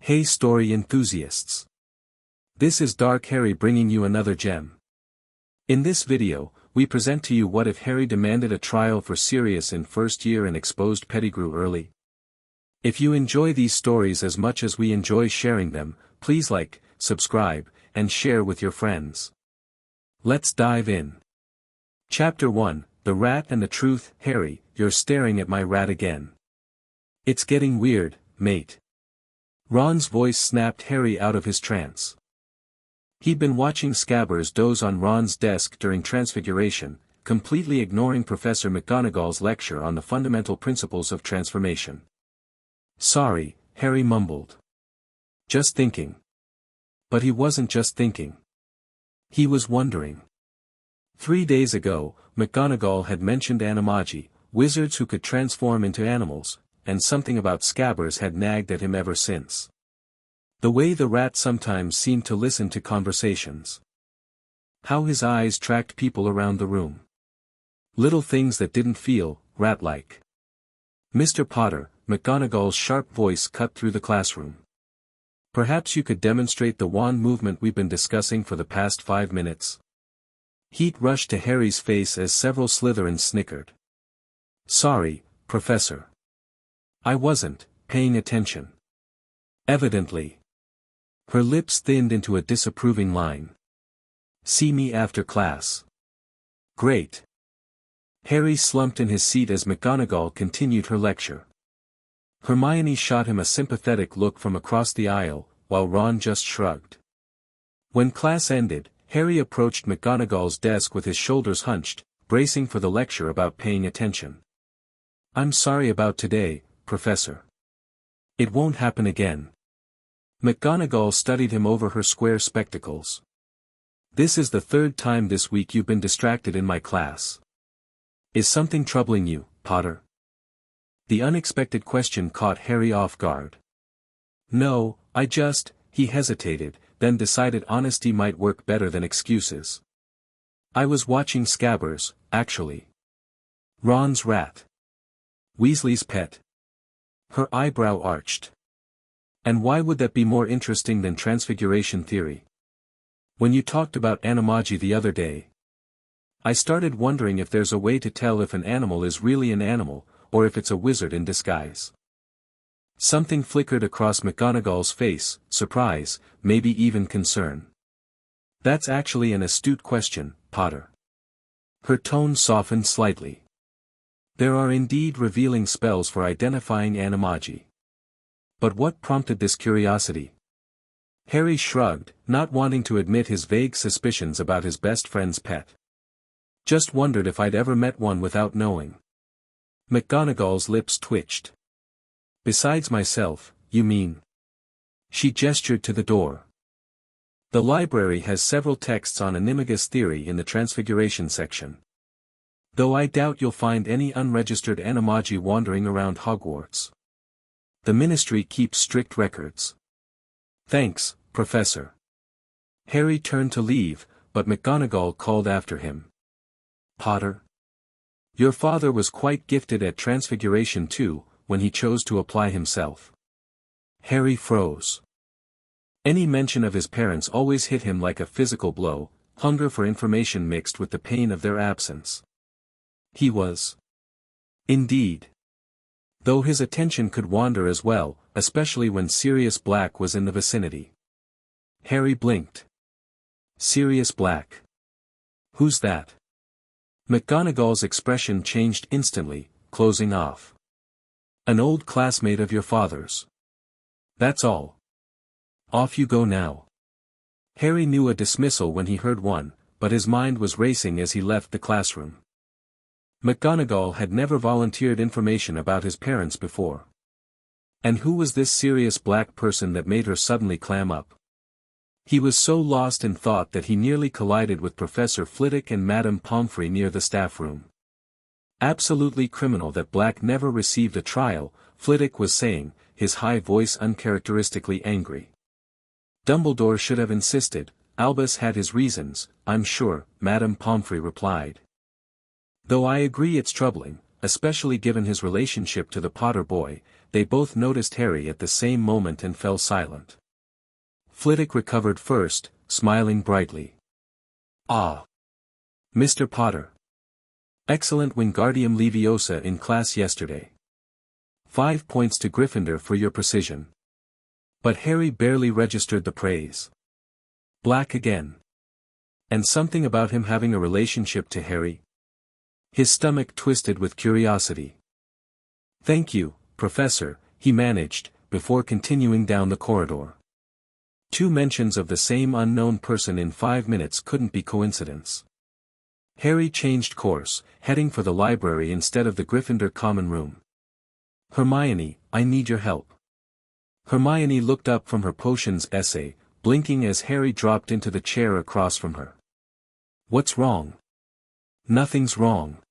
Hey story enthusiasts! This is Dark Harry bringing you another gem. In this video, we present to you what if Harry demanded a trial for Sirius in first year and exposed Pettigrew early. If you enjoy these stories as much as we enjoy sharing them, please like, subscribe, and share with your friends. Let's dive in. Chapter 1, The Rat and the Truth. Harry, you're staring at my rat again. It's getting weird, mate. Ron's voice snapped Harry out of his trance. He'd been watching Scabbers doze on Ron's desk during Transfiguration, completely ignoring Professor McGonagall's lecture on the fundamental principles of transformation. Sorry, Harry mumbled. Just thinking. But he wasn't just thinking. He was wondering. 3 days ago, McGonagall had mentioned animagi, wizards who could transform into animals, and something about Scabbers had nagged at him ever since. The way the rat sometimes seemed to listen to conversations. How his eyes tracked people around the room. Little things that didn't feel rat-like. Mr. Potter, McGonagall's sharp voice cut through the classroom. Perhaps you could demonstrate the wand movement we've been discussing for the past 5 minutes. Heat rushed to Harry's face as several Slytherins snickered. Sorry, Professor. I wasn't paying attention. Evidently. Her lips thinned into a disapproving line. See me after class. Great. Harry slumped in his seat as McGonagall continued her lecture. Hermione shot him a sympathetic look from across the aisle, while Ron just shrugged. When class ended, Harry approached McGonagall's desk with his shoulders hunched, bracing for the lecture about paying attention. I'm sorry about today, Professor. It won't happen again. McGonagall studied him over her square spectacles. This is the 3rd time this week you've been distracted in my class. Is something troubling you, Potter? The unexpected question caught Harry off guard. No, he hesitated, then decided honesty might work better than excuses. I was watching Scabbers, actually. Ron's rat. Weasley's pet. Her eyebrow arched. And why would that be more interesting than transfiguration theory? When you talked about animagi the other day, I started wondering if there's a way to tell if an animal is really an animal, or if it's a wizard in disguise. Something flickered across McGonagall's face, surprise, maybe even concern. That's actually an astute question, Potter. Her tone softened slightly. There are indeed revealing spells for identifying animagi. But what prompted this curiosity? Harry shrugged, not wanting to admit his vague suspicions about his best friend's pet. Just wondered if I'd ever met one without knowing. McGonagall's lips twitched. Besides myself, you mean? She gestured to the door. The library has several texts on animagus theory in the Transfiguration section. Though I doubt you'll find any unregistered animagi wandering around Hogwarts. The Ministry keeps strict records. Thanks, Professor. Harry turned to leave, but McGonagall called after him. Potter? Your father was quite gifted at Transfiguration too, when he chose to apply himself. Harry froze. Any mention of his parents always hit him like a physical blow, hunger for information mixed with the pain of their absence. He was. Indeed. Though his attention could wander as well, especially when Sirius Black was in the vicinity. Harry blinked. Sirius Black. Who's that? McGonagall's expression changed instantly, closing off. An old classmate of your father's. That's all. Off you go now. Harry knew a dismissal when he heard one, but his mind was racing as he left the classroom. McGonagall had never volunteered information about his parents before. And who was this Sirius Black person that made her suddenly clam up? He was so lost in thought that he nearly collided with Professor Flitwick and Madame Pomfrey near the staff room. Absolutely criminal that Black never received a trial, Flitwick was saying, his high voice uncharacteristically angry. Dumbledore should have insisted. Albus had his reasons, I'm sure, Madame Pomfrey replied. Though I agree it's troubling, especially given his relationship to the Potter boy, they both noticed Harry at the same moment and fell silent. Flitwick recovered first, smiling brightly. "Ah! Mr. Potter. Excellent Wingardium Leviosa in class yesterday. 5 points to Gryffindor for your precision." But Harry barely registered the praise. Black again. And something about him having a relationship to Harry? His stomach twisted with curiosity. "Thank you, Professor," he managed, before continuing down the corridor. 2 mentions of the same unknown person in 5 minutes couldn't be coincidence. Harry changed course, heading for the library instead of the Gryffindor common room. "Hermione, I need your help." Hermione looked up from her potions essay, blinking as Harry dropped into the chair across from her. "What's wrong?" "Nothing's wrong.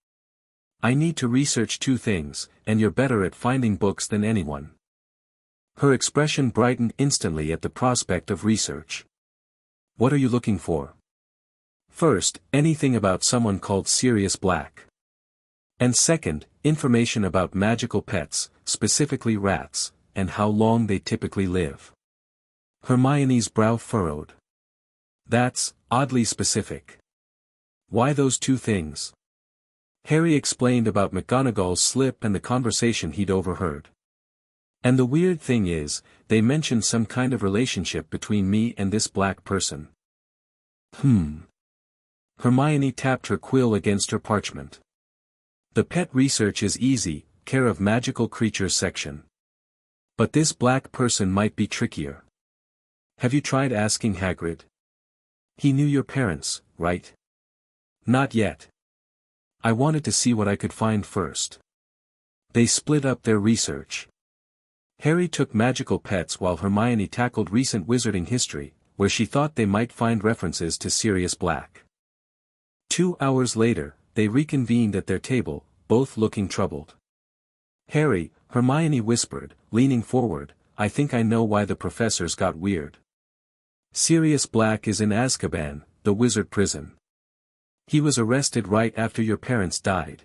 I need to research 2 things, and you're better at finding books than anyone." Her expression brightened instantly at the prospect of research. "What are you looking for?" "First, anything about someone called Sirius Black. And second, information about magical pets, specifically rats, and how long they typically live." Hermione's brow furrowed. "That's oddly specific. Why those 2 things?" Harry explained about McGonagall's slip and the conversation he'd overheard. "And the weird thing is, they mentioned some kind of relationship between me and this black person." Hermione tapped her quill against her parchment. "The pet research is easy, care of magical creatures section. But this black person might be trickier. Have you tried asking Hagrid? He knew your parents, right?" "Not yet. I wanted to see what I could find first." They split up their research. Harry took magical pets while Hermione tackled recent wizarding history, where she thought they might find references to Sirius Black. 2 hours later, they reconvened at their table, both looking troubled. "Harry," Hermione whispered, leaning forward, "I think I know why the professors got weird. Sirius Black is in Azkaban, the wizard prison. He was arrested right after your parents died."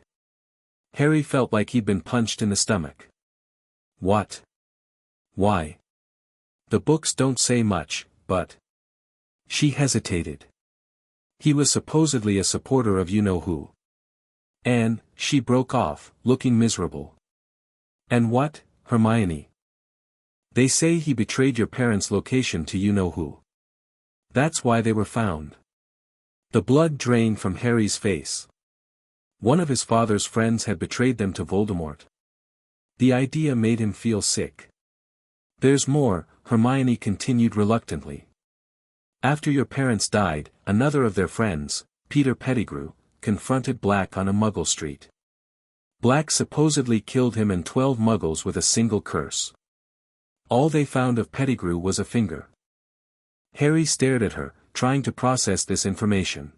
Harry felt like he'd been punched in the stomach. "What? Why? The books don't say much, but..." She hesitated. "He was supposedly a supporter of you-know-who." And, she broke off, looking miserable. "And what, Hermione?" "They say he betrayed your parents' location to you-know-who. That's why they were found." The blood drained from Harry's face. One of his father's friends had betrayed them to Voldemort. The idea made him feel sick. "There's more," Hermione continued reluctantly. "After your parents died, another of their friends, Peter Pettigrew, confronted Black on a Muggle street. Black supposedly killed him and 12 Muggles with a single curse. All they found of Pettigrew was a finger." Harry stared at her, trying to process this information.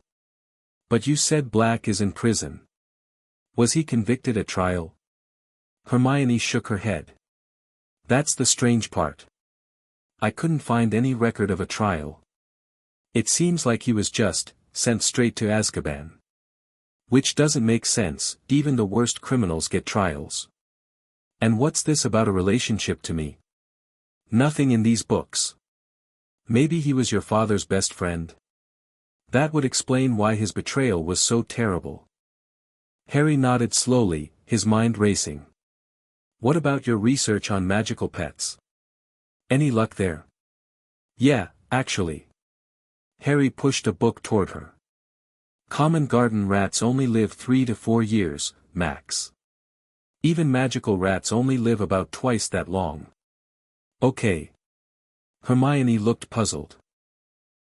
"But you said Black is in prison. Was he convicted at trial?" Hermione shook her head. "That's the strange part. I couldn't find any record of a trial. It seems like he was just sent straight to Azkaban. Which doesn't make sense, even the worst criminals get trials. And what's this about a relationship to me? Nothing in these books. Maybe he was your father's best friend? That would explain why his betrayal was so terrible." Harry nodded slowly, his mind racing. "What about your research on magical pets? Any luck there?" "Yeah, actually." Harry pushed a book toward her. "Common garden rats only live 3 to 4 years, max. Even magical rats only live about twice that long." "Okay." Hermione looked puzzled.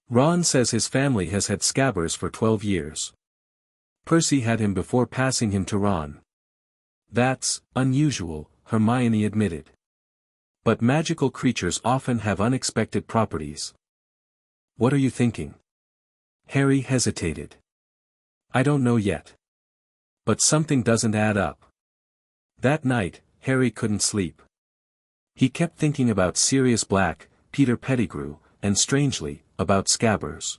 "Ron says his family has had Scabbers for 12 years. Percy had him before passing him to Ron." "That's unusual," Hermione admitted. "But magical creatures often have unexpected properties." "What are you thinking?" Harry hesitated. "I don't know yet. But something doesn't add up." That night, Harry couldn't sleep. He kept thinking about Sirius Black, Peter Pettigrew, and strangely, about Scabbers.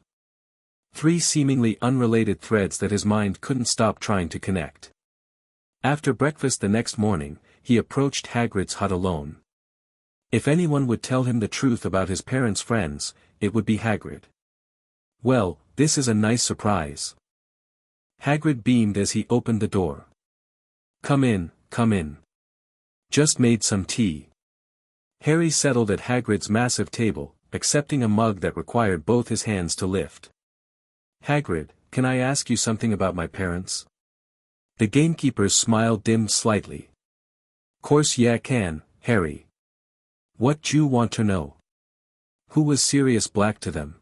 3 seemingly unrelated threads that his mind couldn't stop trying to connect. After breakfast the next morning, he approached Hagrid's hut alone. If anyone would tell him the truth about his parents' friends, it would be Hagrid. "Well, this is a nice surprise." Hagrid beamed as he opened the door. Come in, come in. Just made some tea." Harry settled at Hagrid's massive table, accepting a mug that required both his hands to lift. "Hagrid, can I ask you something about my parents?" The gamekeeper's smile dimmed slightly. "Course yeah can, Harry. What d'you want to know? Who was Sirius Black to them?"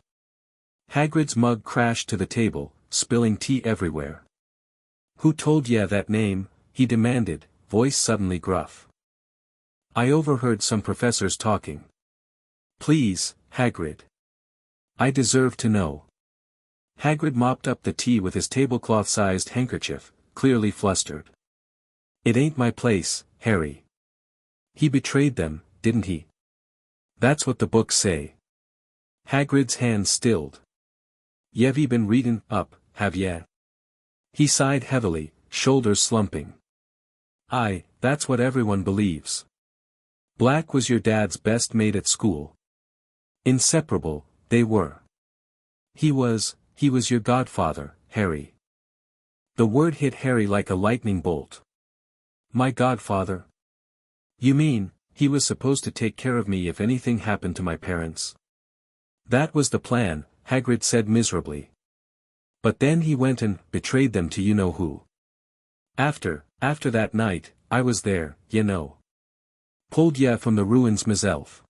Hagrid's mug crashed to the table, spilling tea everywhere. "Who told ya that name?" he demanded, voice suddenly gruff. "I overheard some professors talking." "Please, Hagrid. I deserve to know." Hagrid mopped up the tea with his tablecloth-sized handkerchief, clearly flustered. "It ain't my place, Harry. He betrayed them, didn't he? That's what the books say." Hagrid's hands stilled. "Ye've been readin' up, have ye?" He sighed heavily, shoulders slumping. "Aye, that's what everyone believes. Black was your dad's best mate at school. Inseparable, they were. He was your godfather, Harry." The word hit Harry like a lightning bolt. "My godfather? You mean, he was supposed to take care of me if anything happened to my parents?" "That was the plan," Hagrid said miserably. "But then he went and betrayed them to you-know-who. After that night, I was there, you know. Pulled ya from the ruins myself.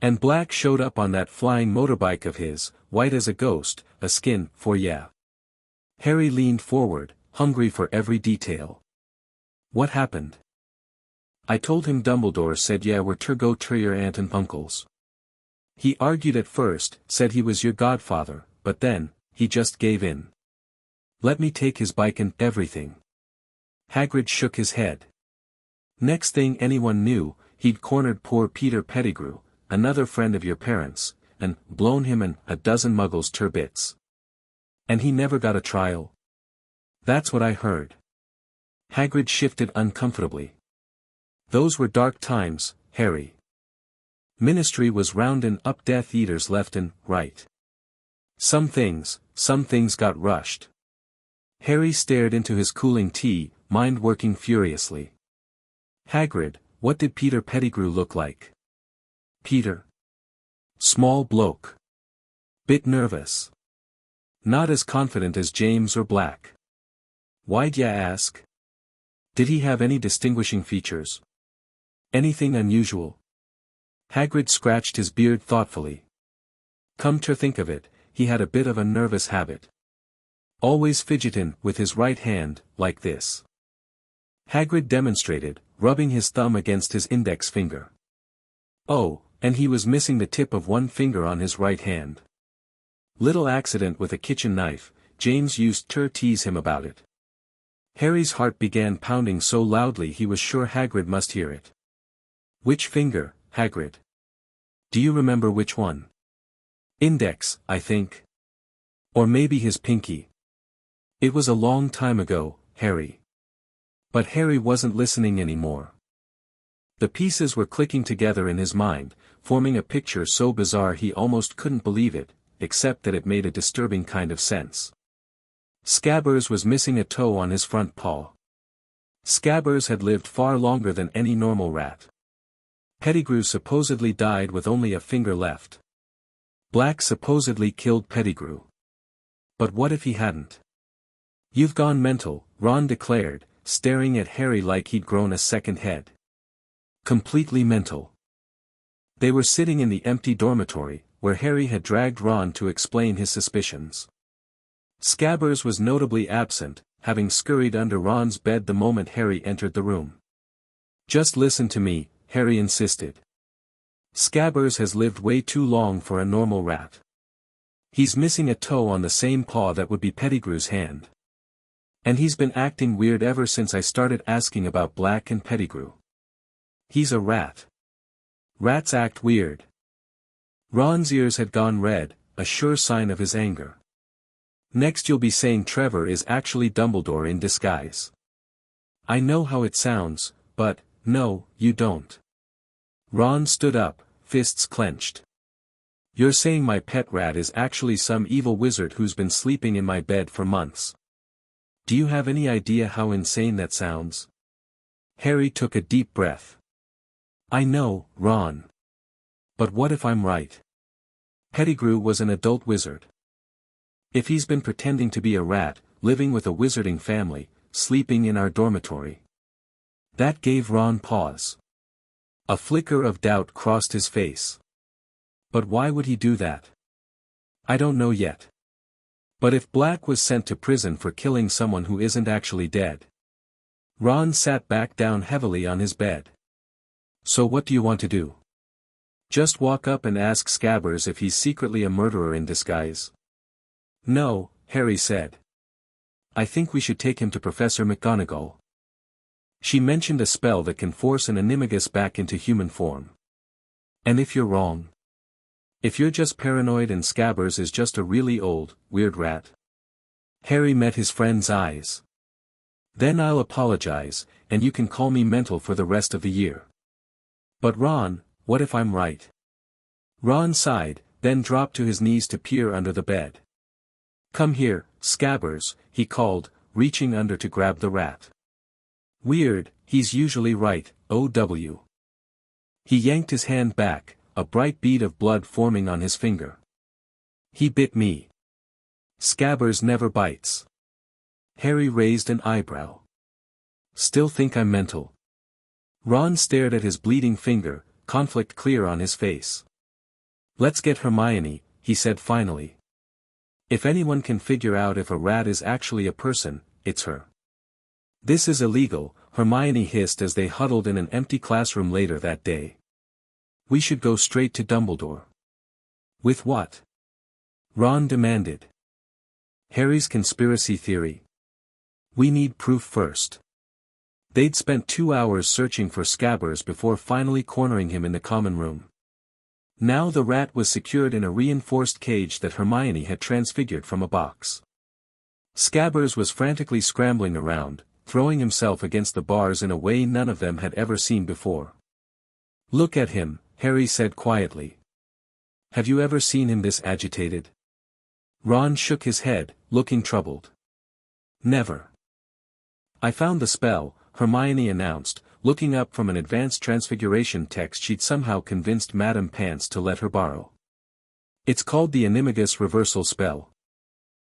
And Black showed up on that flying motorbike of his, white as a ghost, a skin for ya." Harry leaned forward, hungry for every detail. "What happened?" "I told him Dumbledore said ya were to go to your aunt and uncles. He argued at first, said he was your godfather, but then, he just gave in. Let me take his bike and everything." Hagrid shook his head. "Next thing anyone knew, he'd cornered poor Peter Pettigrew, another friend of your parents, and blown him and a dozen muggles to bits. And he never got a trial." "That's what I heard." Hagrid shifted uncomfortably. "Those were dark times, Harry. Ministry was rounding up Death Eaters left and right. Some things got rushed." Harry stared into his cooling tea, mind working furiously. "Hagrid, what did Peter Pettigrew look like?" "Peter? Small bloke. Bit nervous. Not as confident as James or Black." "Why'd ya ask? Did he have any distinguishing features? Anything unusual?" Hagrid scratched his beard thoughtfully. "Come to think of it, he had a bit of a nervous habit. Always fidgetin' with his right hand, like this." Hagrid demonstrated, rubbing his thumb against his index finger. "Oh, and he was missing the tip of one finger on his right hand. Little accident with a kitchen knife, James used to tease him about it." Harry's heart began pounding so loudly he was sure Hagrid must hear it. "Which finger, Hagrid? Do you remember which one?" "Index, I think. Or maybe his pinky. It was a long time ago, Harry." But Harry wasn't listening anymore. The pieces were clicking together in his mind, forming a picture so bizarre he almost couldn't believe it, except that it made a disturbing kind of sense. Scabbers was missing a toe on his front paw. Scabbers had lived far longer than any normal rat. Pettigrew supposedly died with only a finger left. Black supposedly killed Pettigrew. But what if he hadn't? "You've gone mental," Ron declared, staring at Harry like he'd grown a second head. "Completely mental." They were sitting in the empty dormitory, where Harry had dragged Ron to explain his suspicions. Scabbers was notably absent, having scurried under Ron's bed the moment Harry entered the room. "Just listen to me," Harry insisted. "Scabbers has lived way too long for a normal rat. He's missing a toe on the same paw that would be Pettigrew's hand. And he's been acting weird ever since I started asking about Black and Pettigrew. He's a rat. Rats act weird." Ron's ears had gone red, a sure sign of his anger. "Next you'll be saying Trevor is actually Dumbledore in disguise. I know how it sounds, but, No, you don't. Ron stood up, fists clenched. You're saying my pet rat is actually some evil wizard who's been sleeping in my bed for months. Do you have any idea how insane that sounds? Harry took a deep breath. I know, Ron. But what if I'm right? Pettigrew was an adult wizard. If he's been pretending to be a rat, living with a wizarding family, sleeping in our dormitory. That gave Ron pause. A flicker of doubt crossed his face. But why would he do that? I don't know yet. But if Black was sent to prison for killing someone who isn't actually dead. Ron sat back down heavily on his bed. So what do you want to do? Just walk up and ask Scabbers if he's secretly a murderer in disguise? No, Harry said. I think we should take him to Professor McGonagall. She mentioned a spell that can force an animagus back into human form. And if you're wrong? If you're just paranoid and Scabbers is just a really old, weird rat? Harry met his friend's eyes. Then I'll apologize, and you can call me mental for the rest of the year. But Ron, what if I'm right? Ron sighed, then dropped to his knees to peer under the bed. Come here, Scabbers, he called, reaching under to grab the rat. Weird, he's usually right, OW. He yanked his hand back, a bright bead of blood forming on his finger. He bit me. Scabbers never bites. Harry raised an eyebrow. Still think I'm mental? Ron stared at his bleeding finger, conflict clear on his face. Let's get Hermione, he said finally. If anyone can figure out if a rat is actually a person, it's her. This is illegal, Hermione hissed as they huddled in an empty classroom later that day. We should go straight to Dumbledore. With what? Ron demanded. Harry's conspiracy theory. We need proof first. They'd spent 2 hours searching for Scabbers before finally cornering him in the common room. Now the rat was secured in a reinforced cage that Hermione had transfigured from a box. Scabbers was frantically scrambling around, throwing himself against the bars in a way none of them had ever seen before. Look at him, Harry said quietly. Have you ever seen him this agitated? Ron shook his head, looking troubled. Never. I found the spell, Hermione announced, looking up from an advanced transfiguration text she'd somehow convinced Madame Pants to let her borrow. It's called the Animagus Reversal Spell.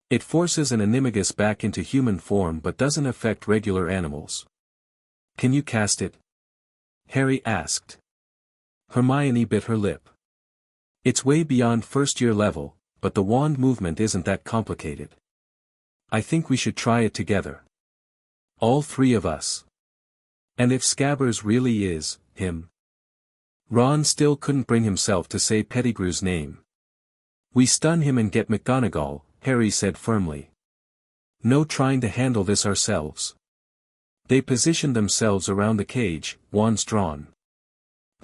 It forces an animagus back into human form but doesn't affect regular animals. Can you cast it? Harry asked. Hermione bit her lip. It's way beyond first-year level, but the wand movement isn't that complicated. I think we should try it together. All three of us. And if Scabbers really is, him? Ron still couldn't bring himself to say Pettigrew's name. We stun him and get McGonagall, Harry said firmly. No trying to handle this ourselves. They positioned themselves around the cage, wands drawn.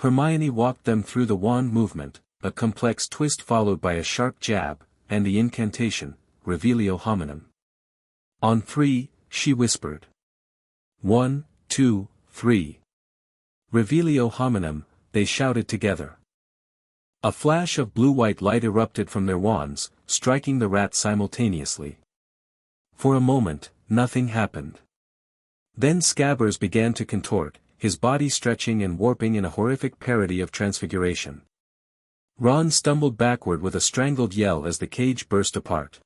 Hermione walked them through the wand movement, a complex twist followed by a sharp jab, and the incantation, Revelio Hominum. On 3, she whispered. 1, 2, 3. Revelio Hominum, they shouted together. A flash of blue-white light erupted from their wands, striking the rat simultaneously. For a moment, nothing happened. Then Scabbers began to contort, his body stretching and warping in a horrific parody of transfiguration. Ron stumbled backward with a strangled yell as the cage burst apart.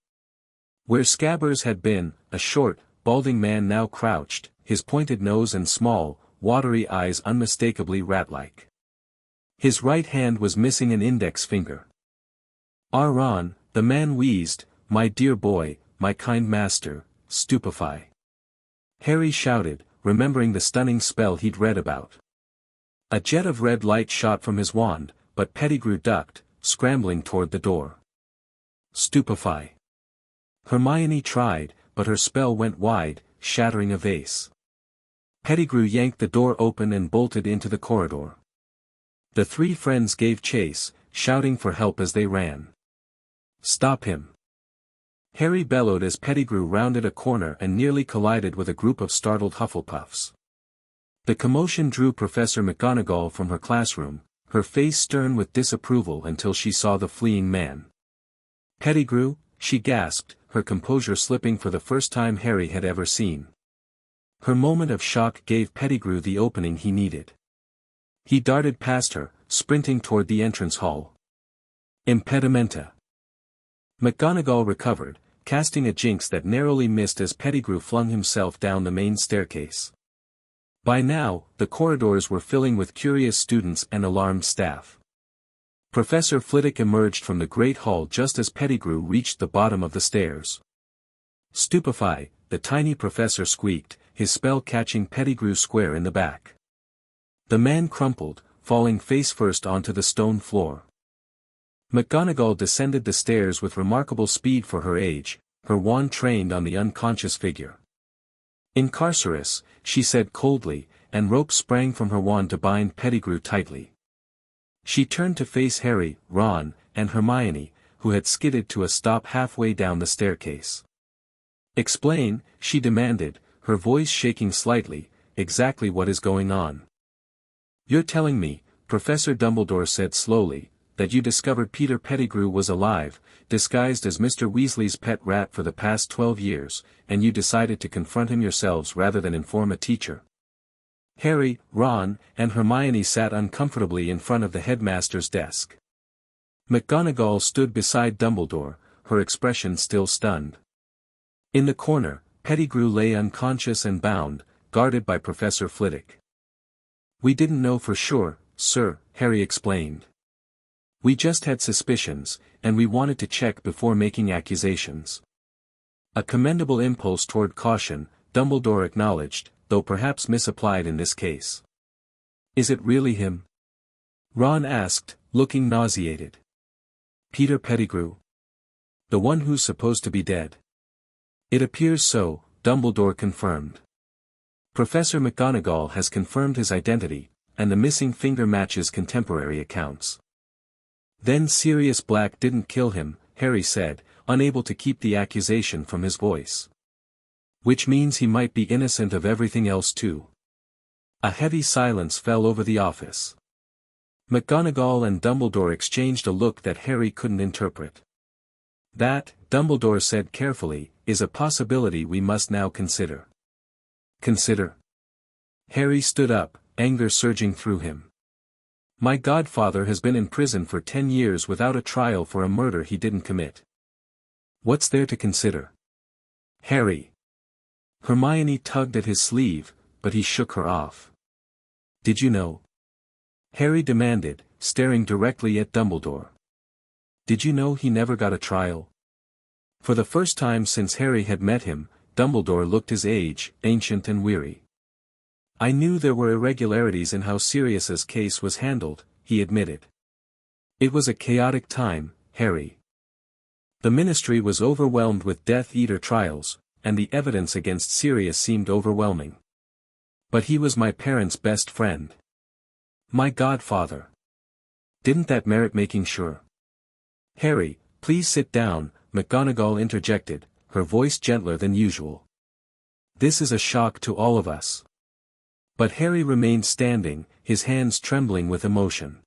Where Scabbers had been, a short, balding man now crouched, his pointed nose and small, watery eyes unmistakably rat-like. His right hand was missing an index finger. Ron, the man wheezed, my dear boy, my kind master, stupefy. Harry shouted, remembering the stunning spell he'd read about. A jet of red light shot from his wand, but Pettigrew ducked, scrambling toward the door. Stupefy. Hermione tried, but her spell went wide, shattering a vase. Pettigrew yanked the door open and bolted into the corridor. The three friends gave chase, shouting for help as they ran. Stop him! Harry bellowed as Pettigrew rounded a corner and nearly collided with a group of startled Hufflepuffs. The commotion drew Professor McGonagall from her classroom, her face stern with disapproval until she saw the fleeing man. "Pettigrew," she gasped, her composure slipping for the first time Harry had ever seen. Her moment of shock gave Pettigrew the opening he needed. He darted past her, sprinting toward the entrance hall. "Impedimenta." McGonagall recovered, casting a jinx that narrowly missed as Pettigrew flung himself down the main staircase. By now, the corridors were filling with curious students and alarmed staff. Professor Flitwick emerged from the great hall just as Pettigrew reached the bottom of the stairs. "Stupefy," the tiny professor squeaked, his spell catching Pettigrew square in the back. The man crumpled, falling face first onto the stone floor. McGonagall descended the stairs with remarkable speed for her age, her wand trained on the unconscious figure. "Incarcerus," she said coldly, and rope sprang from her wand to bind Pettigrew tightly. She turned to face Harry, Ron, and Hermione, who had skidded to a stop halfway down the staircase. "Explain," she demanded, her voice shaking slightly, "exactly what is going on." "You're telling me," Professor Dumbledore said slowly, "that you discovered Peter Pettigrew was alive, disguised as Mr. Weasley's pet rat for the past 12 years, and you decided to confront him yourselves rather than inform a teacher." Harry, Ron, and Hermione sat uncomfortably in front of the headmaster's desk. McGonagall stood beside Dumbledore, her expression still stunned. In the corner, Pettigrew lay unconscious and bound, guarded by Professor Flitwick. "We didn't know for sure, sir," Harry explained. "We just had suspicions, and we wanted to check before making accusations." A commendable impulse toward caution, Dumbledore acknowledged, though perhaps misapplied in this case. "Is it really him?" Ron asked, looking nauseated. "Peter Pettigrew? The one who's supposed to be dead?" "It appears so," Dumbledore confirmed. "Professor McGonagall has confirmed his identity, and the missing finger matches contemporary accounts." "Then Sirius Black didn't kill him," Harry said, unable to keep the accusation from his voice. "Which means he might be innocent of everything else too." A heavy silence fell over the office. McGonagall and Dumbledore exchanged a look that Harry couldn't interpret. "That," Dumbledore said carefully, "is a possibility we must now consider." "Consider?" Harry stood up, anger surging through him. "My godfather has been in prison for 10 years without a trial for a murder he didn't commit. What's there to consider?" "Harry." Hermione tugged at his sleeve, but he shook her off. "Did you know?" Harry demanded, staring directly at Dumbledore. "Did you know he never got a trial?" For the first time since Harry had met him, Dumbledore looked his age, ancient and weary. "I knew there were irregularities in how Sirius's case was handled," he admitted. "It was a chaotic time, Harry. The Ministry was overwhelmed with Death Eater trials, and the evidence against Sirius seemed overwhelming. But he was my parents' best friend. My godfather. Didn't that merit making sure?" "Harry, please sit down," McGonagall interjected, her voice gentler than usual. "This is a shock to all of us." But Harry remained standing, his hands trembling with emotion.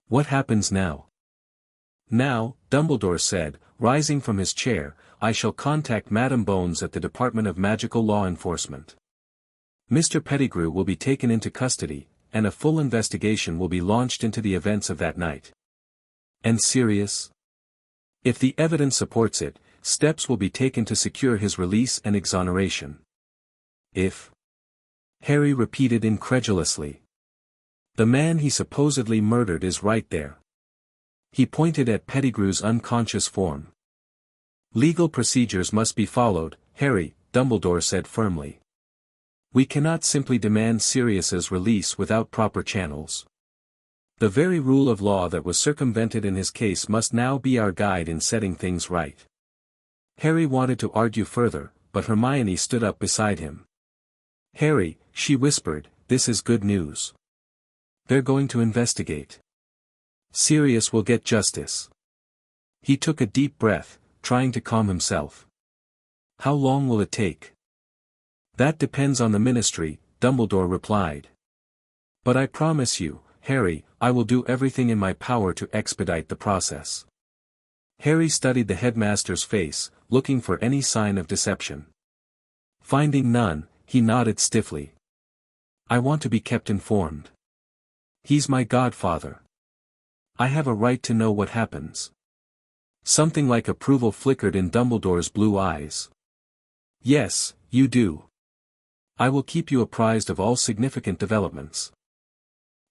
"What happens now?" "Now," Dumbledore said, rising from his chair, "I shall contact Madame Bones at the Department of Magical Law Enforcement. Mr. Pettigrew will be taken into custody, and a full investigation will be launched into the events of that night." "And Sirius?" "If the evidence supports it, steps will be taken to secure his release and exoneration." "If?" Harry repeated incredulously. "The man he supposedly murdered is right there." He pointed at Pettigrew's unconscious form. "Legal procedures must be followed, Harry," Dumbledore said firmly. "We cannot simply demand Sirius's release without proper channels. The very rule of law that was circumvented in his case must now be our guide in setting things right." Harry wanted to argue further, but Hermione stood up beside him. "Harry," she whispered, "this is good news. They're going to investigate. Sirius will get justice." He took a deep breath, trying to calm himself. "How long will it take?" "That depends on the Ministry," Dumbledore replied. But I promise you, Harry, I will do everything in my power to expedite the process. Harry studied the headmaster's face, looking for any sign of deception. Finding none, he nodded stiffly. I want to be kept informed. He's my godfather. I have a right to know what happens. Something like approval flickered in Dumbledore's blue eyes. Yes, you do. I will keep you apprised of all significant developments.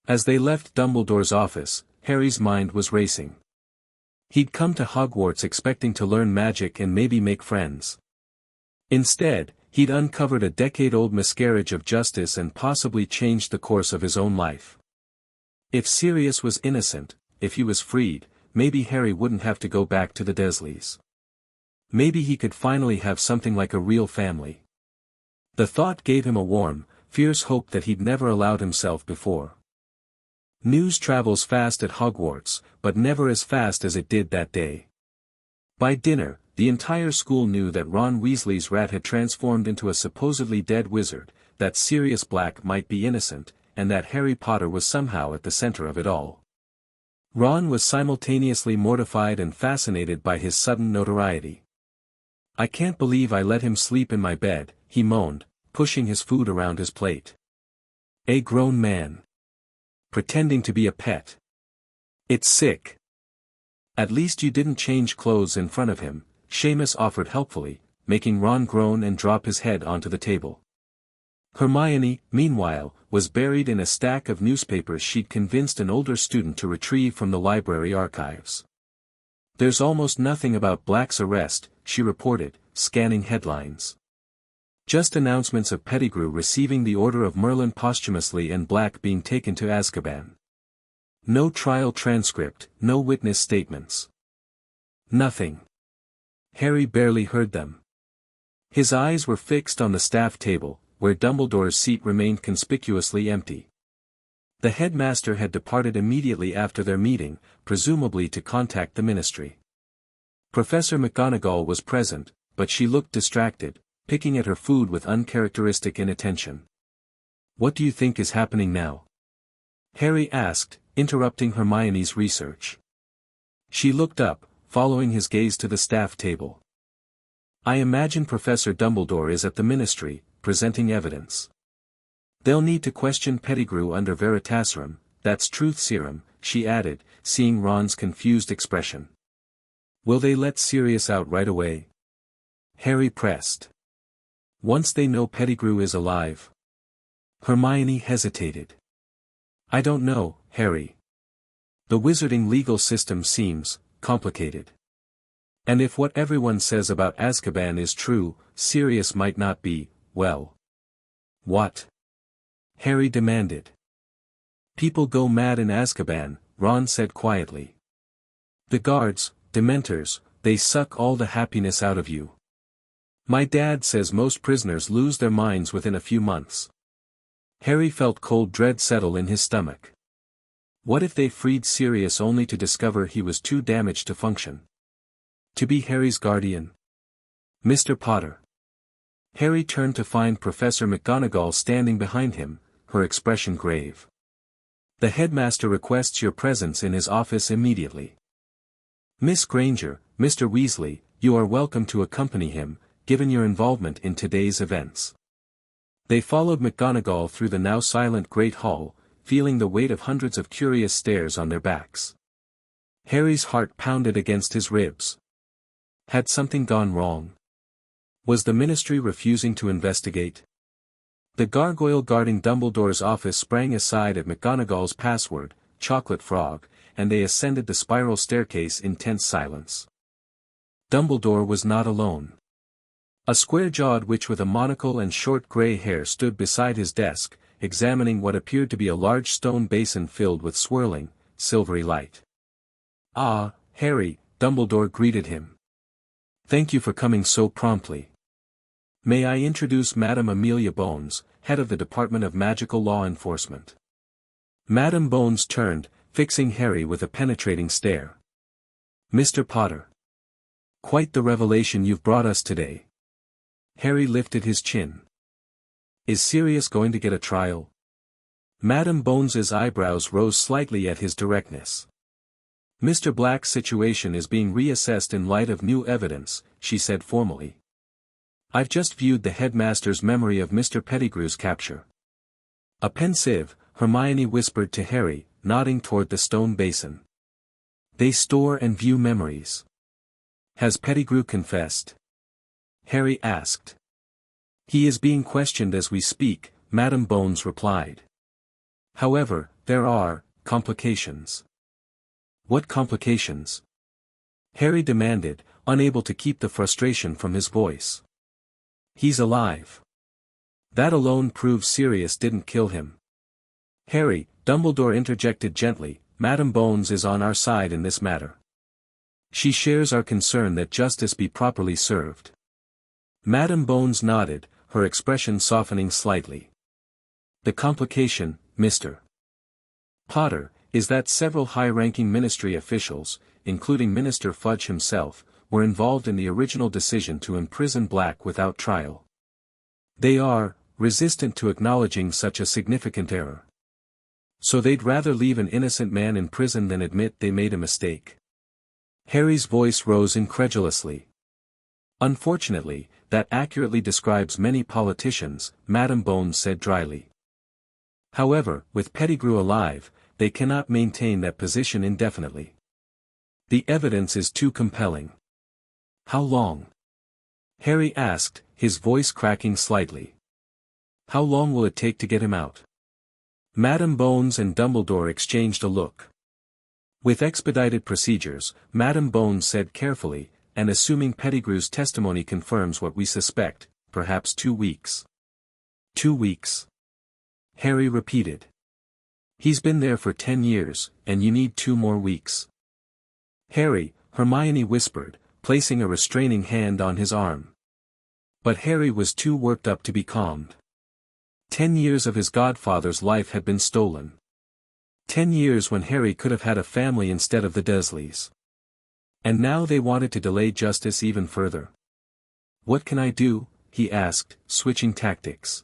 As they left Dumbledore's office, Harry's mind was racing. He'd come to Hogwarts expecting to learn magic and maybe make friends. Instead, he'd uncovered a decade-old miscarriage of justice and possibly changed the course of his own life. If Sirius was innocent, if he was freed, maybe Harry wouldn't have to go back to the Dursleys. Maybe he could finally have something like a real family. The thought gave him a warm, fierce hope that he'd never allowed himself before. News travels fast at Hogwarts, but never as fast as it did that day. By dinner, the entire school knew that Ron Weasley's rat had transformed into a supposedly dead wizard, that Sirius Black might be innocent, and that Harry Potter was somehow at the center of it all. Ron was simultaneously mortified and fascinated by his sudden notoriety. I can't believe I let him sleep in my bed, he moaned, pushing his food around his plate. A grown man. Pretending to be a pet. It's sick. At least you didn't change clothes in front of him, Seamus offered helpfully, making Ron groan and drop his head onto the table. Hermione, meanwhile, was buried in a stack of newspapers she'd convinced an older student to retrieve from the library archives. There's almost nothing about Black's arrest, she reported, scanning headlines. Just announcements of Pettigrew receiving the Order of Merlin posthumously and Black being taken to Azkaban. No trial transcript, no witness statements. Nothing. Harry barely heard them. His eyes were fixed on the staff table, where Dumbledore's seat remained conspicuously empty. The headmaster had departed immediately after their meeting, presumably to contact the ministry. Professor McGonagall was present, but she looked distracted, picking at her food with uncharacteristic inattention. What do you think is happening now? Harry asked, interrupting Hermione's research. She looked up, following his gaze to the staff table. I imagine Professor Dumbledore is at the ministry, presenting evidence. They'll need to question Pettigrew under Veritaserum, that's truth serum, she added, seeing Ron's confused expression. Will they let Sirius out right away? Harry pressed. Once they know Pettigrew is alive. Hermione hesitated. I don't know, Harry. The wizarding legal system seems complicated. And if what everyone says about Azkaban is true, Sirius might not be, well. What? Harry demanded. People go mad in Azkaban, Ron said quietly. The guards, Dementors, they suck all the happiness out of you. My dad says most prisoners lose their minds within a few months. Harry felt cold dread settle in his stomach. What if they freed Sirius only to discover he was too damaged to function? To be Harry's guardian? Mr. Potter. Harry turned to find Professor McGonagall standing behind him, her expression grave. The headmaster requests your presence in his office immediately. Miss Granger, Mr. Weasley, you are welcome to accompany him, given your involvement in today's events. They followed McGonagall through the now silent Great Hall, feeling the weight of hundreds of curious stares on their backs. Harry's heart pounded against his ribs. Had something gone wrong? Was the ministry refusing to investigate? The gargoyle guarding Dumbledore's office sprang aside at McGonagall's password, Chocolate Frog, and they ascended the spiral staircase in tense silence. Dumbledore was not alone. A square-jawed witch with a monocle and short grey hair stood beside his desk, examining what appeared to be a large stone basin filled with swirling, silvery light. Ah, Harry, Dumbledore greeted him. Thank you for coming so promptly. May I introduce Madame Amelia Bones, head of the Department of Magical Law Enforcement. Madame Bones turned, fixing Harry with a penetrating stare. Mr. Potter. Quite the revelation you've brought us today. Harry lifted his chin. Is Sirius going to get a trial? Madam Bones's eyebrows rose slightly at his directness. Mr. Black's situation is being reassessed in light of new evidence, she said formally. I've just viewed the headmaster's memory of Mr. Pettigrew's capture. A pensive, Hermione whispered to Harry, nodding toward the stone basin. They store and view memories. Has Pettigrew confessed? Harry asked. He is being questioned as we speak, Madam Bones replied. However, there are complications. What complications? Harry demanded, unable to keep the frustration from his voice. He's alive. That alone proves Sirius didn't kill him. Harry, Dumbledore interjected gently, Madam Bones is on our side in this matter. She shares our concern that justice be properly served. Madam Bones nodded, her expression softening slightly. The complication, Mr. Potter, is that several high-ranking ministry officials, including Minister Fudge himself, were involved in the original decision to imprison Black without trial. They are resistant to acknowledging such a significant error. So they'd rather leave an innocent man in prison than admit they made a mistake. Harry's voice rose incredulously. Unfortunately, that accurately describes many politicians, Madam Bones said dryly. However, with Pettigrew alive, they cannot maintain that position indefinitely. The evidence is too compelling. How long? Harry asked, his voice cracking slightly. How long will it take to get him out? Madam Bones and Dumbledore exchanged a look. With expedited procedures, Madam Bones said carefully, and assuming Pettigrew's testimony confirms what we suspect, perhaps 2 weeks. 2 weeks. Harry repeated. He's been there for 10 years, and you need 2 more weeks. Harry, Hermione whispered, placing a restraining hand on his arm. But Harry was too worked up to be calmed. 10 years of his godfather's life had been stolen. 10 years when Harry could have had a family instead of the Dursleys. And now they wanted to delay justice even further. What can I do? He asked, switching tactics.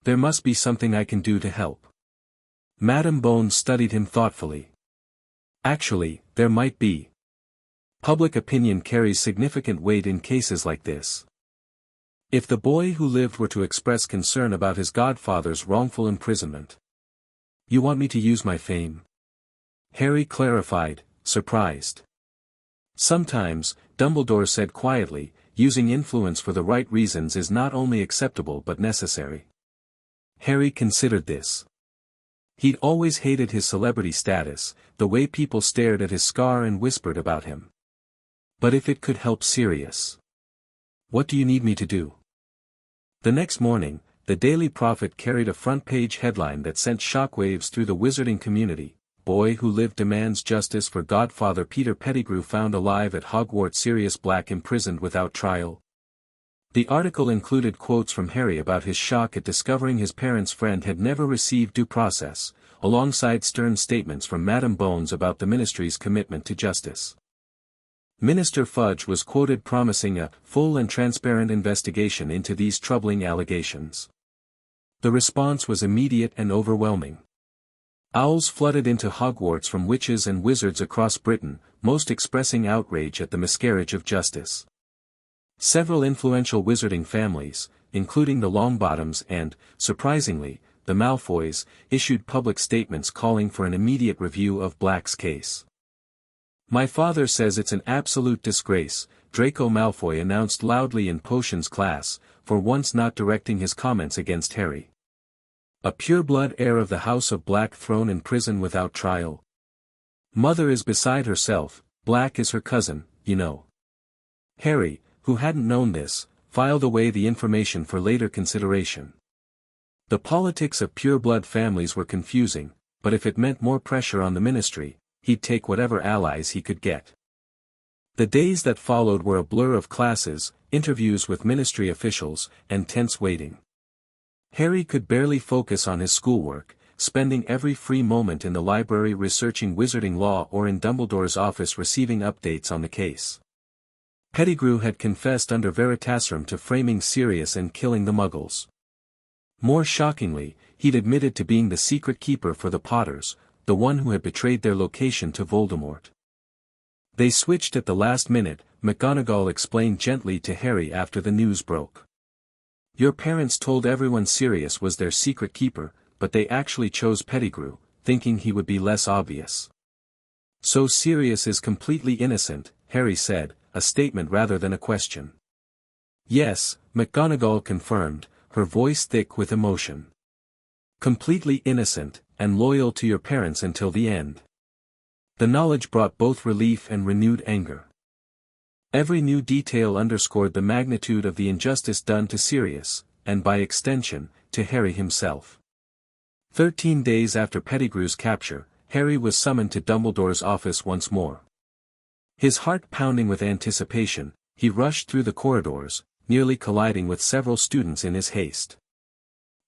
There must be something I can do to help. Madam Bones studied him thoughtfully. Actually, there might be. Public opinion carries significant weight in cases like this. If the boy who lived were to express concern about his godfather's wrongful imprisonment. You want me to use my fame? Harry clarified, surprised. Sometimes, Dumbledore said quietly, using influence for the right reasons is not only acceptable but necessary. Harry considered this. He'd always hated his celebrity status, the way people stared at his scar and whispered about him. But if it could help Sirius. What do you need me to do? The next morning, the Daily Prophet carried a front-page headline that sent shockwaves through the wizarding community. Boy who lived demands justice for Godfather Peter Pettigrew found alive at Hogwarts. Sirius Black imprisoned without trial. The article included quotes from Harry about his shock at discovering his parents' friend had never received due process, alongside stern statements from Madam Bones about the ministry's commitment to justice. Minister Fudge was quoted promising a full and transparent investigation into these troubling allegations. The response was immediate and overwhelming. Owls flooded into Hogwarts from witches and wizards across Britain, most expressing outrage at the miscarriage of justice. Several influential wizarding families, including the Longbottoms and, surprisingly, the Malfoys, issued public statements calling for an immediate review of Black's case. My father says it's an absolute disgrace, Draco Malfoy announced loudly in Potions class, for once not directing his comments against Harry. A pureblood heir of the House of Black thrown in prison without trial. Mother is beside herself, Black is her cousin, you know. Harry, who hadn't known this, filed away the information for later consideration. The politics of pureblood families were confusing, but if it meant more pressure on the ministry, he'd take whatever allies he could get. The days that followed were a blur of classes, interviews with ministry officials, and tense waiting. Harry could barely focus on his schoolwork, spending every free moment in the library researching wizarding law or in Dumbledore's office receiving updates on the case. Pettigrew had confessed under Veritaserum to framing Sirius and killing the Muggles. More shockingly, he'd admitted to being the secret keeper for the Potters, the one who had betrayed their location to Voldemort. They switched at the last minute, McGonagall explained gently to Harry after the news broke. Your parents told everyone Sirius was their secret keeper, but they actually chose Pettigrew, thinking he would be less obvious. So Sirius is completely innocent, Harry said, a statement rather than a question. Yes, McGonagall confirmed, her voice thick with emotion. Completely innocent, and loyal to your parents until the end. The knowledge brought both relief and renewed anger. Every new detail underscored the magnitude of the injustice done to Sirius, and by extension, to Harry himself. 13 days after Pettigrew's capture, Harry was summoned to Dumbledore's office once more. His heart pounding with anticipation, he rushed through the corridors, nearly colliding with several students in his haste.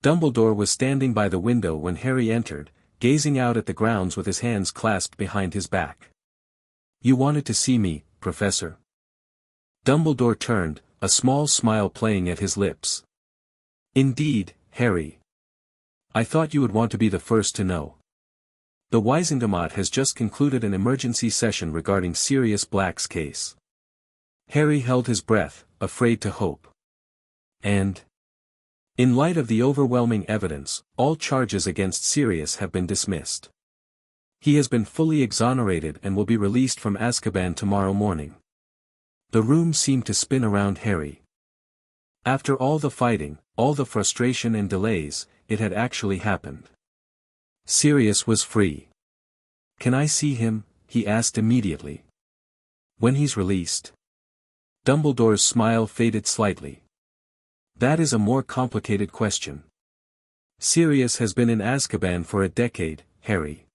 Dumbledore was standing by the window when Harry entered, gazing out at the grounds with his hands clasped behind his back. You wanted to see me, Professor? Dumbledore turned, a small smile playing at his lips. Indeed, Harry. I thought you would want to be the first to know. The 11aWhat has just concluded an emergency session regarding Sirius Black's case. Harry held his breath, afraid to hope. And? In light of the overwhelming evidence, all charges against Sirius have been dismissed. He has been fully exonerated and will be released from Azkaban tomorrow morning. The room seemed to spin around Harry. After all the fighting, all the frustration and delays, it had actually happened. Sirius was free. Can I see him? He asked immediately. When he's released? Dumbledore's smile faded slightly. That is a more complicated question. Sirius has been in Azkaban for a decade, Harry.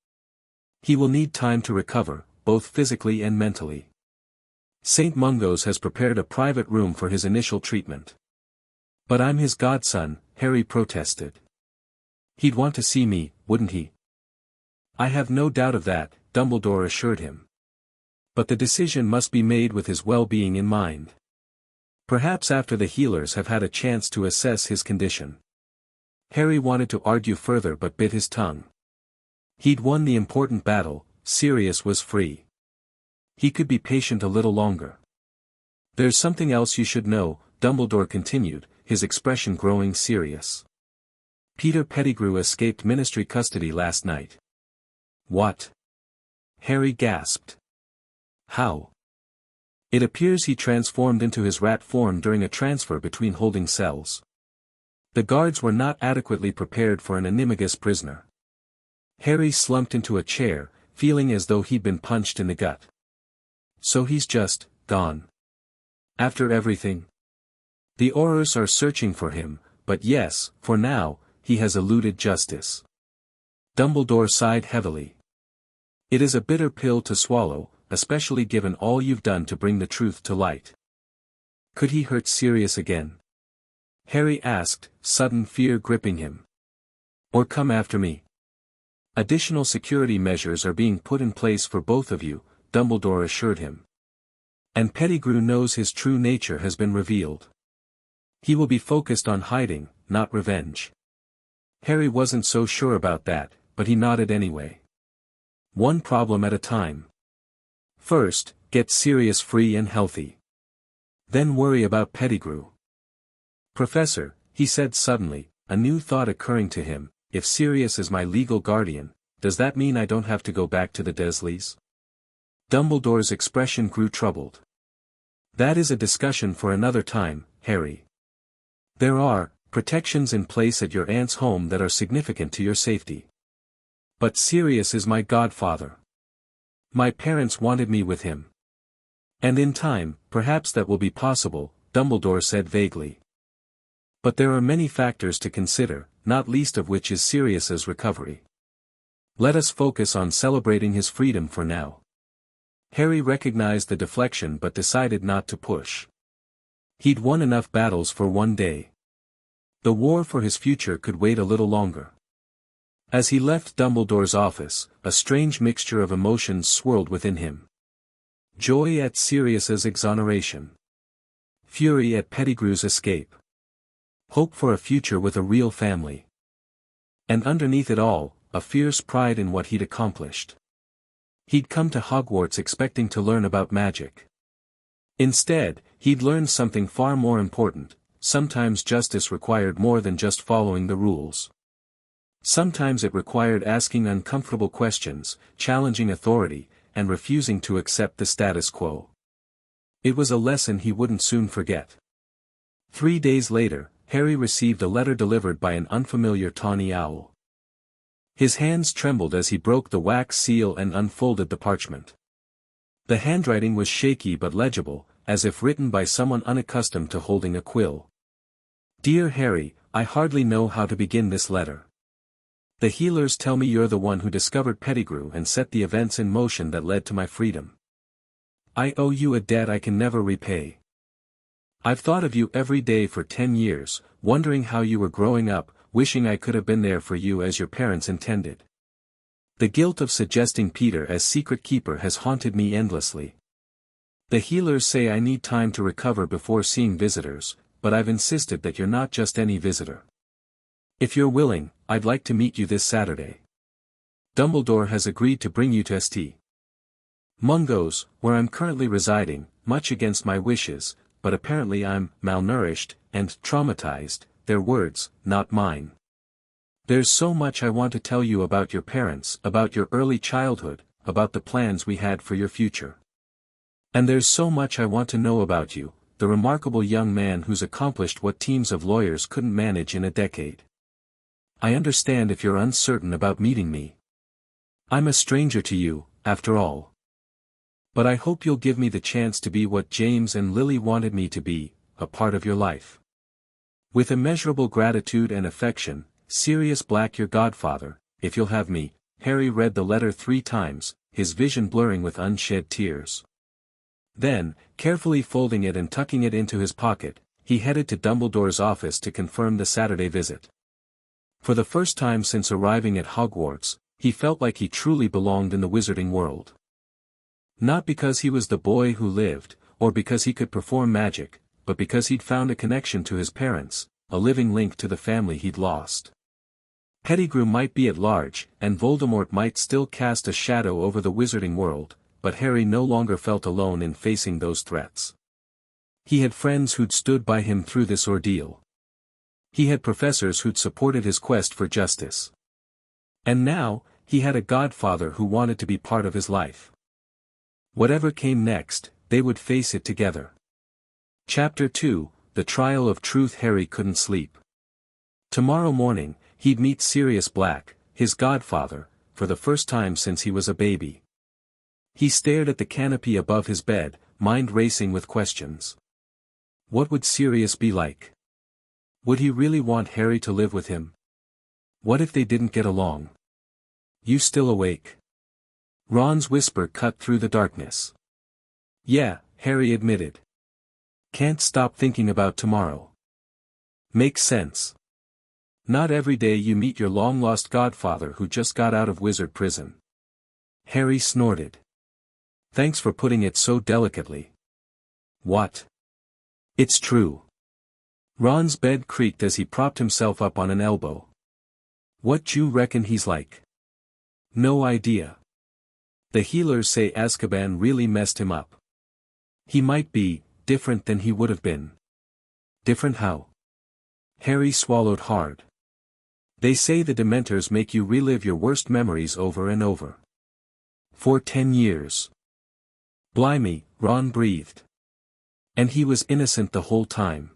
He will need time to recover, both physically and mentally. St. Mungo's has prepared a private room for his initial treatment. But I'm his godson, Harry protested. He'd want to see me, wouldn't he? I have no doubt of that, Dumbledore assured him. But the decision must be made with his well-being in mind. Perhaps after the healers have had a chance to assess his condition. Harry wanted to argue further but bit his tongue. He'd won the important battle, Sirius was free. He could be patient a little longer. There's something else you should know, Dumbledore continued, his expression growing serious. Peter Pettigrew escaped ministry custody last night. What? Harry gasped. How? It appears he transformed into his rat form during a transfer between holding cells. The guards were not adequately prepared for an animagus prisoner. Harry slumped into a chair, feeling as though he'd been punched in the gut. So he's just gone. After everything? The Aurors are searching for him, but yes, for now, he has eluded justice. Dumbledore sighed heavily. It is a bitter pill to swallow, especially given all you've done to bring the truth to light. Could he hurt Sirius again? Harry asked, sudden fear gripping him. Or come after me? Additional security measures are being put in place for both of you, Dumbledore assured him. And Pettigrew knows his true nature has been revealed. He will be focused on hiding, not revenge. Harry wasn't so sure about that, but he nodded anyway. One problem at a time. First, get Sirius free and healthy. Then worry about Pettigrew. Professor, he said suddenly, a new thought occurring to him, if Sirius is my legal guardian, does that mean I don't have to go back to the Dursleys? Dumbledore's expression grew troubled. That is a discussion for another time, Harry. There are protections in place at your aunt's home that are significant to your safety. But Sirius is my godfather. My parents wanted me with him. And in time, perhaps that will be possible, Dumbledore said vaguely. But there are many factors to consider, not least of which is Sirius's recovery. Let us focus on celebrating his freedom for now. Harry recognized the deflection but decided not to push. He'd won enough battles for one day. The war for his future could wait a little longer. As he left Dumbledore's office, a strange mixture of emotions swirled within him. Joy at Sirius's exoneration. Fury at Pettigrew's escape. Hope for a future with a real family. And underneath it all, a fierce pride in what he'd accomplished. He'd come to Hogwarts expecting to learn about magic. Instead, he'd learned something far more important. Sometimes justice required more than just following the rules. Sometimes it required asking uncomfortable questions, challenging authority, and refusing to accept the status quo. It was a lesson he wouldn't soon forget. 3 days later, Harry received a letter delivered by an unfamiliar tawny owl. His hands trembled as he broke the wax seal and unfolded the parchment. The handwriting was shaky but legible, as if written by someone unaccustomed to holding a quill. Dear Harry, I hardly know how to begin this letter. The healers tell me you're the one who discovered Pettigrew and set the events in motion that led to my freedom. I owe you a debt I can never repay. I've thought of you every day for 10 years, wondering how you were growing up, wishing I could have been there for you as your parents intended. The guilt of suggesting Peter as secret keeper has haunted me endlessly. The healers say I need time to recover before seeing visitors, but I've insisted that you're not just any visitor. If you're willing, I'd like to meet you this Saturday. Dumbledore has agreed to bring you to St. Mungo's, where I'm currently residing, much against my wishes, but apparently I'm malnourished and traumatized, their words, not mine. There's so much I want to tell you about your parents, about your early childhood, about the plans we had for your future. And there's so much I want to know about you, the remarkable young man who's accomplished what teams of lawyers couldn't manage in a decade. I understand if you're uncertain about meeting me. I'm a stranger to you, after all. But I hope you'll give me the chance to be what James and Lily wanted me to be, a part of your life. With immeasurable gratitude and affection, Sirius Black, your godfather, if you'll have me. Harry read the letter 3 times, his vision blurring with unshed tears. Then, carefully folding it and tucking it into his pocket, he headed to Dumbledore's office to confirm the Saturday visit. For the first time since arriving at Hogwarts, he felt like he truly belonged in the wizarding world. Not because he was the boy who lived, or because he could perform magic, but because he'd found a connection to his parents, a living link to the family he'd lost. Pettigrew might be at large, and Voldemort might still cast a shadow over the wizarding world, but Harry no longer felt alone in facing those threats. He had friends who'd stood by him through this ordeal. He had professors who'd supported his quest for justice. And now, he had a godfather who wanted to be part of his life. Whatever came next, they would face it together. Chapter 2, The Trial of Truth. Harry couldn't sleep. Tomorrow morning, he'd meet Sirius Black, his godfather, for the first time since he was a baby. He stared at the canopy above his bed, mind racing with questions. What would Sirius be like? Would he really want Harry to live with him? What if they didn't get along? You still awake? Ron's whisper cut through the darkness. Yeah, Harry admitted. Can't stop thinking about tomorrow. Makes sense. Not every day you meet your long-lost godfather who just got out of wizard prison. Harry snorted. Thanks for putting it so delicately. What? It's true. Ron's bed creaked as he propped himself up on an elbow. What you reckon he's like? No idea. The healers say Azkaban really messed him up. He might be different than he would have been. Different how? Harry swallowed hard. They say the Dementors make you relive your worst memories over and over. For 10 years. Blimey, Ron breathed. And he was innocent the whole time.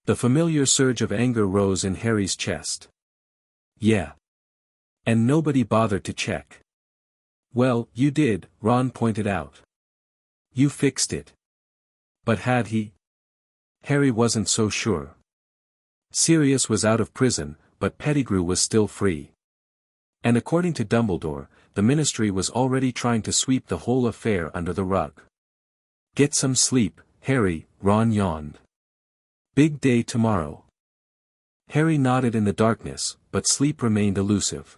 The familiar surge of anger rose in Harry's chest. Yeah. And nobody bothered to check. Well, you did, Ron pointed out. You fixed it. But had he? Harry wasn't so sure. Sirius was out of prison, but Pettigrew was still free. And according to Dumbledore, the Ministry was already trying to sweep the whole affair under the rug. Get some sleep, Harry, Ron yawned. Big day tomorrow. Harry nodded in the darkness, but sleep remained elusive.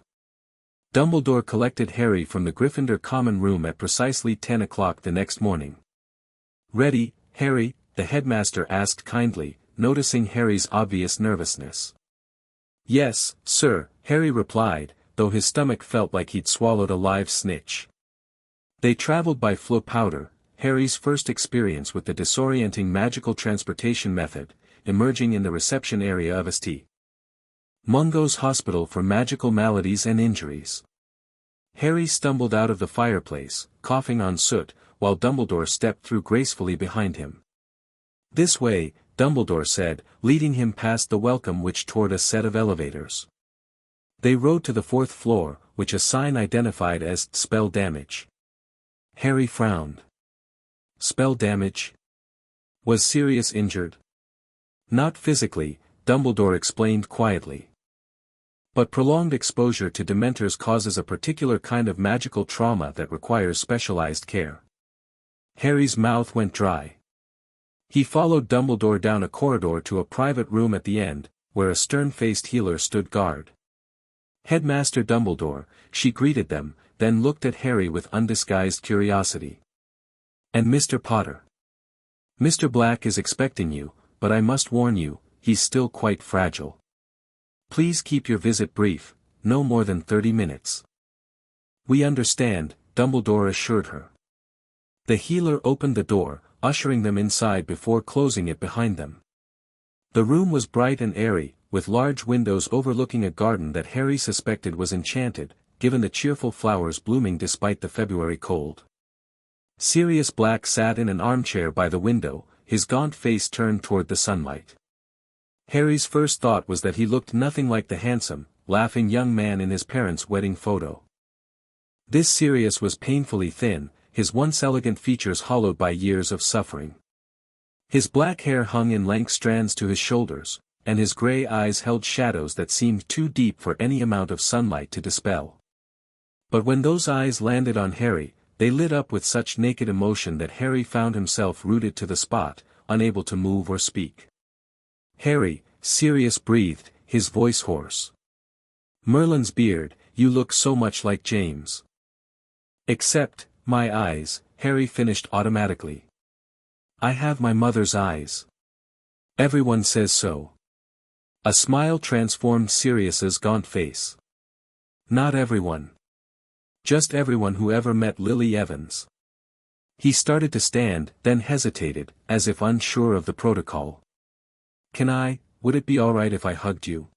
Dumbledore collected Harry from the Gryffindor common room at precisely 10 o'clock the next morning. Ready, Harry? The headmaster asked kindly, noticing Harry's obvious nervousness. "Yes, sir," Harry replied, though his stomach felt like he'd swallowed a live snitch. They traveled by flow powder, Harry's first experience with the disorienting magical transportation method, emerging in the reception area of St. Mungo's Hospital for Magical Maladies and Injuries. Harry stumbled out of the fireplace, coughing on soot, while Dumbledore stepped through gracefully behind him. "This way," Dumbledore said, leading him past the welcome which toward a set of elevators. They rode to the 4th floor, which a sign identified as spell damage. Harry frowned. Spell damage? Was Sirius injured? Not physically, Dumbledore explained quietly. But prolonged exposure to Dementors causes a particular kind of magical trauma that requires specialized care. Harry's mouth went dry. He followed Dumbledore down a corridor to a private room at the end, where a stern-faced healer stood guard. "Headmaster Dumbledore," she greeted them, then looked at Harry with undisguised curiosity. "And Mr. Potter? Mr. Black is expecting you, but I must warn you, he's still quite fragile. Please keep your visit brief, no more than 30 minutes. "We understand," Dumbledore assured her. The healer opened the door, ushering them inside before closing it behind them. The room was bright and airy, with large windows overlooking a garden that Harry suspected was enchanted, given the cheerful flowers blooming despite the February cold. Sirius Black sat in an armchair by the window, his gaunt face turned toward the sunlight. Harry's first thought was that he looked nothing like the handsome, laughing young man in his parents' wedding photo. This Sirius was painfully thin, his once elegant features hollowed by years of suffering. His black hair hung in lank strands to his shoulders, and his gray eyes held shadows that seemed too deep for any amount of sunlight to dispel. But when those eyes landed on Harry, they lit up with such naked emotion that Harry found himself rooted to the spot, unable to move or speak. "Harry," Sirius breathed, his voice hoarse. "Merlin's beard, you look so much like James." "Except, my eyes," Harry finished automatically. "I have my mother's eyes. Everyone says so." A smile transformed Sirius's gaunt face. "Not everyone. Just everyone who ever met Lily Evans." He started to stand, then hesitated, as if unsure of the protocol. Would it be alright if I hugged you?"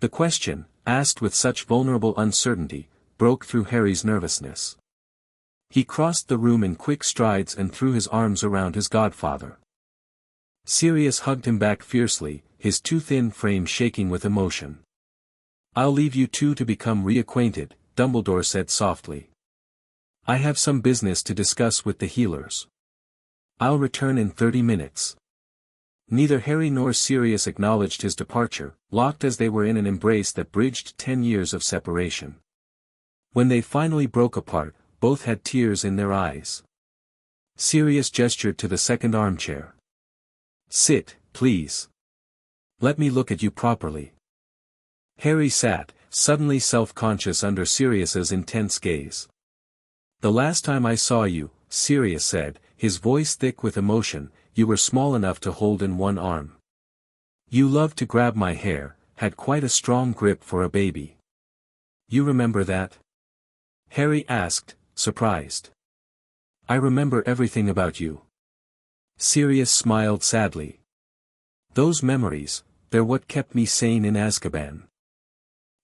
The question, asked with such vulnerable uncertainty, broke through Harry's nervousness. He crossed the room in quick strides and threw his arms around his godfather. Sirius hugged him back fiercely, his too thin frame shaking with emotion. "I'll leave you two to become reacquainted," Dumbledore said softly. "I have some business to discuss with the healers. I'll return in 30 minutes. Neither Harry nor Sirius acknowledged his departure, locked as they were in an embrace that bridged 10 years of separation. When they finally broke apart, both had tears in their eyes. Sirius gestured to the second armchair. "Sit, please. Let me look at you properly." Harry sat, suddenly self-conscious under Sirius's intense gaze. "The last time I saw you," Sirius said, his voice thick with emotion, "you were small enough to hold in one arm. You loved to grab my hair, had quite a strong grip for a baby. You remember that?" Harry asked, surprised. "I remember everything about you." Sirius smiled sadly. "Those memories, they're what kept me sane in Azkaban.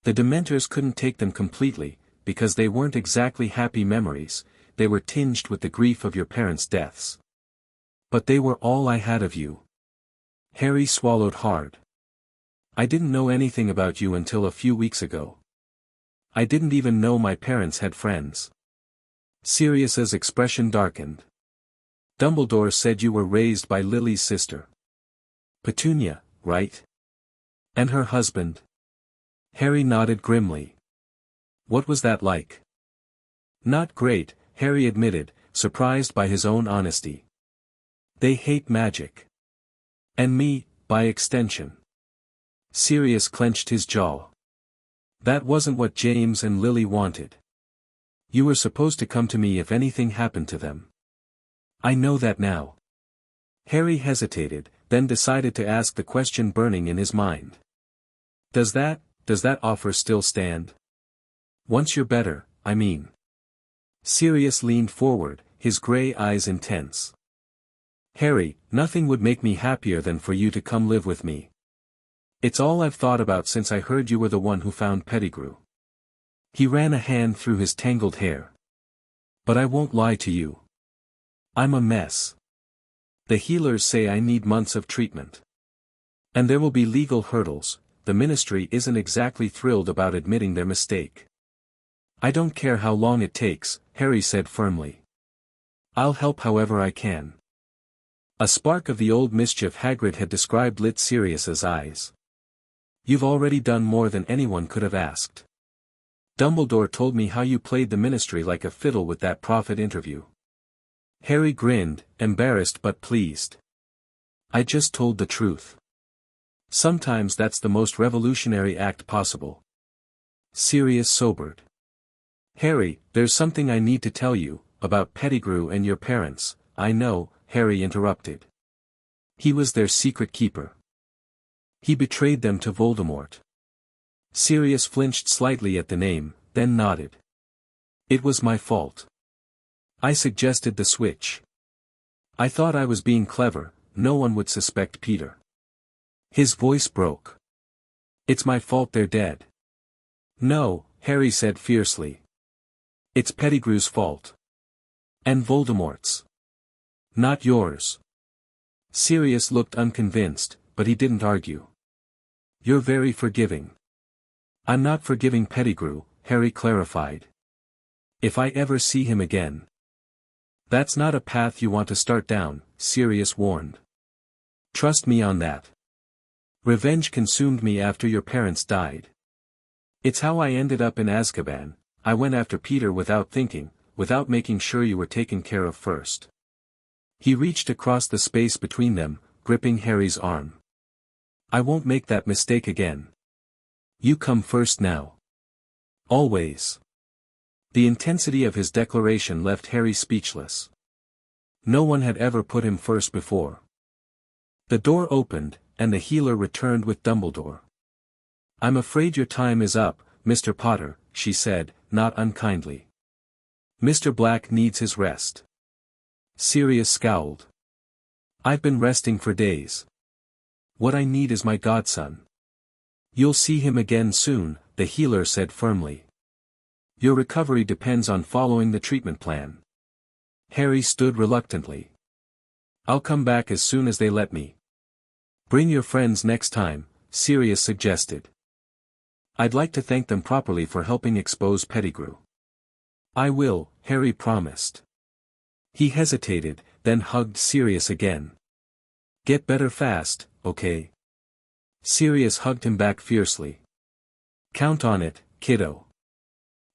The Dementors couldn't take them completely, because they weren't exactly happy memories, they were tinged with the grief of your parents' deaths. But they were all I had of you." Harry swallowed hard. "I didn't know anything about you until a few weeks ago. I didn't even know my parents had friends." Sirius's expression darkened. "Dumbledore said you were raised by Lily's sister. Petunia, right? And her husband?" Harry nodded grimly. "What was that like?" "Not great," Harry admitted, surprised by his own honesty. "They hate magic. And me, by extension." Sirius clenched his jaw. "That wasn't what James and Lily wanted. You were supposed to come to me if anything happened to them." "I know that now." Harry hesitated, then decided to ask the question burning in his mind. Does that offer still stand? Once you're better, I mean. Sirius leaned forward, his gray eyes intense. Harry, nothing would make me happier than for you to come live with me. It's all I've thought about since I heard you were the one who found Pettigrew. He ran a hand through his tangled hair. But I won't lie to you. I'm a mess. The healers say I need months of treatment. And there will be legal hurdles. The ministry isn't exactly thrilled about admitting their mistake. I don't care how long it takes, Harry said firmly. I'll help however I can. A spark of the old mischief Hagrid had described lit Sirius's eyes. You've already done more than anyone could have asked. Dumbledore told me how you played the ministry like a fiddle with that prophet interview. Harry grinned, embarrassed but pleased. I just told the truth. Sometimes that's the most revolutionary act possible. Sirius sobered. Harry, there's something I need to tell you, about Pettigrew and your parents. I know, Harry interrupted. He was their secret keeper. He betrayed them to Voldemort. Sirius flinched slightly at the name, then nodded. It was my fault. I suggested the switch. I thought I was being clever, no one would suspect Peter. His voice broke. It's my fault they're dead. No, Harry said fiercely. It's Pettigrew's fault. And Voldemort's. Not yours. Sirius looked unconvinced, but he didn't argue. You're very forgiving. I'm not forgiving Pettigrew, Harry clarified. If I ever see him again. That's not a path you want to start down, Sirius warned. Trust me on that. Revenge consumed me after your parents died. It's how I ended up in Azkaban. I went after Peter without thinking, without making sure you were taken care of first. He reached across the space between them, gripping Harry's arm. I won't make that mistake again. You come first now. Always. The intensity of his declaration left Harry speechless. No one had ever put him first before. The door opened, and the healer returned with Dumbledore. I'm afraid your time is up, Mr. Potter, she said, not unkindly. Mr. Black needs his rest. Sirius scowled. I've been resting for days. What I need is my godson. You'll see him again soon, the healer said firmly. Your recovery depends on following the treatment plan. Harry stood reluctantly. I'll come back as soon as they let me. Bring your friends next time, Sirius suggested. I'd like to thank them properly for helping expose Pettigrew. I will, Harry promised. He hesitated, then hugged Sirius again. Get better fast, okay? Sirius hugged him back fiercely. Count on it, kiddo.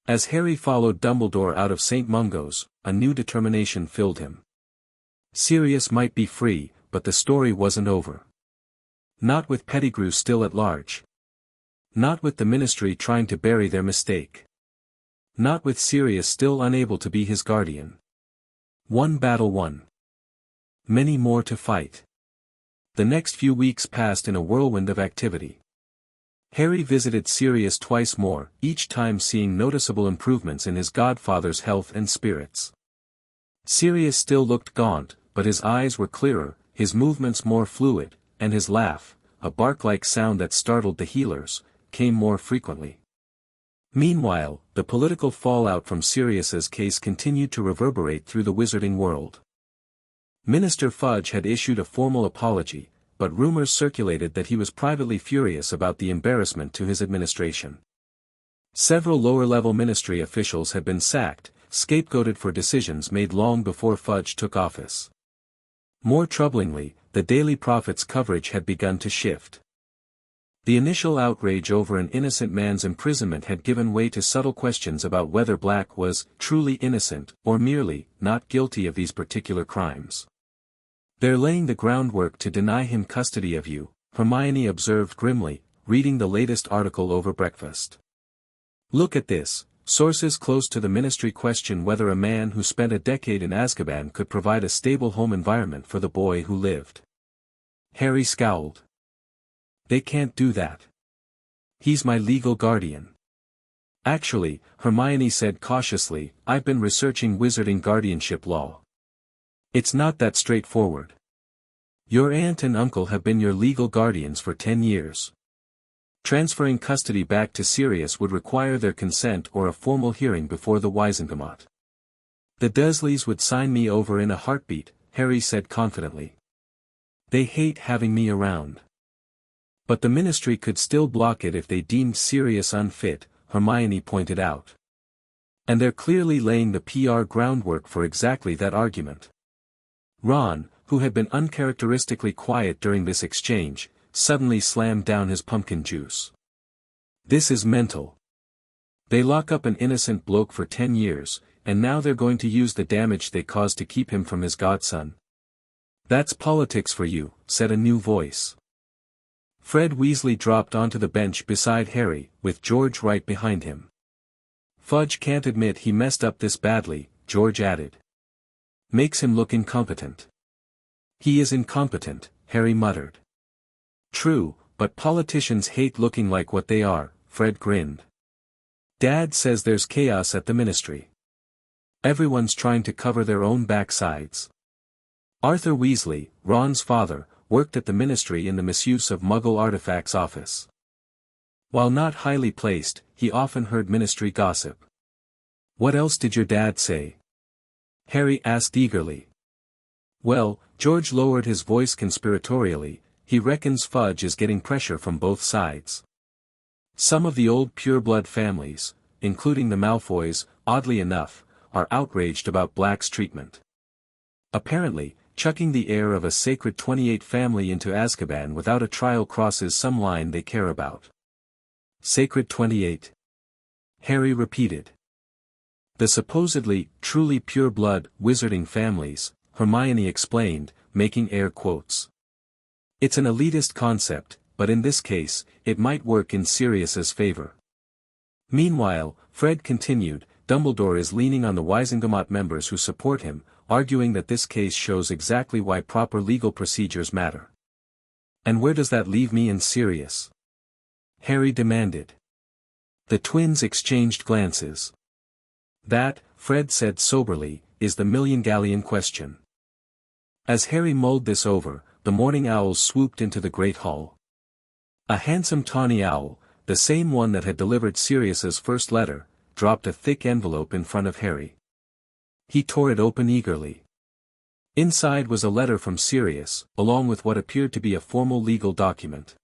As Harry followed Dumbledore out of St. Mungo's, a new determination filled him. Sirius might be free, but the story wasn't over. Not with Pettigrew still at large. Not with the ministry trying to bury their mistake. Not with Sirius still unable to be his guardian. One battle won. Many more to fight. The next few weeks passed in a whirlwind of activity. Harry visited Sirius twice more, each time seeing noticeable improvements in his godfather's health and spirits. Sirius still looked gaunt, but his eyes were clearer, his movements more fluid, and his laugh, a bark-like sound that startled the healers, came more frequently. Meanwhile, the political fallout from Sirius's case continued to reverberate through the wizarding world. Minister Fudge had issued a formal apology, but rumors circulated that he was privately furious about the embarrassment to his administration. Several lower-level ministry officials had been sacked, scapegoated for decisions made long before Fudge took office. More troublingly, the Daily Prophet's coverage had begun to shift. The initial outrage over an innocent man's imprisonment had given way to subtle questions about whether Black was truly innocent or merely not guilty of these particular crimes. They're laying the groundwork to deny him custody of you, Hermione observed grimly, reading the latest article over breakfast. Look at this, sources close to the ministry question whether a man who spent a decade in Azkaban could provide a stable home environment for the boy who lived. Harry scowled. They can't do that. He's my legal guardian. Actually, Hermione said cautiously, I've been researching wizarding guardianship law. It's not that straightforward. Your aunt and uncle have been your legal guardians for 10 years. Transferring custody back to Sirius would require their consent or a formal hearing before the 11aWhat. The Dursleys would sign me over in a heartbeat, Harry said confidently. They hate having me around. But the Ministry could still block it if they deemed Sirius unfit, Hermione pointed out. And they're clearly laying the PR groundwork for exactly that argument. Ron, who had been uncharacteristically quiet during this exchange, suddenly slammed down his pumpkin juice. This is mental. They lock up an innocent bloke for 10 years, and now they're going to use the damage they caused to keep him from his godson. That's politics for you, said a new voice. Fred Weasley dropped onto the bench beside Harry, with George right behind him. Fudge can't admit he messed up this badly, George added. Makes him look incompetent. He is incompetent, Harry muttered. True, but politicians hate looking like what they are, Fred grinned. Dad says there's chaos at the Ministry. Everyone's trying to cover their own backsides. Arthur Weasley, Ron's father, worked at the Ministry in the misuse of Muggle artifacts office. While not highly placed, he often heard Ministry gossip. What else did your dad say? Harry asked eagerly. Well, George lowered his voice conspiratorially, he reckons Fudge is getting pressure from both sides. Some of the old pureblood families, including the Malfoys, oddly enough, are outraged about Black's treatment. Apparently, chucking the heir of a sacred 28 family into Azkaban without a trial crosses some line they care about. Sacred 28. Harry repeated. The supposedly, truly pure-blood, wizarding families, Hermione explained, making air quotes. It's an elitist concept, but in this case, it might work in Sirius's favor. Meanwhile, Fred continued, Dumbledore is leaning on the 11aWhat members who support him, arguing that this case shows exactly why proper legal procedures matter. And where does that leave me and Sirius? Harry demanded. The twins exchanged glances. That, Fred said soberly, is the million-galleon question. As Harry mulled this over, the morning owls swooped into the great hall. A handsome tawny owl, the same one that had delivered Sirius's first letter, dropped a thick envelope in front of Harry. He tore it open eagerly. Inside was a letter from Sirius, along with what appeared to be a formal legal document.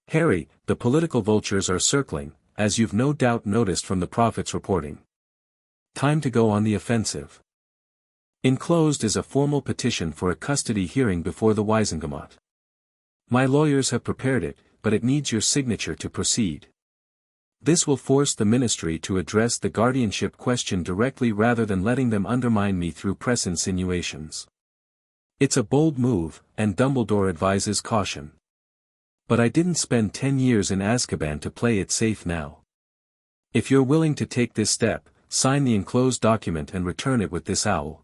Harry, the political vultures are circling, as you've no doubt noticed from the Prophet's reporting. Time to go on the offensive. Enclosed is a formal petition for a custody hearing before the 11aWhat. My lawyers have prepared it, but it needs your signature to proceed. This will force the Ministry to address the guardianship question directly rather than letting them undermine me through press insinuations. It's a bold move, and Dumbledore advises caution. But I didn't spend 10 years in Azkaban to play it safe now. If you're willing to take this step, sign the enclosed document and return it with this owl.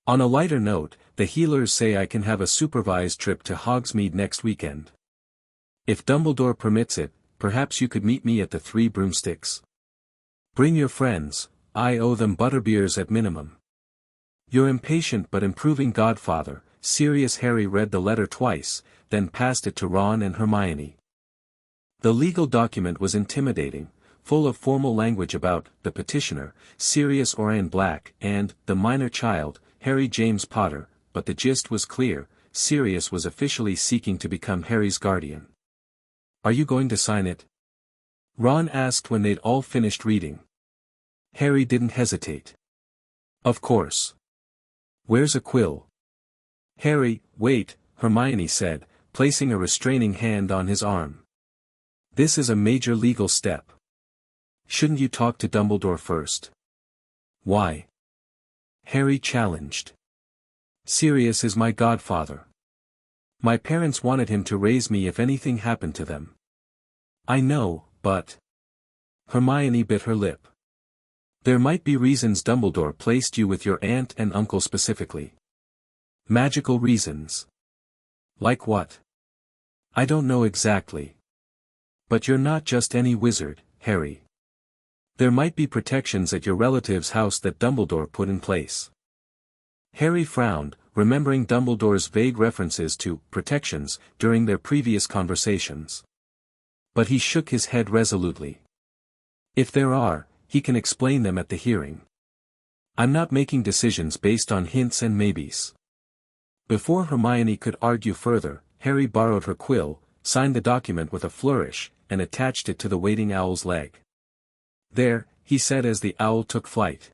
On a lighter note, the healers say I can have a supervised trip to Hogsmeade next weekend. If Dumbledore permits it, perhaps you could meet me at the Three Broomsticks. Bring your friends, I owe them butterbeers at minimum. Your impatient but improving godfather, Sirius. Harry read the letter twice, then passed it to Ron and Hermione. The legal document was intimidating, full of formal language about the petitioner, Sirius Orion Black, and the minor child, Harry James Potter, but the gist was clear, Sirius was officially seeking to become Harry's guardian. Are you going to sign it? Ron asked when they'd all finished reading. Harry didn't hesitate. Of course. Where's a quill? Harry, wait, Hermione said, placing a restraining hand on his arm. This is a major legal step. Shouldn't you talk to Dumbledore first? Why? Harry challenged. Sirius is my godfather. My parents wanted him to raise me if anything happened to them. I know, but... Hermione bit her lip. There might be reasons Dumbledore placed you with your aunt and uncle specifically. Magical reasons. Like what? I don't know exactly. But you're not just any wizard, Harry. There might be protections at your relative's house that Dumbledore put in place. Harry frowned, remembering Dumbledore's vague references to protections during their previous conversations. But he shook his head resolutely. If there are, he can explain them at the hearing. I'm not making decisions based on hints and maybes. Before Hermione could argue further, Harry borrowed her quill, signed the document with a flourish, and attached it to the waiting owl's leg. There, he said as the owl took flight.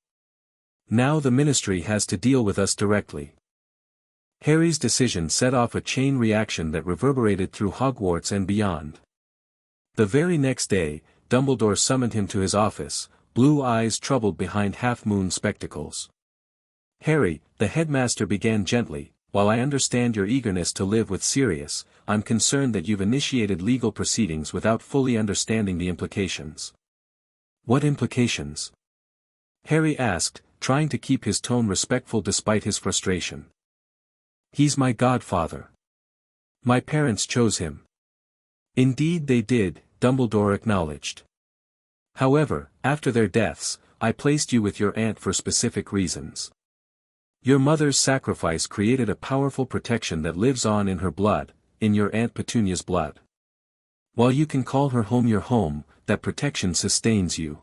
Now the Ministry has to deal with us directly. Harry's decision set off a chain reaction that reverberated through Hogwarts and beyond. The very next day, Dumbledore summoned him to his office, blue eyes troubled behind half-moon spectacles. Harry, the headmaster began gently, while I understand your eagerness to live with Sirius, I'm concerned that you've initiated legal proceedings without fully understanding the implications. What implications? Harry asked, trying to keep his tone respectful despite his frustration. He's my godfather. My parents chose him. Indeed they did, Dumbledore acknowledged. However, after their deaths, I placed you with your aunt for specific reasons. Your mother's sacrifice created a powerful protection that lives on in her blood, in your Aunt Petunia's blood. While you can call her home your home, that protection sustains you.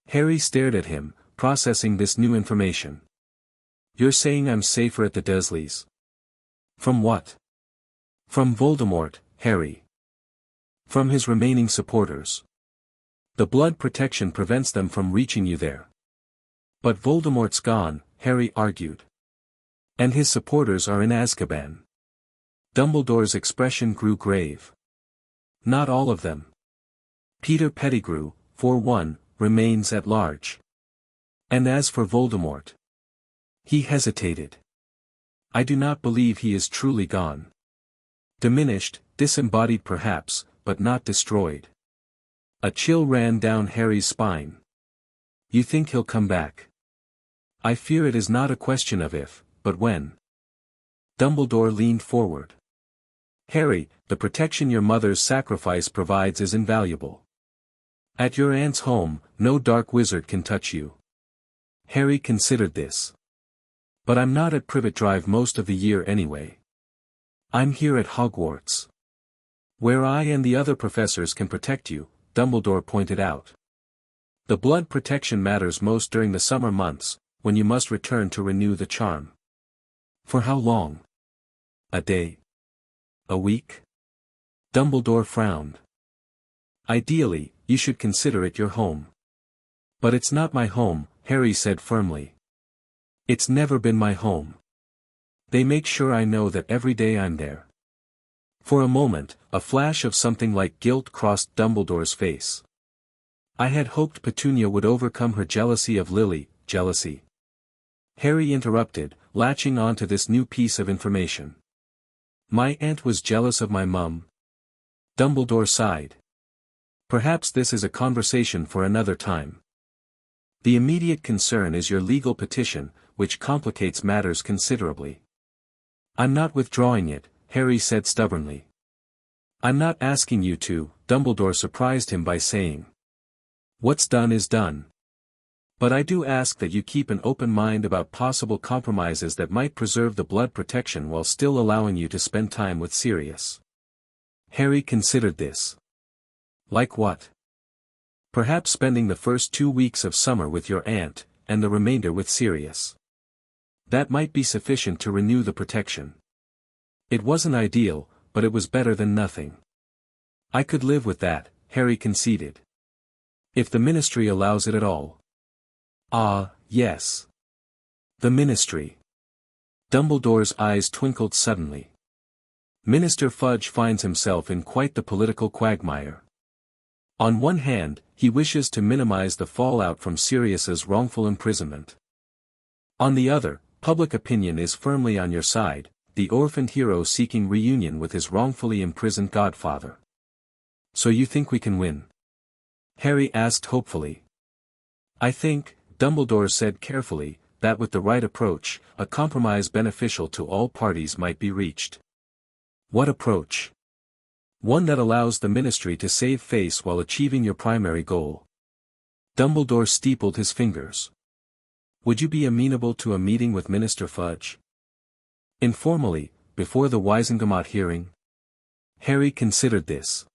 Harry stared at him, processing this new information. You're saying I'm safer at the Dursleys? From what? From Voldemort, Harry. From his remaining supporters. The blood protection prevents them from reaching you there. But Voldemort's gone, Harry argued. And his supporters are in Azkaban. Dumbledore's expression grew grave. Not all of them. Peter Pettigrew, for one, remains at large. And as for Voldemort. He hesitated. I do not believe he is truly gone. Diminished, disembodied perhaps, but not destroyed. A chill ran down Harry's spine. You think he'll come back? I fear it is not a question of if, but when. Dumbledore leaned forward. Harry, the protection your mother's sacrifice provides is invaluable. At your aunt's home, no dark wizard can touch you. Harry considered this. But I'm not at Privet Drive most of the year anyway. I'm here at Hogwarts. Where I and the other professors can protect you, Dumbledore pointed out. The blood protection matters most during the summer months, when you must return to renew the charm. For how long? A day? A week? Dumbledore frowned. Ideally, you should consider it your home. But it's not my home, Harry said firmly. It's never been my home. They make sure I know that every day I'm there. For a moment, a flash of something like guilt crossed Dumbledore's face. I had hoped Petunia would overcome her jealousy of Lily, jealousy. Harry interrupted, latching on to this new piece of information. My aunt was jealous of my mum. Dumbledore sighed. Perhaps this is a conversation for another time. The immediate concern is your legal petition, which complicates matters considerably. I'm not withdrawing it, Harry said stubbornly. I'm not asking you to, Dumbledore surprised him by saying. What's done is done. But I do ask that you keep an open mind about possible compromises that might preserve the blood protection while still allowing you to spend time with Sirius. Harry considered this. Like what? Perhaps spending the first 2 weeks of summer with your aunt, and the remainder with Sirius. That might be sufficient to renew the protection. It wasn't ideal, but it was better than nothing. I could live with that, Harry conceded. If the Ministry allows it at all. Ah, yes. The Ministry. Dumbledore's eyes twinkled suddenly. Minister Fudge finds himself in quite the political quagmire. On one hand, he wishes to minimize the fallout from Sirius's wrongful imprisonment. On the other, public opinion is firmly on your side, the orphaned hero seeking reunion with his wrongfully imprisoned godfather. So you think we can win? Harry asked hopefully. I think, Dumbledore said carefully, that with the right approach, a compromise beneficial to all parties might be reached. What approach? One that allows the ministry to save face while achieving your primary goal. Dumbledore steepled his fingers. Would you be amenable to a meeting with Minister Fudge? Informally, before the 11aWhat hearing? Harry considered this.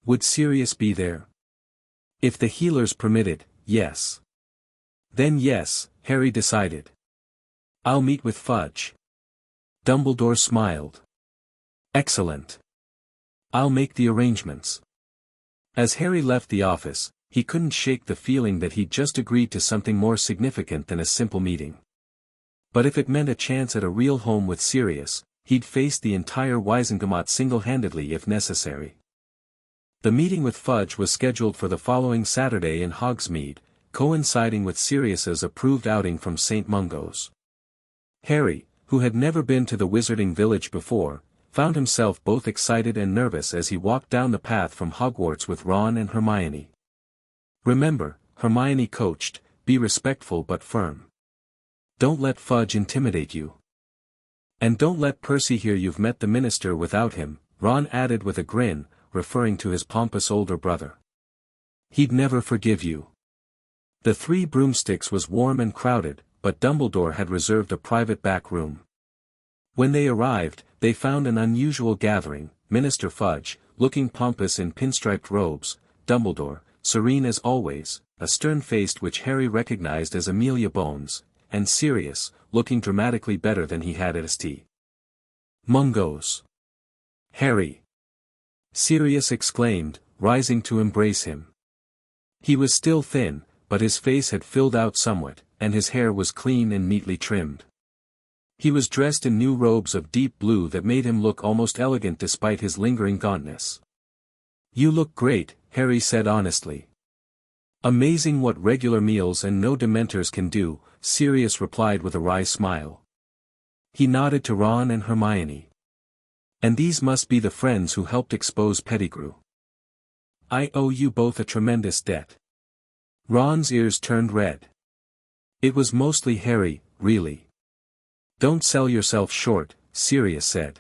Would Sirius be there? If the healers permitted, yes. Then yes, Harry decided. I'll meet with Fudge. Dumbledore smiled. Excellent. I'll make the arrangements. As Harry left the office, he couldn't shake the feeling that he'd just agreed to something more significant than a simple meeting. But if it meant a chance at a real home with Sirius, he'd face the entire 11aWhat single-handedly if necessary. The meeting with Fudge was scheduled for the following Saturday in Hogsmeade, coinciding with Sirius's approved outing from St. Mungo's. Harry, who had never been to the Wizarding Village before, found himself both excited and nervous as he walked down the path from Hogwarts with Ron and Hermione. Remember, Hermione coached, be respectful but firm. Don't let Fudge intimidate you. And don't let Percy hear you've met the minister without him, Ron added with a grin, referring to his pompous older brother. He'd never forgive you. The Three Broomsticks was warm and crowded, but Dumbledore had reserved a private back room. When they arrived, they found an unusual gathering, Minister Fudge, looking pompous in pinstriped robes, Dumbledore, serene as always, a stern-faced which Harry recognized as Amelia Bones, and Sirius, looking dramatically better than he had at St. Mungo's. Harry! Sirius exclaimed, rising to embrace him. He was still thin, but his face had filled out somewhat, and his hair was clean and neatly trimmed. He was dressed in new robes of deep blue that made him look almost elegant despite his lingering gauntness. You look great, Harry said honestly. Amazing what regular meals and no Dementors can do, Sirius replied with a wry smile. He nodded to Ron and Hermione. And these must be the friends who helped expose Pettigrew. I owe you both a tremendous debt. Ron's ears turned red. It was mostly Harry, really. Don't sell yourself short, Sirius said.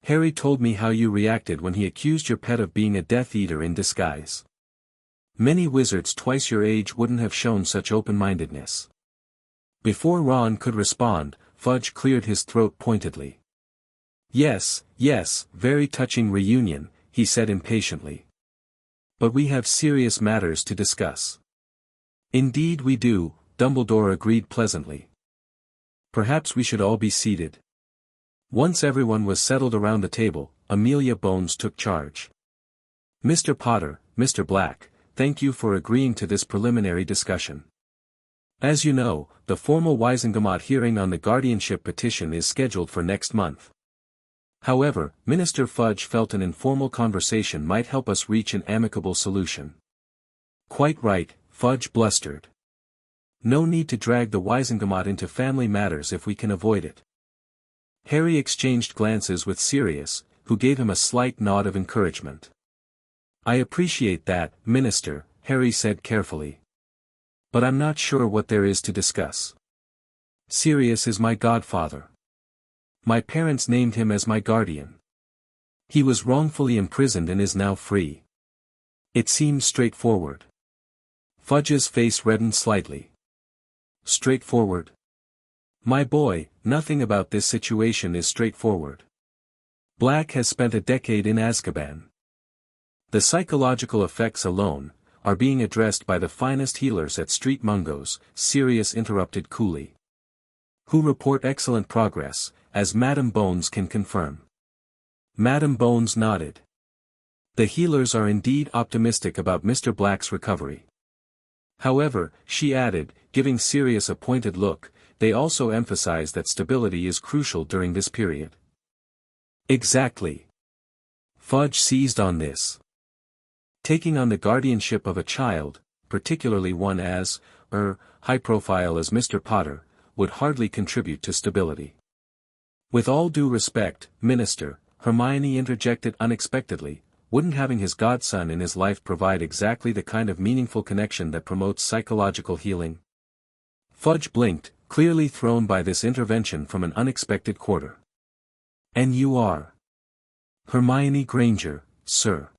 Harry told me how you reacted when he accused your pet of being a Death Eater in disguise. Many wizards twice your age wouldn't have shown such open-mindedness. Before Ron could respond, Fudge cleared his throat pointedly. Yes, very touching reunion, he said impatiently. But we have serious matters to discuss. Indeed we do, Dumbledore agreed pleasantly. Perhaps we should all be seated. Once everyone was settled around the table, Amelia Bones took charge. Mr. Potter, Mr. Black, thank you for agreeing to this preliminary discussion. As you know, the formal 11aWhat hearing on the guardianship petition is scheduled for next month. However, Minister Fudge felt an informal conversation might help us reach an amicable solution. Quite right, Fudge blustered. No need to drag the 11aWhat into family matters if we can avoid it. Harry exchanged glances with Sirius, who gave him a slight nod of encouragement. I appreciate that, Minister, Harry said carefully. But I'm not sure what there is to discuss. Sirius is my godfather. My parents named him as my guardian. He was wrongfully imprisoned and is now free. It seems straightforward. Fudge's face reddened slightly. Straightforward? My boy, nothing about this situation is straightforward. Black has spent a decade in Azkaban. The psychological effects alone are being addressed by the finest healers at St. Mungo's, Sirius interrupted coolly. Who report excellent progress, as Madame Bones can confirm. Madame Bones nodded. The healers are indeed optimistic about Mr. Black's recovery. However, she added, giving Sirius a pointed look, they also emphasize that stability is crucial during this period. Exactly. Fudge seized on this. Taking on the guardianship of a child, particularly one as, high profile as Mr. Potter, would hardly contribute to stability. With all due respect, Minister, Hermione interjected unexpectedly, wouldn't having his godson in his life provide exactly the kind of meaningful connection that promotes psychological healing? Fudge blinked, clearly thrown by this intervention from an unexpected quarter. And you are. Hermione Granger, sir.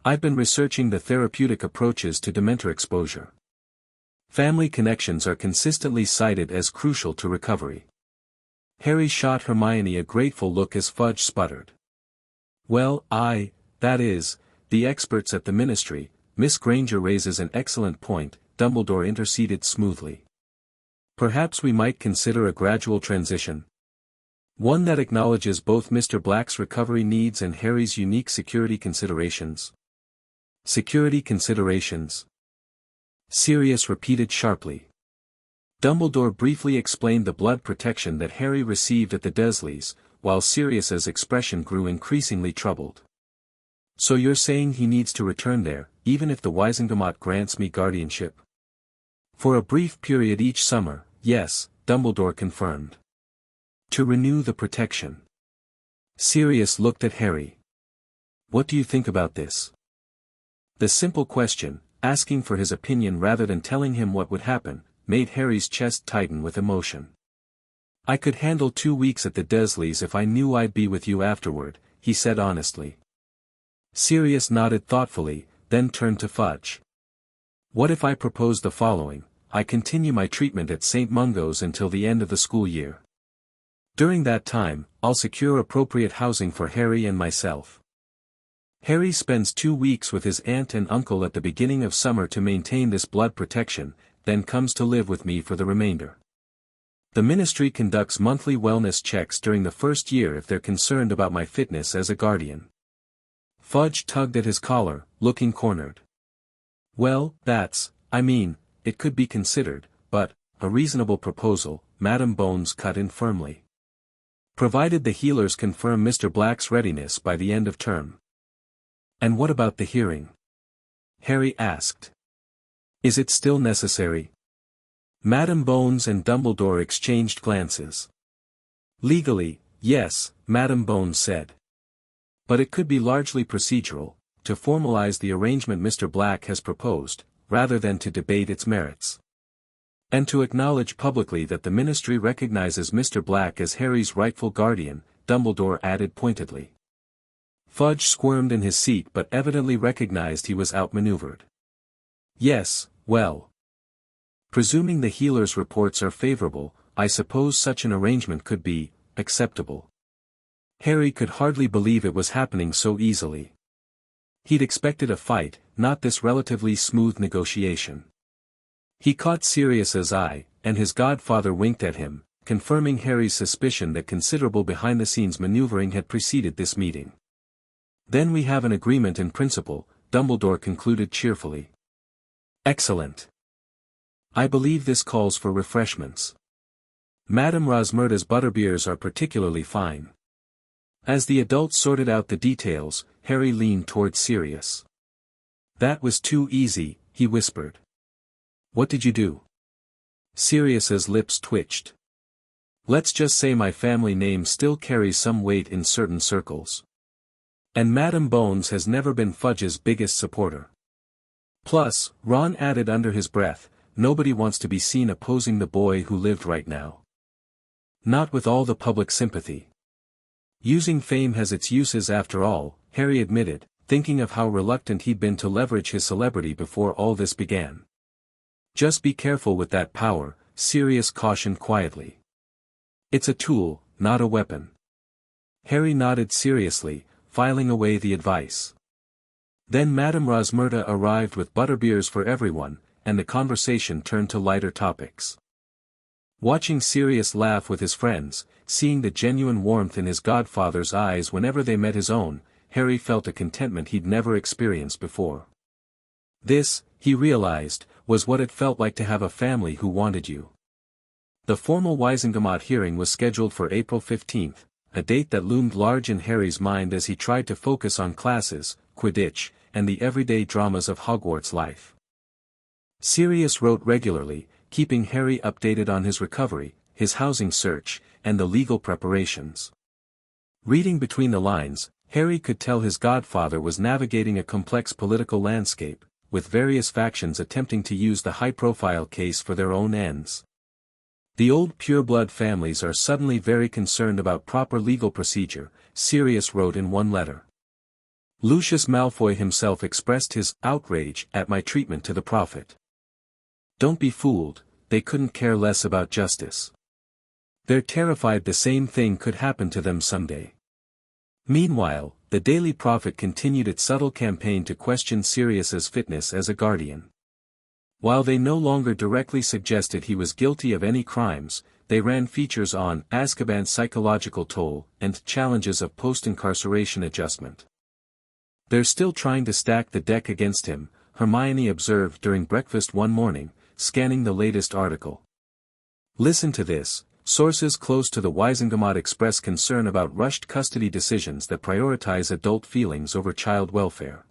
I've been researching the therapeutic approaches to dementor exposure. Family connections are consistently cited as crucial to recovery. Harry shot Hermione a grateful look as Fudge sputtered. Well, that is, the experts at the Ministry. Miss Granger raises an excellent point, Dumbledore interceded smoothly. Perhaps we might consider a gradual transition. One that acknowledges both Mr. Black's recovery needs and Harry's unique security considerations. Security considerations? Sirius repeated sharply. Dumbledore briefly explained the blood protection that Harry received at the Dursleys, while Sirius's expression grew increasingly troubled. So you're saying he needs to return there, even if the 11aWhat grants me guardianship? For a brief period each summer, yes, Dumbledore confirmed. To renew the protection. Sirius looked at Harry. What do you think about this? The simple question, asking for his opinion rather than telling him what would happen, made Harry's chest tighten with emotion. I could handle 2 weeks at the Dursleys if I knew I'd be with you afterward, he said honestly. Sirius nodded thoughtfully, then turned to Fudge. What if I propose the following? I continue my treatment at St. Mungo's until the end of the school year. During that time, I'll secure appropriate housing for Harry and myself. Harry spends 2 weeks with his aunt and uncle at the beginning of summer to maintain this blood protection, then comes to live with me for the remainder. The Ministry conducts monthly wellness checks during the first year if they're concerned about my fitness as a guardian. Fudge tugged at his collar, looking cornered. Well, it could be considered, but, a reasonable proposal, Madam Bones cut in firmly. Provided the healers confirm Mr. Black's readiness by the end of term. And what about the hearing? Harry asked. Is it still necessary? Madam Bones and Dumbledore exchanged glances. Legally, yes, Madam Bones said. But it could be largely procedural, to formalize the arrangement Mr. Black has proposed, rather than to debate its merits. And to acknowledge publicly that the Ministry recognizes Mr. Black as Harry's rightful guardian, Dumbledore added pointedly. Fudge squirmed in his seat but evidently recognized he was outmaneuvered. Yes, well. Presuming the healer's reports are favorable, I suppose such an arrangement could be acceptable. Harry could hardly believe it was happening so easily. He'd expected a fight, not this relatively smooth negotiation. He caught Sirius's eye, and his godfather winked at him, confirming Harry's suspicion that considerable behind-the-scenes maneuvering had preceded this meeting. Then we have an agreement in principle, Dumbledore concluded cheerfully. Excellent. I believe this calls for refreshments. Madame Rosmerta's butterbeers are particularly fine. As the adults sorted out the details, Harry leaned toward Sirius. That was too easy, he whispered. What did you do? Sirius's lips twitched. Let's just say my family name still carries some weight in certain circles. And Madam Bones has never been Fudge's biggest supporter. Plus, Ron added under his breath, nobody wants to be seen opposing the boy who lived right now. Not with all the public sympathy. Using fame has its uses after all, Harry admitted, thinking of how reluctant he'd been to leverage his celebrity before all this began. Just be careful with that power, Sirius cautioned quietly. It's a tool, not a weapon. Harry nodded seriously, filing away the advice. Then Madame Rosmerta arrived with butterbeers for everyone, and the conversation turned to lighter topics. Watching Sirius laugh with his friends, seeing the genuine warmth in his godfather's eyes whenever they met his own, Harry felt a contentment he'd never experienced before. This, he realized, was what it felt like to have a family who wanted you. The formal 11aWhat hearing was scheduled for April 15th, a date that loomed large in Harry's mind as he tried to focus on classes, Quidditch, and the everyday dramas of Hogwarts life. Sirius wrote regularly, keeping Harry updated on his recovery, his housing search, and the legal preparations. Reading between the lines, Harry could tell his godfather was navigating a complex political landscape, with various factions attempting to use the high-profile case for their own ends. The old pureblood families are suddenly very concerned about proper legal procedure, Sirius wrote in one letter. Lucius Malfoy himself expressed his outrage at my treatment to the prophet. Don't be fooled, they couldn't care less about justice. They're terrified the same thing could happen to them someday. Meanwhile, the Daily Prophet continued its subtle campaign to question Sirius's fitness as a guardian. While they no longer directly suggested he was guilty of any crimes, they ran features on Azkaban's psychological toll and challenges of post-incarceration adjustment. They're still trying to stack the deck against him, Hermione observed during breakfast one morning, scanning the latest article. Listen to this, sources close to the 11aWhat express concern about rushed custody decisions that prioritize adult feelings over child welfare.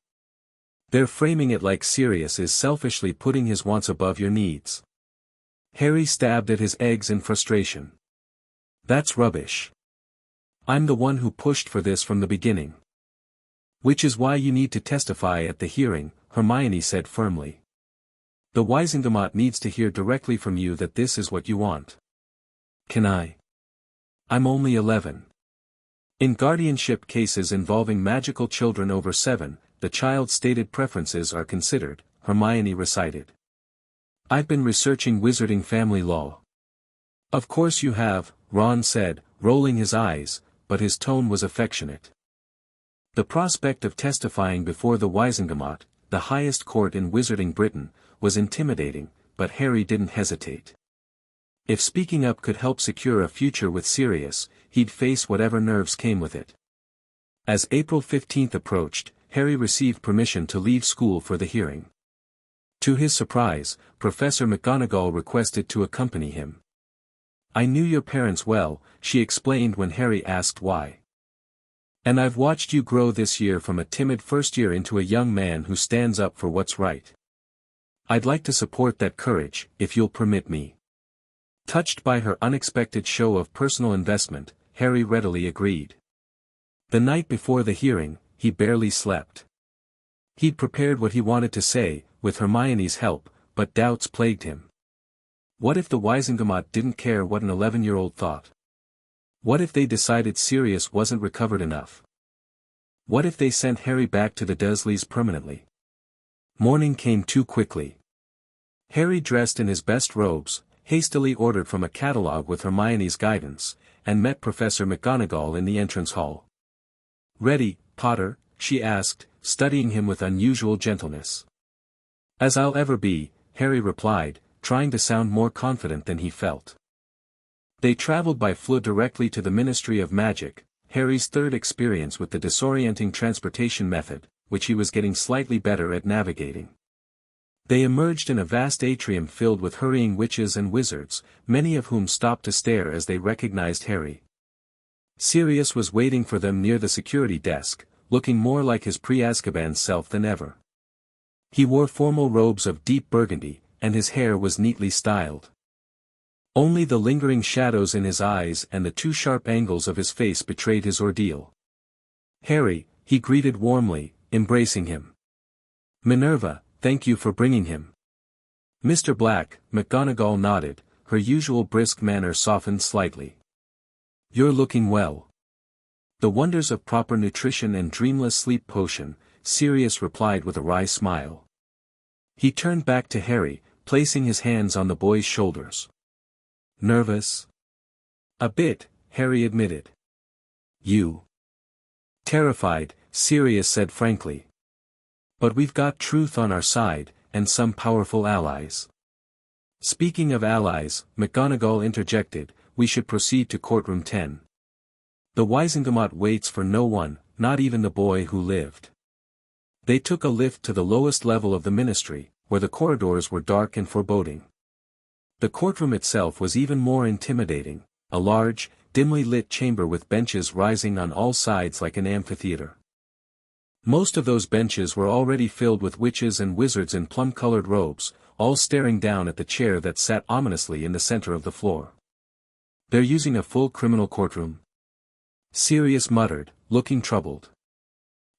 They're framing it like Sirius is selfishly putting his wants above your needs. Harry stabbed at his eggs in frustration. That's rubbish. I'm the one who pushed for this from the beginning. Which is why you need to testify at the hearing, Hermione said firmly. The 11aWhat needs to hear directly from you that this is what you want. Can I? I'm only 11. In guardianship cases involving magical children over 7, the child's stated preferences are considered, Hermione recited. I've been researching wizarding family law. Of course you have, Ron said, rolling his eyes, but his tone was affectionate. The prospect of testifying before the 11aWhat, the highest court in wizarding Britain, was intimidating, but Harry didn't hesitate. If speaking up could help secure a future with Sirius, he'd face whatever nerves came with it. As April 15 approached, Harry received permission to leave school for the hearing. To his surprise, Professor McGonagall requested to accompany him. I knew your parents well, she explained when Harry asked why. And I've watched you grow this year from a timid first year into a young man who stands up for what's right. I'd like to support that courage, if you'll permit me. Touched by her unexpected show of personal investment, Harry readily agreed. The night before the hearing, he barely slept. He'd prepared what he wanted to say, with Hermione's help, but doubts plagued him. What if the 11aWhat didn't care what an 11-year-old thought? What if they decided Sirius wasn't recovered enough? What if they sent Harry back to the Dursleys permanently? Morning came too quickly. Harry dressed in his best robes, hastily ordered from a catalogue with Hermione's guidance, and met Professor McGonagall in the entrance hall. Ready, Potter? She asked, studying him with unusual gentleness. As I'll ever be, Harry replied, trying to sound more confident than he felt. They traveled by Floo directly to the Ministry of Magic, Harry's third experience with the disorienting transportation method, which he was getting slightly better at navigating. They emerged in a vast atrium filled with hurrying witches and wizards, many of whom stopped to stare as they recognized Harry. Sirius was waiting for them near the security desk, looking more like his pre-Azkaban self than ever. He wore formal robes of deep burgundy, and his hair was neatly styled. Only the lingering shadows in his eyes and the two sharp angles of his face betrayed his ordeal. Harry, he greeted warmly, embracing him. Minerva, thank you for bringing him. Mr. Black, McGonagall nodded, her usual brisk manner softened slightly. You're looking well. The wonders of proper nutrition and dreamless sleep potion, Sirius replied with a wry smile. He turned back to Harry, placing his hands on the boy's shoulders. Nervous? A bit, Harry admitted. You? Terrified, Sirius said frankly. But we've got truth on our side, and some powerful allies. Speaking of allies, McGonagall interjected, we should proceed to courtroom 10. The 11aWhat waits for no one, not even the boy who lived. They took a lift to the lowest level of the ministry, where the corridors were dark and foreboding. The courtroom itself was even more intimidating, a large, dimly lit chamber with benches rising on all sides like an amphitheater. Most of those benches were already filled with witches and wizards in plum-colored robes, all staring down at the chair that sat ominously in the center of the floor. They're using a full criminal courtroom? Sirius muttered, looking troubled.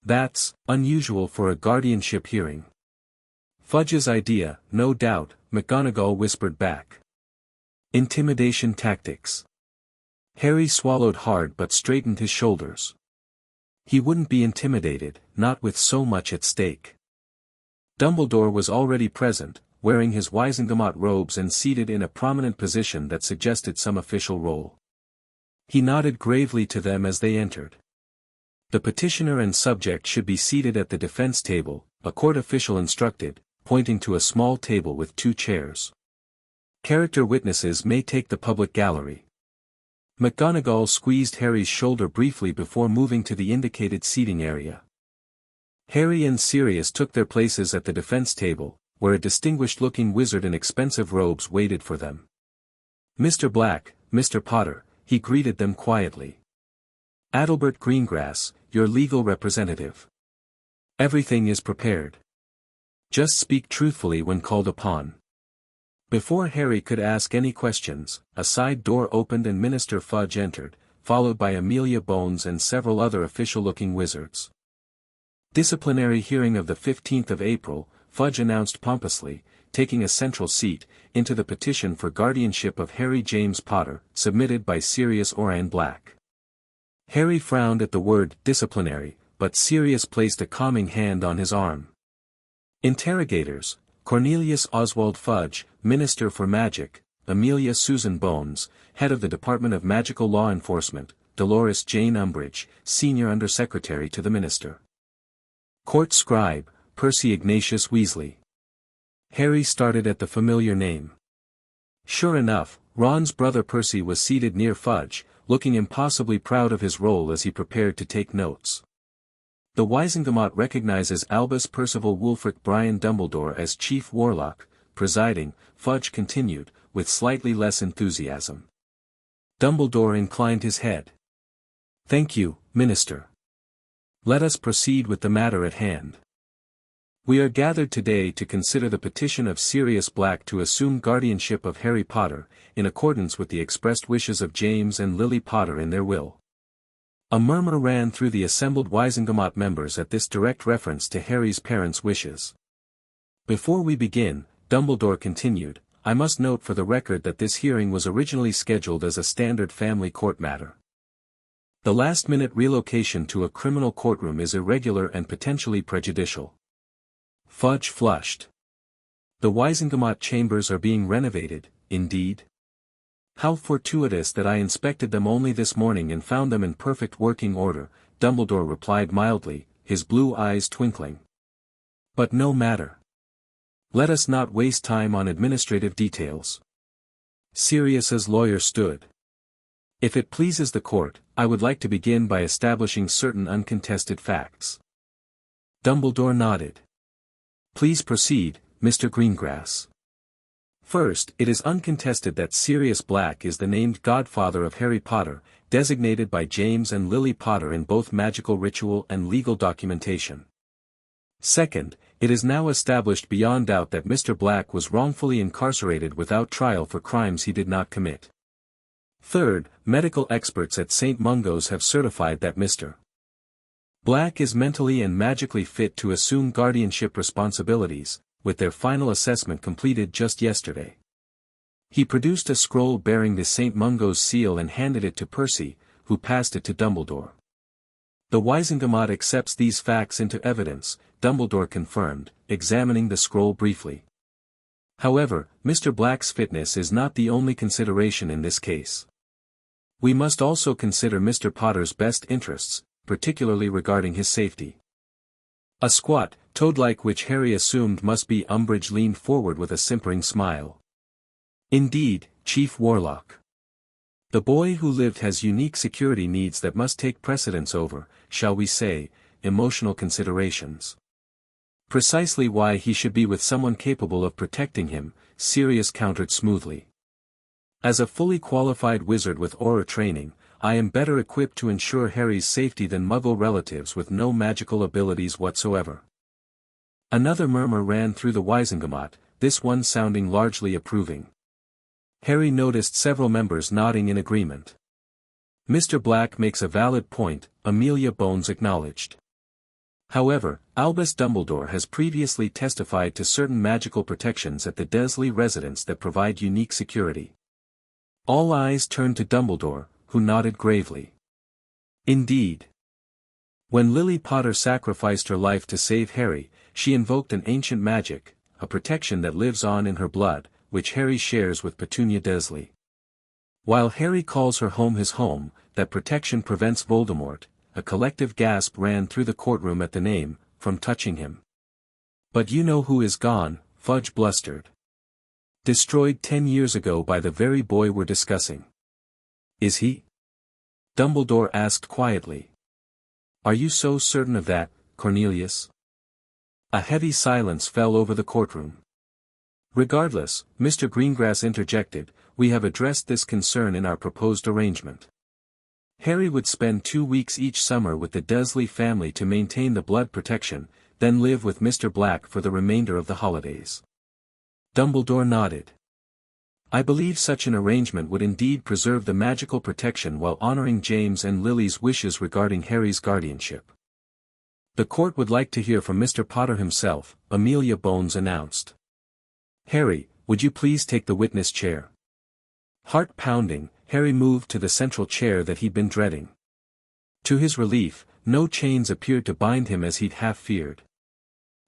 That's unusual for a guardianship hearing. Fudge's idea, no doubt, McGonagall whispered back. Intimidation tactics. Harry swallowed hard but straightened his shoulders. He wouldn't be intimidated, not with so much at stake. Dumbledore was already present, wearing his 11aWhat robes and seated in a prominent position that suggested some official role. He nodded gravely to them as they entered. The petitioner and subject should be seated at the defense table, a court official instructed, pointing to a small table with 2 chairs. Character witnesses may take the public gallery. McGonagall squeezed Harry's shoulder briefly before moving to the indicated seating area. Harry and Sirius took their places at the defense table, where a distinguished-looking wizard in expensive robes waited for them. "Mr. Black, Mr. Potter," he greeted them quietly. "Adalbert Greengrass, your legal representative. Everything is prepared. Just speak truthfully when called upon." Before Harry could ask any questions, a side door opened and Minister Fudge entered, followed by Amelia Bones and several other official-looking wizards. "Disciplinary hearing of the 15th of April, Fudge announced pompously, taking a central seat, into the petition for guardianship of Harry James Potter, submitted by Sirius Orain Black. Harry frowned at the word disciplinary, but Sirius placed a calming hand on his arm. Interrogators: Cornelius Oswald Fudge, Minister for Magic; Amelia Susan Bones, Head of the Department of Magical Law Enforcement; Dolores Jane Umbridge, Senior Undersecretary to the Minister. Court Scribe: Percy Ignatius Weasley. Harry started at the familiar name. Sure enough, Ron's brother Percy was seated near Fudge, looking impossibly proud of his role as he prepared to take notes. The 11aWhat recognizes Albus Percival Wulfric Brian Dumbledore as Chief Warlock, presiding, Fudge continued, with slightly less enthusiasm. Dumbledore inclined his head. "Thank you, Minister. Let us proceed with the matter at hand. We are gathered today to consider the petition of Sirius Black to assume guardianship of Harry Potter, in accordance with the expressed wishes of James and Lily Potter in their will." A murmur ran through the assembled 11aWhat members at this direct reference to Harry's parents' wishes. "Before we begin," Dumbledore continued, "I must note for the record that this hearing was originally scheduled as a standard family court matter. The last-minute relocation to a criminal courtroom is irregular and potentially prejudicial." Fudge flushed. "The 11aWhat chambers are being renovated, indeed? How fortuitous that I inspected them only this morning and found them in perfect working order," Dumbledore replied mildly, his blue eyes twinkling. "But no matter. Let us not waste time on administrative details." Sirius's lawyer stood. "If it pleases the court, I would like to begin by establishing certain uncontested facts." Dumbledore nodded. "Please proceed, Mr. Greengrass." "First, it is uncontested that Sirius Black is the named godfather of Harry Potter, designated by James and Lily Potter in both magical ritual and legal documentation. Second, it is now established beyond doubt that Mr. Black was wrongfully incarcerated without trial for crimes he did not commit. Third, medical experts at St. Mungo's have certified that Mr. Black is mentally and magically fit to assume guardianship responsibilities, with their final assessment completed just yesterday." He produced a scroll bearing the St. Mungo's seal and handed it to Percy, who passed it to Dumbledore. "The 11aWhat accepts these facts into evidence," Dumbledore confirmed, examining the scroll briefly. "However, Mr. Black's fitness is not the only consideration in this case. We must also consider Mr. Potter's best interests, particularly regarding his safety." A squat, toad-like which Harry assumed must be Umbridge leaned forward with a simpering smile. "Indeed, Chief Warlock. The boy who lived has unique security needs that must take precedence over, shall we say, emotional considerations. Precisely why he should be with someone capable of protecting him," Sirius countered smoothly. "As a fully qualified wizard with aura training, I am better equipped to ensure Harry's safety than Muggle relatives with no magical abilities whatsoever." Another murmur ran through the 11aWhat, this one sounding largely approving. Harry noticed several members nodding in agreement. "Mr. Black makes a valid point," Amelia Bones acknowledged. "However, Albus Dumbledore has previously testified to certain magical protections at the Dursley residence that provide unique security. All eyes turned to Dumbledore, who nodded gravely. Indeed. When Lily Potter sacrificed her life to save Harry, she invoked an ancient magic, a protection that lives on in her blood, which Harry shares with Petunia Dursley. While Harry calls her home his home, that protection prevents Voldemort, a collective gasp ran through the courtroom at the name, from touching him. But you know who is gone, Fudge blustered. Destroyed 10 years ago by the very boy we're discussing. Is he? Dumbledore asked quietly. Are you so certain of that, Cornelius? A heavy silence fell over the courtroom. Regardless, Mr. Greengrass interjected, we have addressed this concern in our proposed arrangement. Harry would spend 2 weeks each summer with the Dursley family to maintain the blood protection, then live with Mr. Black for the remainder of the holidays. Dumbledore nodded. I believe such an arrangement would indeed preserve the magical protection while honoring James and Lily's wishes regarding Harry's guardianship. The court would like to hear from Mr. Potter himself, Amelia Bones announced. Harry, would you please take the witness chair? Heart pounding, Harry moved to the central chair that he'd been dreading. To his relief, no chains appeared to bind him as he'd half feared.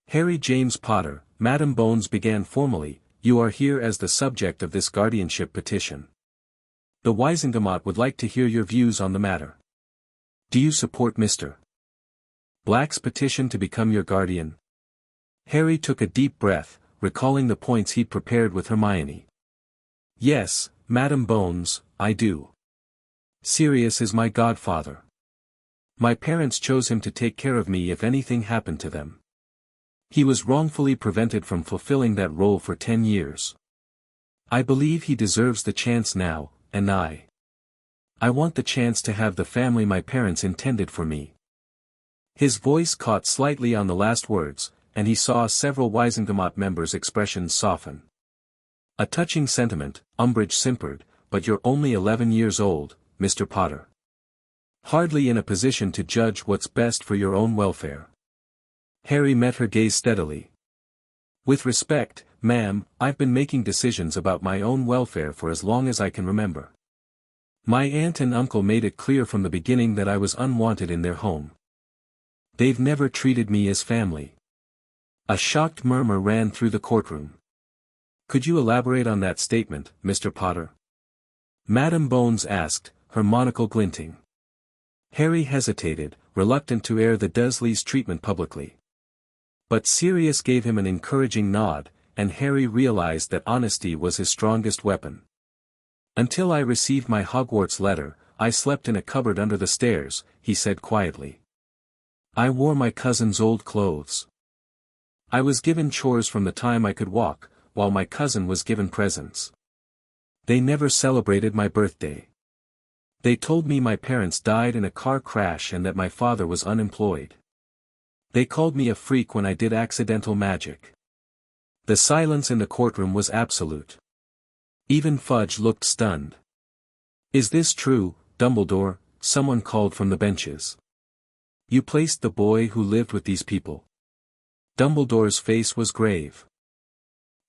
Harry James Potter, Madam Bones began formally, you are here as the subject of this guardianship petition. The 11aWhat would like to hear your views on the matter. Do you support Mr. Black's petition to become your guardian? Harry took a deep breath, recalling the points he'd prepared with Hermione. Yes, Madam Bones, I do. Sirius is my godfather. My parents chose him to take care of me if anything happened to them. He was wrongfully prevented from fulfilling that role for 10 years. I believe he deserves the chance now, and I want the chance to have the family my parents intended for me. His voice caught slightly on the last words, and he saw several 11aWhat members' expressions soften. A touching sentiment, Umbridge simpered, but you're only 11 years old, Mr. Potter. Hardly in a position to judge what's best for your own welfare. Harry met her gaze steadily. With respect, ma'am, I've been making decisions about my own welfare for as long as I can remember. My aunt and uncle made it clear from the beginning that I was unwanted in their home. They've never treated me as family. A shocked murmur ran through the courtroom. Could you elaborate on that statement, Mr. Potter? Madam Bones asked, her monocle glinting. Harry hesitated, reluctant to air the Dursleys' treatment publicly. But Sirius gave him an encouraging nod, and Harry realized that honesty was his strongest weapon. Until I received my Hogwarts letter, I slept in a cupboard under the stairs, he said quietly. I wore my cousin's old clothes. I was given chores from the time I could walk, while my cousin was given presents. They never celebrated my birthday. They told me my parents died in a car crash and that my father was unemployed. They called me a freak when I did accidental magic. The silence in the courtroom was absolute. Even Fudge looked stunned. Is this true, Dumbledore? Someone called from the benches. You placed the boy who lived with these people. Dumbledore's face was grave.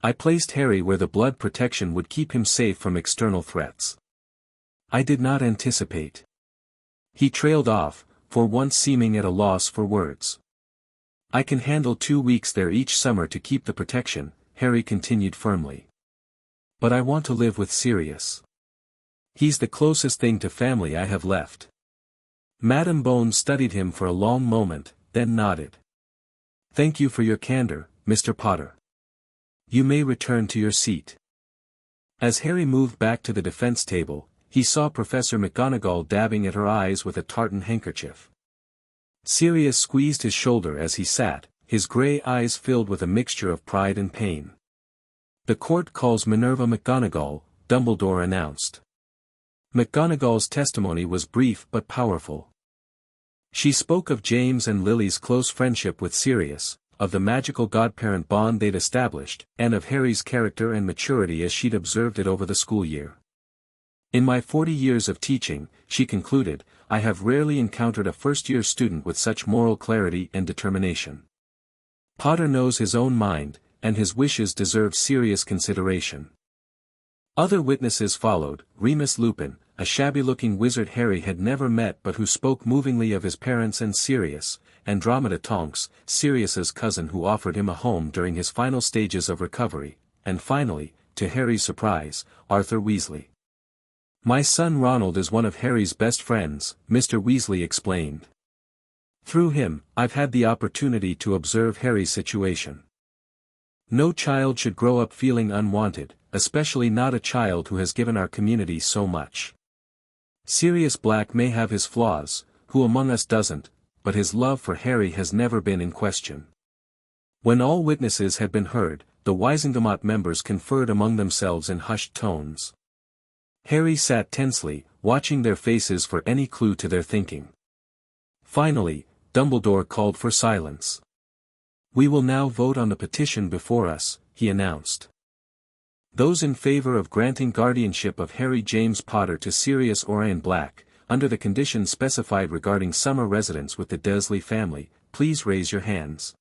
I placed Harry where the blood protection would keep him safe from external threats. I did not anticipate. He trailed off, for once seeming at a loss for words. I can handle 2 weeks there each summer to keep the protection, Harry continued firmly. But I want to live with Sirius. He's the closest thing to family I have left. Madam Bones studied him for a long moment, then nodded. Thank you for your candor, Mr. Potter. You may return to your seat. As Harry moved back to the defense table, he saw Professor McGonagall dabbing at her eyes with a tartan handkerchief. Sirius squeezed his shoulder as he sat, his grey eyes filled with a mixture of pride and pain. The court calls Minerva McGonagall, Dumbledore announced. McGonagall's testimony was brief but powerful. She spoke of James and Lily's close friendship with Sirius, of the magical godparent bond they'd established, and of Harry's character and maturity as she'd observed it over the school year. In my 40 years of teaching, she concluded, I have rarely encountered a first-year student with such moral clarity and determination. Potter knows his own mind, and his wishes deserve serious consideration. Other witnesses followed: Remus Lupin, a shabby-looking wizard Harry had never met but who spoke movingly of his parents, and Sirius, Andromeda Tonks, Sirius's cousin who offered him a home during his final stages of recovery, and finally, to Harry's surprise, Arthur Weasley. "My son Ronald is one of Harry's best friends," Mr. Weasley explained. "Through him, I've had the opportunity to observe Harry's situation. No child should grow up feeling unwanted, especially not a child who has given our community so much. Sirius Black may have his flaws, who among us doesn't, but his love for Harry has never been in question." When all witnesses had been heard, the 11aWhat members conferred among themselves in hushed tones. Harry sat tensely, watching their faces for any clue to their thinking. Finally, Dumbledore called for silence. "We will now vote on the petition before us," he announced. "Those in favor of granting guardianship of Harry James Potter to Sirius Orion Black, under the conditions specified regarding summer residence with the Dursley family, please raise your hands."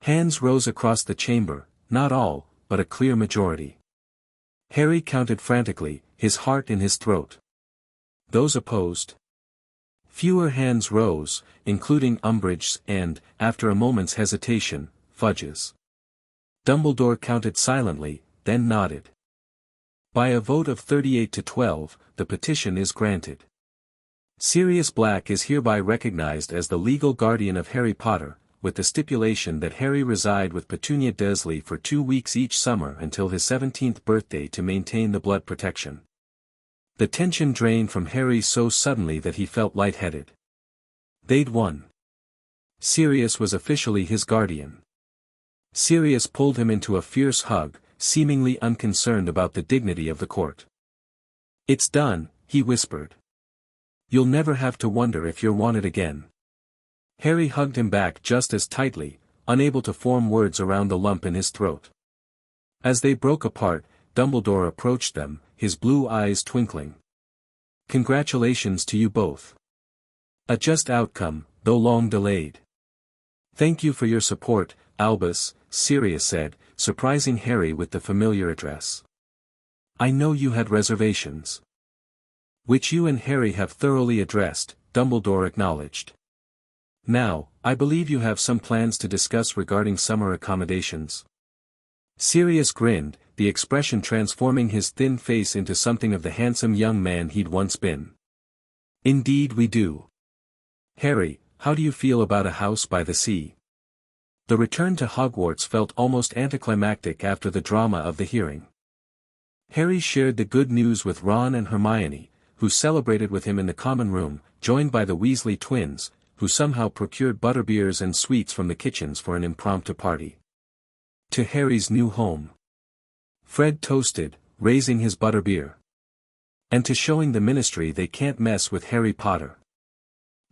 Hands rose across the chamber, not all, but a clear majority. Harry counted frantically, his heart in his throat. Those opposed? Fewer hands rose, including Umbridge's and, after a moment's hesitation, Fudge's. Dumbledore counted silently, then nodded. By a vote of 38 to 12, the petition is granted. Sirius Black is hereby recognized as the legal guardian of Harry Potter, with the stipulation that Harry reside with Petunia Dursley for 2 weeks each summer until his 17th birthday to maintain the blood protection. The tension drained from Harry so suddenly that he felt lightheaded. They'd won. Sirius was officially his guardian. Sirius pulled him into a fierce hug, seemingly unconcerned about the dignity of the court. "It's done," he whispered. "You'll never have to wonder if you're wanted again." Harry hugged him back just as tightly, unable to form words around the lump in his throat. As they broke apart, Dumbledore approached them, his blue eyes twinkling. "Congratulations to you both. A just outcome, though long delayed." "Thank you for your support, Albus," Sirius said, surprising Harry with the familiar address. "I know you had reservations." "Which you and Harry have thoroughly addressed," Dumbledore acknowledged. "Now, I believe you have some plans to discuss regarding summer accommodations." Sirius grinned, the expression transforming his thin face into something of the handsome young man he'd once been. "Indeed we do. Harry, how do you feel about a house by the sea?" The return to Hogwarts felt almost anticlimactic after the drama of the hearing. Harry shared the good news with Ron and Hermione, who celebrated with him in the common room, joined by the Weasley twins, who somehow procured butterbeers and sweets from the kitchens for an impromptu party. To Harry's new home. Fred toasted, raising his butterbeer. And to showing the ministry they can't mess with Harry Potter.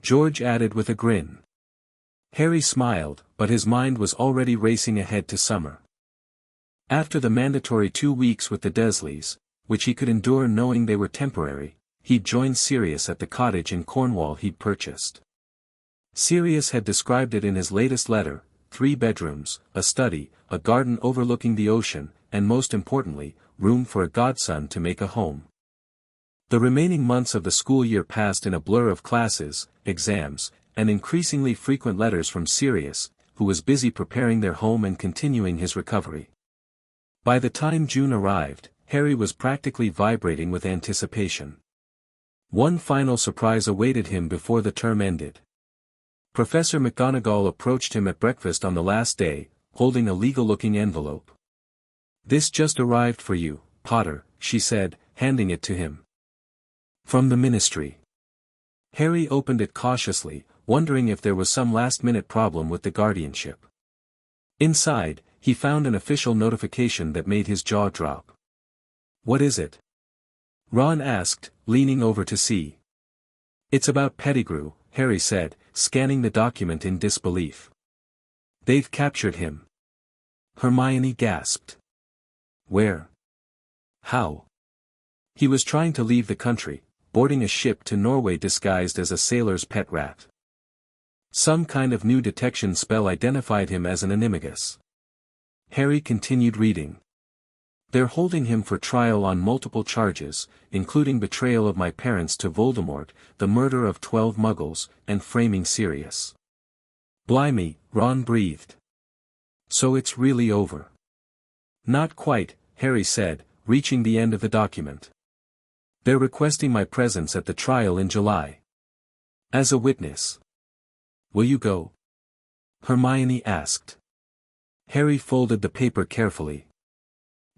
George added with a grin. Harry smiled, but his mind was already racing ahead to summer. After the mandatory 2 weeks with the Dursleys, which he could endure knowing they were temporary, he'd join Sirius at the cottage in Cornwall he'd purchased. Sirius had described it in his latest letter: 3 bedrooms, a study, a garden overlooking the ocean, and most importantly, room for a godson to make a home. The remaining months of the school year passed in a blur of classes, exams, and increasingly frequent letters from Sirius, who was busy preparing their home and continuing his recovery. By the time June arrived, Harry was practically vibrating with anticipation. One final surprise awaited him before the term ended. Professor McGonagall approached him at breakfast on the last day, holding a legal-looking envelope. "This just arrived for you, Potter," she said, handing it to him. "From the Ministry." Harry opened it cautiously, wondering if there was some last-minute problem with the guardianship. Inside, he found an official notification that made his jaw drop. "What is it?" Ron asked, leaning over to see. "It's about Pettigrew," Harry said, scanning the document in disbelief. "They've captured him." Hermione gasped. "Where? How?" "He was trying to leave the country, boarding a ship to Norway disguised as a sailor's pet rat. Some kind of new detection spell identified him as an animagus." Harry continued reading. They're holding him for trial on multiple charges, including betrayal of my parents to Voldemort, the murder of 12 Muggles, and framing Sirius. Blimey, Ron breathed. So it's really over. Not quite, Harry said, reaching the end of the document. They're requesting my presence at the trial in July. As a witness. Will you go? Hermione asked. Harry folded the paper carefully.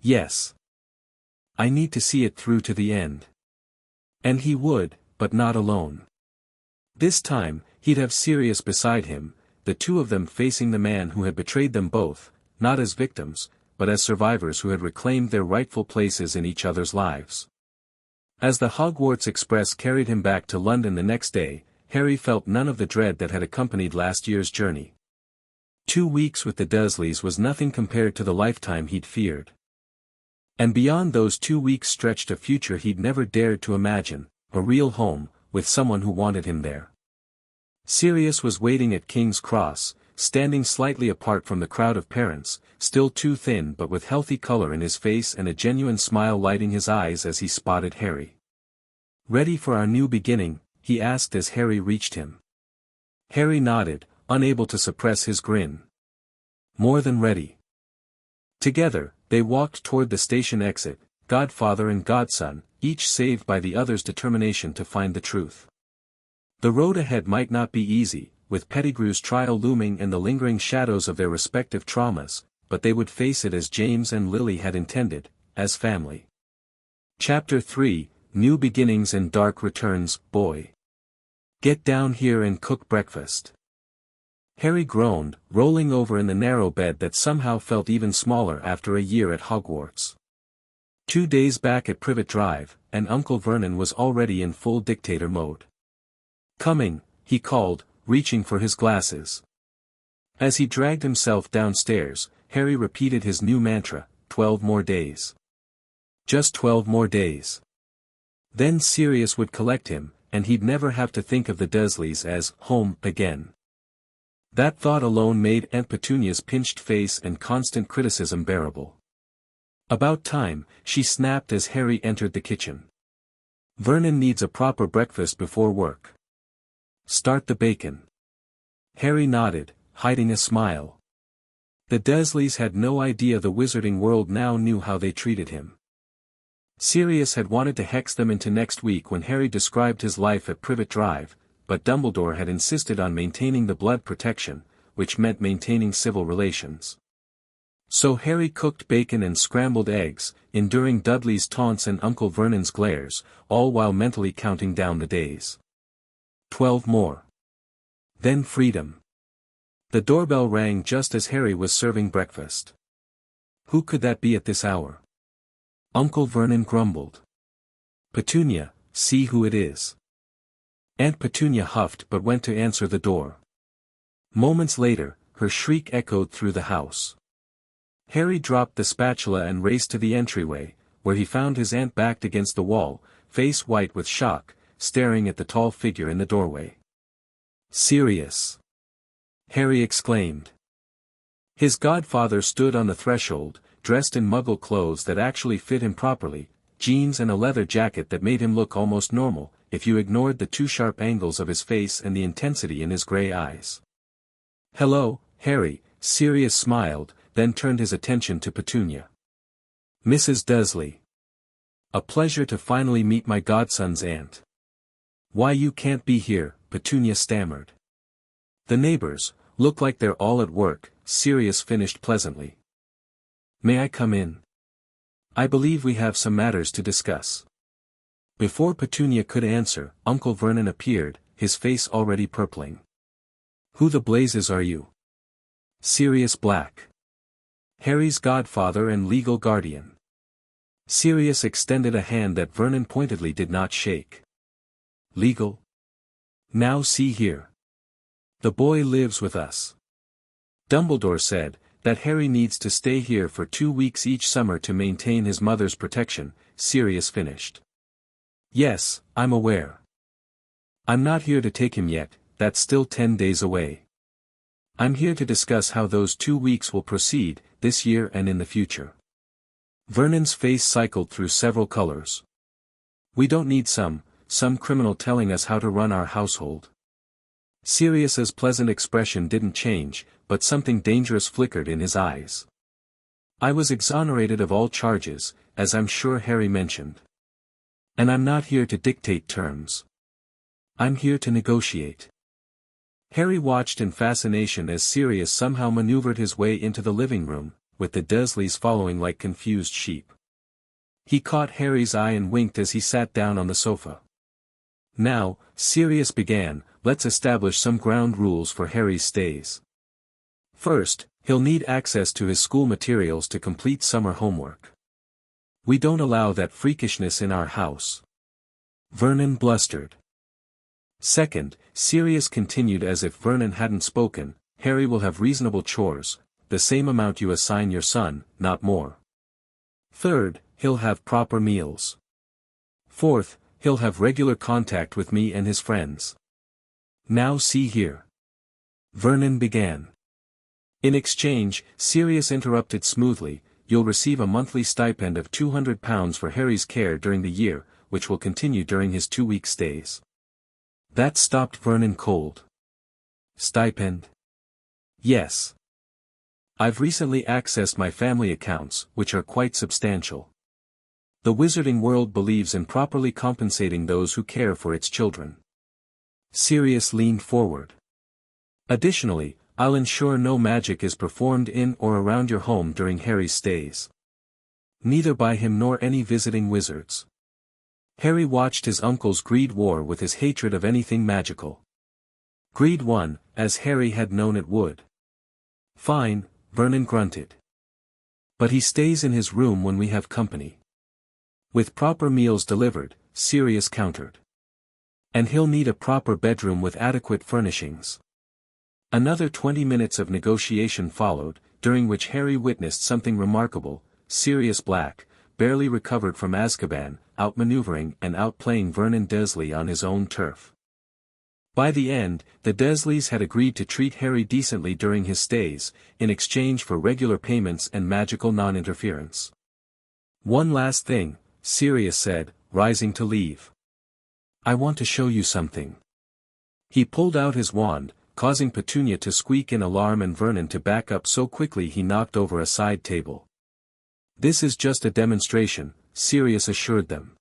Yes. I need to see it through to the end. And he would, but not alone. This time, he'd have Sirius beside him, the two of them facing the man who had betrayed them both, not as victims, but as survivors who had reclaimed their rightful places in each other's lives. As the Hogwarts Express carried him back to London the next day, Harry felt none of the dread that had accompanied last year's journey. 2 weeks with the Dursleys was nothing compared to the lifetime he'd feared. And beyond those 2 weeks stretched a future he'd never dared to imagine, a real home, with someone who wanted him there. Sirius was waiting at King's Cross, standing slightly apart from the crowd of parents, still too thin but with healthy color in his face and a genuine smile lighting his eyes as he spotted Harry. "Ready for our new beginning?" he asked as Harry reached him. Harry nodded, unable to suppress his grin. "More than ready." Together, they walked toward the station exit, godfather and godson, each saved by the other's determination to find the truth. The road ahead might not be easy, with Pettigrew's trial looming and the lingering shadows of their respective traumas, but they would face it as James and Lily had intended, as family. Chapter 3, New Beginnings and Dark Returns. "Boy, get down here and cook breakfast." Harry groaned, rolling over in the narrow bed that somehow felt even smaller after a year at Hogwarts. 2 days back at Privet Drive, and Uncle Vernon was already in full dictator mode. "Coming," he called, reaching for his glasses. As he dragged himself downstairs, Harry repeated his new mantra, 12 more days. Just 12 more days. Then Sirius would collect him, and he'd never have to think of the Dursleys as home again. That thought alone made Aunt Petunia's pinched face and constant criticism bearable. "About time," she snapped as Harry entered the kitchen. "Vernon needs a proper breakfast before work. Start the bacon." Harry nodded, hiding a smile. The Dursleys had no idea the wizarding world now knew how they treated him. Sirius had wanted to hex them into next week when Harry described his life at Privet Drive, but Dumbledore had insisted on maintaining the blood protection, which meant maintaining civil relations. So Harry cooked bacon and scrambled eggs, enduring Dudley's taunts and Uncle Vernon's glares, all while mentally counting down the days. 12 more. Then freedom. The doorbell rang just as Harry was serving breakfast. Who could that be at this hour? Uncle Vernon grumbled. "Petunia, see who it is." Aunt Petunia huffed but went to answer the door. Moments later, her shriek echoed through the house. Harry dropped the spatula and raced to the entryway, where he found his aunt backed against the wall, face white with shock, staring at the tall figure in the doorway. "Sirius!" Harry exclaimed. His godfather stood on the threshold, dressed in Muggle clothes that actually fit him properly, jeans and a leather jacket that made him look almost normal, if you ignored the two sharp angles of his face and the intensity in his gray eyes. "Hello, Harry," Sirius smiled, then turned his attention to Petunia. "Mrs. Dursley. A pleasure to finally meet my godson's aunt." "Why you can't be here," Petunia stammered. "The neighbors, look like they're all at work," Sirius finished pleasantly. "May I come in? I believe we have some matters to discuss." Before Petunia could answer, Uncle Vernon appeared, his face already purpling. "Who the blazes are you?" "Sirius Black. Harry's godfather and legal guardian." Sirius extended a hand that Vernon pointedly did not shake. "Legal? Now see here. The boy lives with us. Dumbledore said that Harry needs to stay here for 2 weeks each summer to maintain his mother's protection," Sirius finished. "Yes, I'm aware. I'm not here to take him yet, that's still 10 days away. I'm here to discuss how those 2 weeks will proceed, this year and in the future." Vernon's face cycled through several colors. We don't need some criminal telling us how to run our household. Sirius's pleasant expression didn't change, but something dangerous flickered in his eyes. I was exonerated of all charges, as I'm sure Harry mentioned. And I'm not here to dictate terms. I'm here to negotiate. Harry watched in fascination as Sirius somehow maneuvered his way into the living room, with the Dursleys following like confused sheep. He caught Harry's eye and winked as he sat down on the sofa. Now, Sirius began, let's establish some ground rules for Harry's stays. First, he'll need access to his school materials to complete summer homework. We don't allow that freakishness in our house. Vernon blustered. Second, Sirius continued as if Vernon hadn't spoken, Harry will have reasonable chores, the same amount you assign your son, not more. Third, he'll have proper meals. Fourth, he'll have regular contact with me and his friends. Now see here. Vernon began. In exchange, Sirius interrupted smoothly, you'll receive a monthly stipend of £200 for Harry's care during the year, which will continue during his 2-week stays. That stopped Vernon cold. Stipend? Yes. I've recently accessed my family accounts, which are quite substantial. The wizarding world believes in properly compensating those who care for its children. Sirius leaned forward. Additionally, I'll ensure no magic is performed in or around your home during Harry's stays. Neither by him nor any visiting wizards. Harry watched his uncle's greed war with his hatred of anything magical. Greed won, as Harry had known it would. Fine, Vernon grunted. But he stays in his room when we have company. With proper meals delivered, Sirius countered. And he'll need a proper bedroom with adequate furnishings. Another 20 minutes of negotiation followed, during which Harry witnessed something remarkable. Sirius Black, barely recovered from Azkaban, outmaneuvering and outplaying Vernon Dursley on his own turf. By the end, the Dursleys had agreed to treat Harry decently during his stays, in exchange for regular payments and magical non-interference. One last thing, Sirius said, rising to leave. I want to show you something. He pulled out his wand, causing Petunia to squeak in alarm and Vernon to back up so quickly he knocked over a side table. This is just a demonstration, Sirius assured them.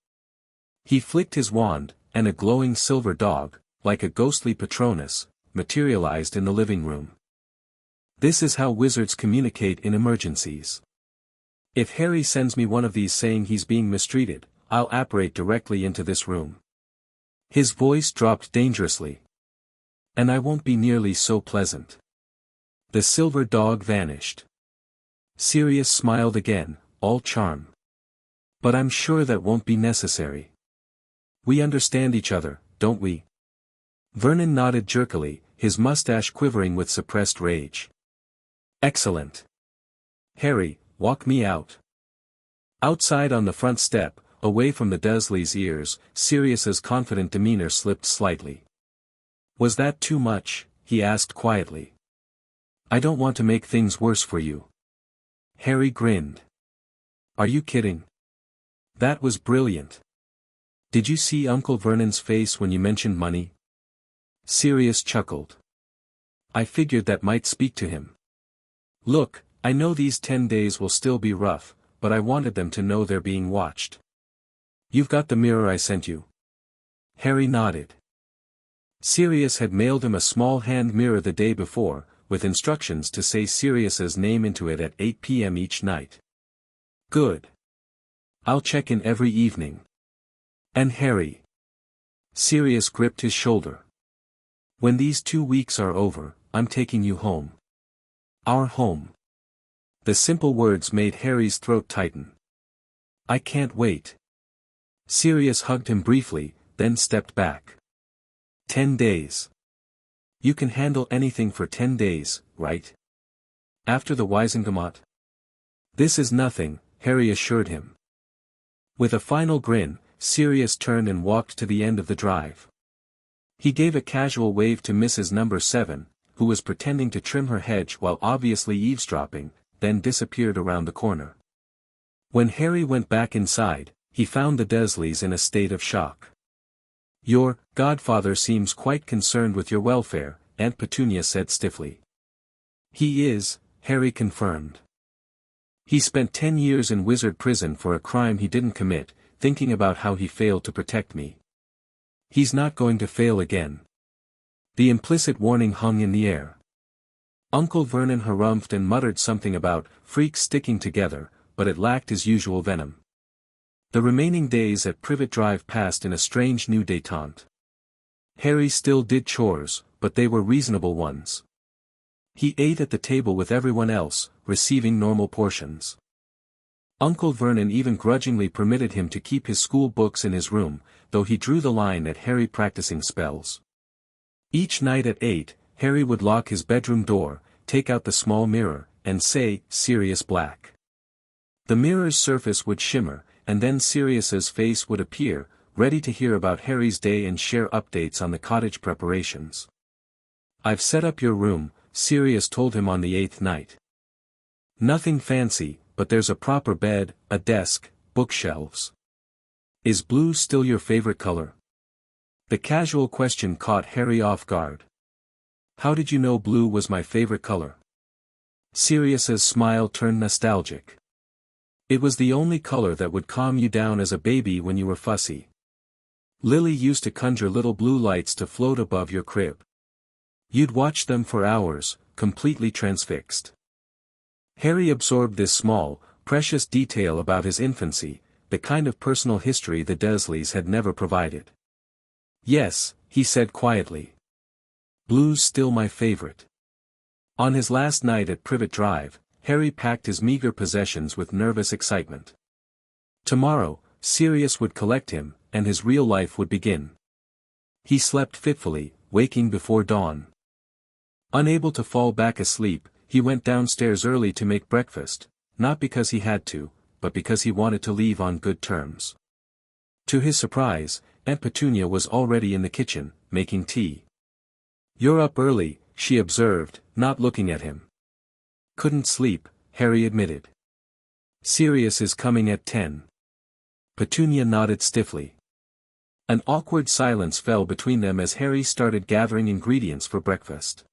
He flicked his wand, and a glowing silver dog, like a ghostly Patronus, materialized in the living room. This is how wizards communicate in emergencies. If Harry sends me one of these saying he's being mistreated, I'll apparate directly into this room. His voice dropped dangerously. And I won't be nearly so pleasant. The silver dog vanished. Sirius smiled again, all charm. But I'm sure that won't be necessary. We understand each other, don't we? Vernon nodded jerkily, his mustache quivering with suppressed rage. Excellent. Harry, walk me out. Outside on the front step, away from the Dursleys' ears, Sirius's confident demeanor slipped slightly. Was that too much? He asked quietly. I don't want to make things worse for you. Harry grinned. Are you kidding? That was brilliant. Did you see Uncle Vernon's face when you mentioned money? Sirius chuckled. I figured that might speak to him. Look, I know these 10 days will still be rough, but I wanted them to know they're being watched. You've got the mirror I sent you? Harry nodded. Sirius had mailed him a small hand mirror the day before, with instructions to say Sirius's name into it at 8 p.m. each night. Good. I'll check in every evening. And Harry. Sirius gripped his shoulder. When these 2 weeks are over, I'm taking you home. Our home. The simple words made Harry's throat tighten. I can't wait. Sirius hugged him briefly, then stepped back. 10 days. You can handle anything for 10 days, right? After the 11aWhat? This is nothing, Harry assured him. With a final grin, Sirius turned and walked to the end of the drive. He gave a casual wave to Mrs. Number 7, who was pretending to trim her hedge while obviously eavesdropping, then disappeared around the corner. When Harry went back inside, he found the Dursleys in a state of shock. "Your godfather seems quite concerned with your welfare," Aunt Petunia said stiffly. "He is," Harry confirmed. "He spent 10 years in wizard prison for a crime he didn't commit, thinking about how he failed to protect me. He's not going to fail again." The implicit warning hung in the air. Uncle Vernon harumphed and muttered something about freaks sticking together, but it lacked his usual venom. The remaining days at Privet Drive passed in a strange new détente. Harry still did chores, but they were reasonable ones. He ate at the table with everyone else, receiving normal portions. Uncle Vernon even grudgingly permitted him to keep his school books in his room, though he drew the line at Harry practicing spells. Each night at 8, Harry would lock his bedroom door, take out the small mirror, and say, "Sirius Black." The mirror's surface would shimmer, and then Sirius's face would appear, ready to hear about Harry's day and share updates on the cottage preparations. "I've set up your room," Sirius told him on the 8th night. "Nothing fancy, but there's a proper bed, a desk, bookshelves. Is blue still your favorite color?" The casual question caught Harry off guard. "How did you know blue was my favorite color?" Sirius's smile turned nostalgic. "It was the only color that would calm you down as a baby when you were fussy. Lily used to conjure little blue lights to float above your crib. You'd watch them for hours, completely transfixed." Harry absorbed this small, precious detail about his infancy, the kind of personal history the Dursleys had never provided. "Yes," he said quietly. "Blue's still my favorite." On his last night at Privet Drive, Harry packed his meager possessions with nervous excitement. Tomorrow, Sirius would collect him, and his real life would begin. He slept fitfully, waking before dawn. Unable to fall back asleep, he went downstairs early to make breakfast, not because he had to, but because he wanted to leave on good terms. To his surprise, Aunt Petunia was already in the kitchen, making tea. "You're up early," she observed, not looking at him. "Couldn't sleep," Harry admitted. "Sirius is coming at 10. Petunia nodded stiffly. An awkward silence fell between them as Harry started gathering ingredients for breakfast.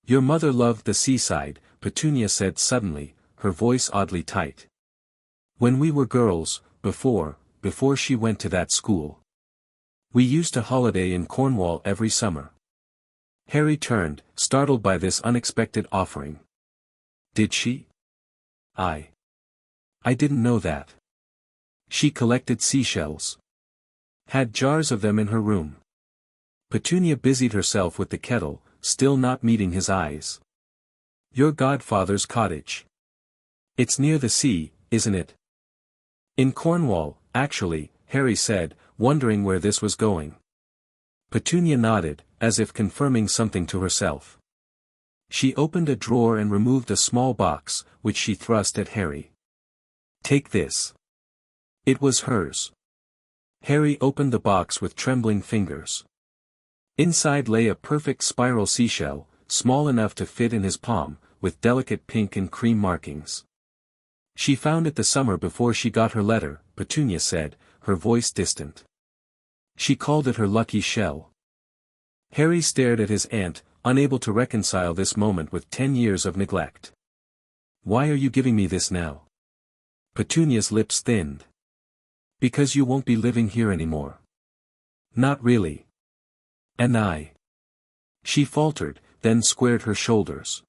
"Your mother loved the seaside," Petunia said suddenly, her voice oddly tight. "When we were girls, before she went to that school. We used to holiday in Cornwall every summer." Harry turned, startled by this unexpected offering. "Did she? I didn't know that. She collected seashells. Had jars of them in her room." Petunia busied herself with the kettle, still not meeting his eyes. "Your godfather's cottage. It's near the sea, isn't it?" "In Cornwall, actually," Harry said, wondering where this was going. Petunia nodded, as if confirming something to herself. She opened a drawer and removed a small box, which she thrust at Harry. "Take this." It was hers. Harry opened the box with trembling fingers. Inside lay a perfect spiral seashell, small enough to fit in his palm, with delicate pink and cream markings. "She found it the summer before she got her letter," Petunia said, her voice distant. "She called it her lucky shell." Harry stared at his aunt, unable to reconcile this moment with 10 years of neglect. "Why are you giving me this now?" Petunia's lips thinned. "Because you won't be living here anymore." "Not really." "And I." She faltered, then squared her shoulders.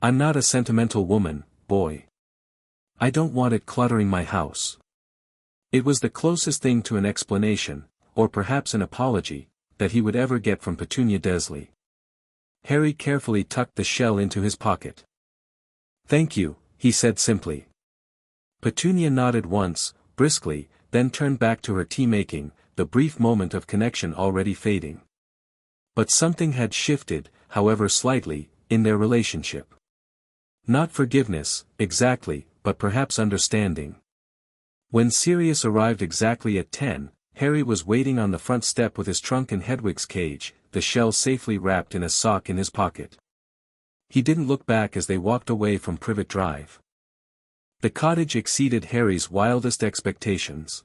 "I'm not a sentimental woman, boy. I don't want it cluttering my house." It was the closest thing to an explanation, or perhaps an apology, that he would ever get from Petunia Dursley. Harry carefully tucked the shell into his pocket. "Thank you," he said simply. Petunia nodded once, briskly, then turned back to her tea-making, the brief moment of connection already fading. But something had shifted, however slightly, in their relationship. Not forgiveness, exactly, but perhaps understanding. When Sirius arrived exactly at 10, Harry was waiting on the front step with his trunk in Hedwig's cage, the shell safely wrapped in a sock in his pocket. He didn't look back as they walked away from Privet Drive. The cottage exceeded Harry's wildest expectations.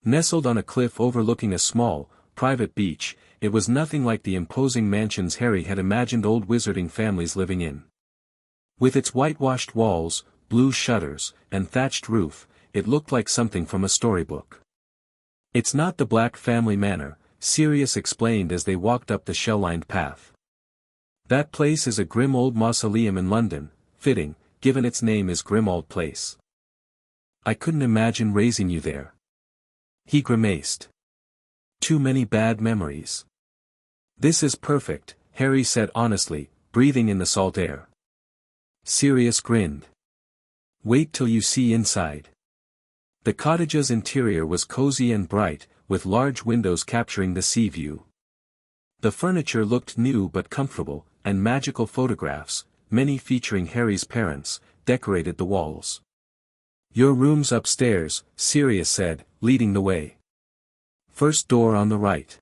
Nestled on a cliff overlooking a small, private beach, it was nothing like the imposing mansions Harry had imagined old wizarding families living in. With its whitewashed walls, blue shutters, and thatched roof, it looked like something from a storybook. "It's not the Black family manor," Sirius explained as they walked up the shell-lined path. "That place is a grim old mausoleum in London, fitting, given its name is Grimmauld Place. I couldn't imagine raising you there." He grimaced. "Too many bad memories." "This is perfect," Harry said honestly, breathing in the salt air. Sirius grinned. "Wait till you see inside." The cottage's interior was cozy and bright, with large windows capturing the sea view. The furniture looked new but comfortable, and magical photographs, many featuring Harry's parents, decorated the walls. "Your room's upstairs," Sirius said, leading the way. "First door on the right."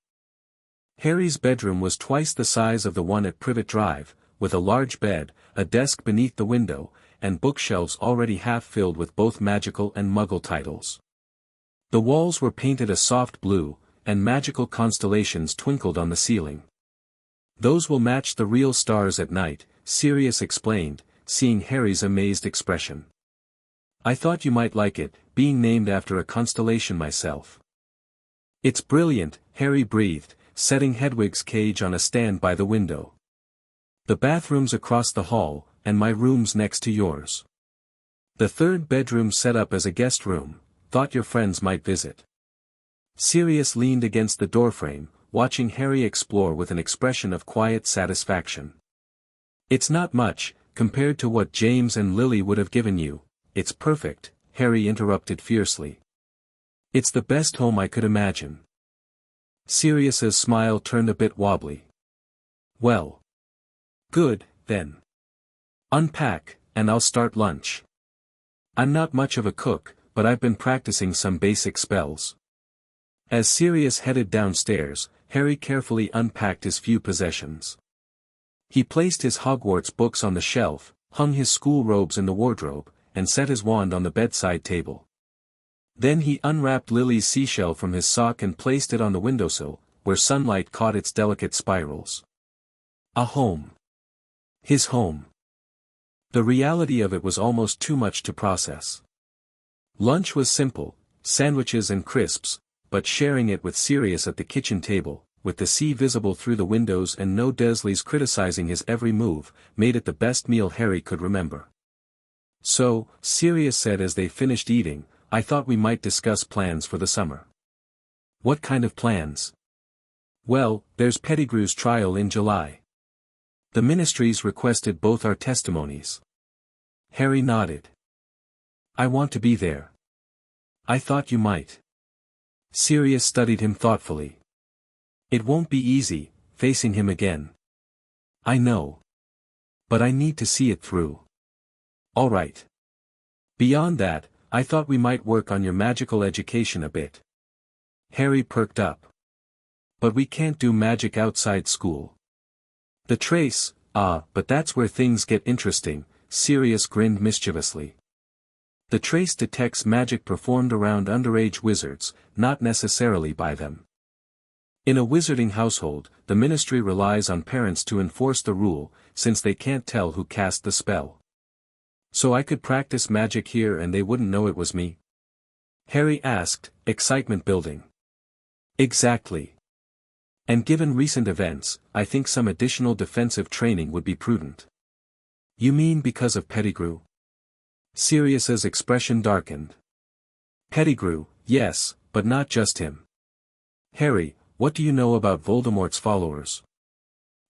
Harry's bedroom was twice the size of the one at Privet Drive, with a large bed, a desk beneath the window, and bookshelves already half filled with both magical and Muggle titles. The walls were painted a soft blue, and magical constellations twinkled on the ceiling. "Those will match the real stars at night," Sirius explained, seeing Harry's amazed expression. "I thought you might like it, being named after a constellation myself." "It's brilliant," Harry breathed, setting Hedwig's cage on a stand by the window. "The bathroom's across the hall, and my room's next to yours. The third bedroom set up as a guest room, thought your friends might visit." Sirius leaned against the doorframe, watching Harry explore with an expression of quiet satisfaction. "It's not much, compared to what James and Lily would have given you. It's perfect," Harry interrupted fiercely. "It's the best home I could imagine." Sirius's smile turned a bit wobbly. "Well. Good, then. Unpack, and I'll start lunch. I'm not much of a cook, but I've been practicing some basic spells." As Sirius headed downstairs, Harry carefully unpacked his few possessions. He placed his Hogwarts books on the shelf, hung his school robes in the wardrobe, and set his wand on the bedside table. Then he unwrapped Lily's seashell from his sock and placed it on the windowsill, where sunlight caught its delicate spirals. A home. His home. The reality of it was almost too much to process. Lunch was simple, sandwiches and crisps, but sharing it with Sirius at the kitchen table, with the sea visible through the windows and no Dursleys criticizing his every move, made it the best meal Harry could remember. "So," Sirius said as they finished eating, "I thought we might discuss plans for the summer." "What kind of plans?" "Well, there's Pettigrew's trial in July. The ministries requested both our testimonies." Harry nodded. "I want to be there." "I thought you might." Sirius studied him thoughtfully. "It won't be easy, facing him again." "I know. But I need to see it through." "All right. Beyond that, I thought we might work on your magical education a bit." Harry perked up. "But we can't do magic outside school." "The trace, but that's where things get interesting," Sirius grinned mischievously. "The trace detects magic performed around underage wizards, not necessarily by them. In a wizarding household, the ministry relies on parents to enforce the rule, since they can't tell who cast the spell. So I could practice magic here and they wouldn't know it was me?" Harry asked, excitement building. "Exactly. And given recent events, I think some additional defensive training would be prudent." "You mean because of Pettigrew?" Sirius's expression darkened. "Pettigrew, yes, but not just him. Harry, what do you know about Voldemort's followers?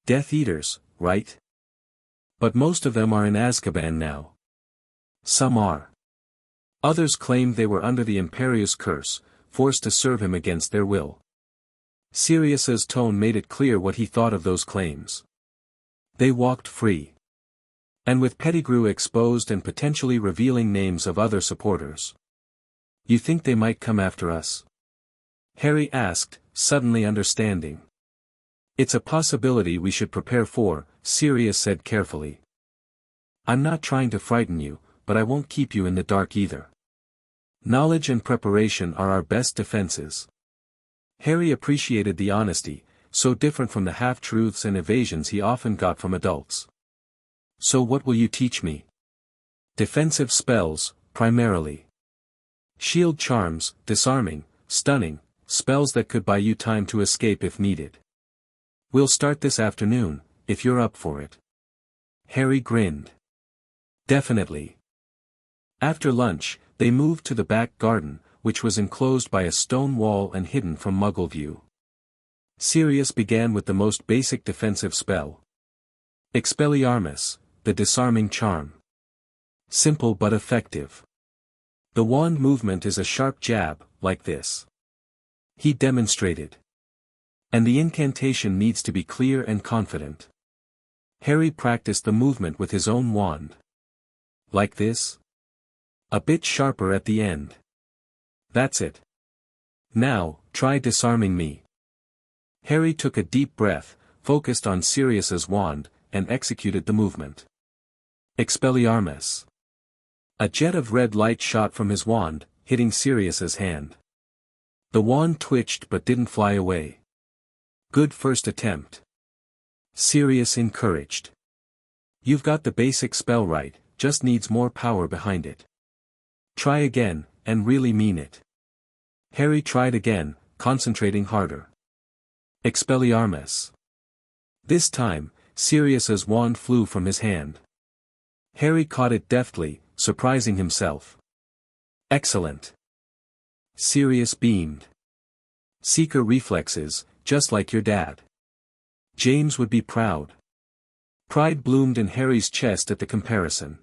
Death Eaters, right? But most of them are in Azkaban now." "Some are. Others claimed they were under the Imperius curse, forced to serve him against their will." Sirius's tone made it clear what he thought of those claims. "They walked free. And with Pettigrew exposed and potentially revealing names of other supporters. You think they might come after us?" Harry asked, suddenly understanding. "It's a possibility we should prepare for," Sirius said carefully. "I'm not trying to frighten you, but I won't keep you in the dark either. Knowledge and preparation are our best defenses. Harry appreciated the honesty, so different from the half-truths and evasions he often got from adults. So what will you teach me? Defensive spells, primarily. Shield charms, disarming, stunning, spells that could buy you time to escape if needed. We'll start this afternoon, if you're up for it. Harry grinned. Definitely. After lunch, they moved to the back garden, which was enclosed by a stone wall and hidden from Muggle view. Sirius began with the most basic defensive spell. Expelliarmus, the disarming charm. Simple but effective. The wand movement is a sharp jab, like this. He demonstrated. And the incantation needs to be clear and confident. Harry practiced the movement with his own wand. Like this? A bit sharper at the end. That's it. Now, try disarming me. Harry took a deep breath, focused on Sirius's wand, and executed the movement. Expelliarmus. A jet of red light shot from his wand, hitting Sirius's hand. The wand twitched but didn't fly away. Good first attempt. Sirius encouraged. You've got the basic spell right, just needs more power behind it. Try again, and really mean it. Harry tried again, concentrating harder. Expelliarmus. This time, Sirius's wand flew from his hand. Harry caught it deftly, surprising himself. Excellent. Sirius beamed. Seeker reflexes, just like your dad. James would be proud. Pride bloomed in Harry's chest at the comparison.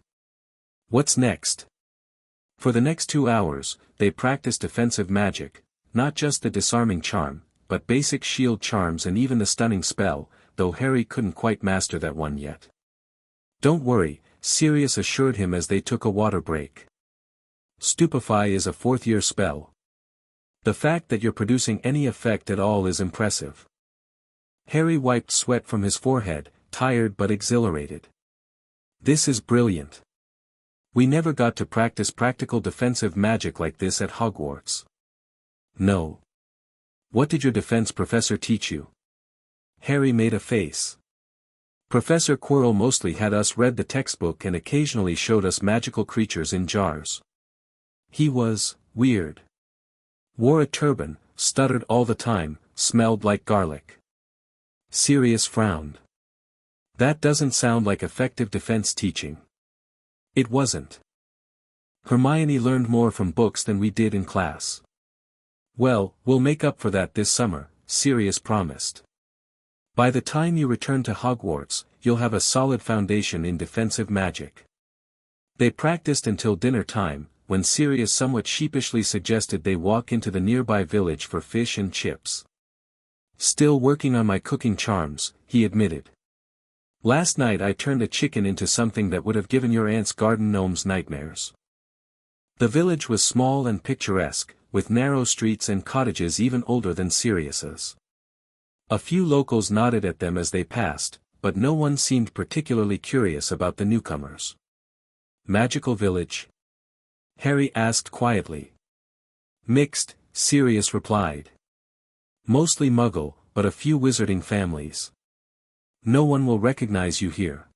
What's next? For the next 2 hours, they practiced defensive magic, not just the disarming charm, but basic shield charms and even the stunning spell, though Harry couldn't quite master that one yet. Don't worry, Sirius assured him as they took a water break. Stupefy is a 4th-year spell. The fact that you're producing any effect at all is impressive. Harry wiped sweat from his forehead, tired but exhilarated. This is brilliant. We never got to practice practical defensive magic like this at Hogwarts. No. What did your defense professor teach you? Harry made a face. Professor Quirrell mostly had us read the textbook and occasionally showed us magical creatures in jars. He was weird. Wore a turban, stuttered all the time, smelled like garlic. Sirius frowned. That doesn't sound like effective defense teaching. It wasn't. Hermione learned more from books than we did in class. Well, we'll make up for that this summer, Sirius promised. By the time you return to Hogwarts, you'll have a solid foundation in defensive magic. They practiced until dinner time, when Sirius somewhat sheepishly suggested they walk into the nearby village for fish and chips. Still working on my cooking charms, he admitted. Last night I turned a chicken into something that would have given your aunt's garden gnomes nightmares. The village was small and picturesque, with narrow streets and cottages even older than Sirius's. A few locals nodded at them as they passed, but no one seemed particularly curious about the newcomers. Magical village? Harry asked quietly. Mixed, Sirius replied. Mostly Muggle, but a few wizarding families. No one will recognize you here.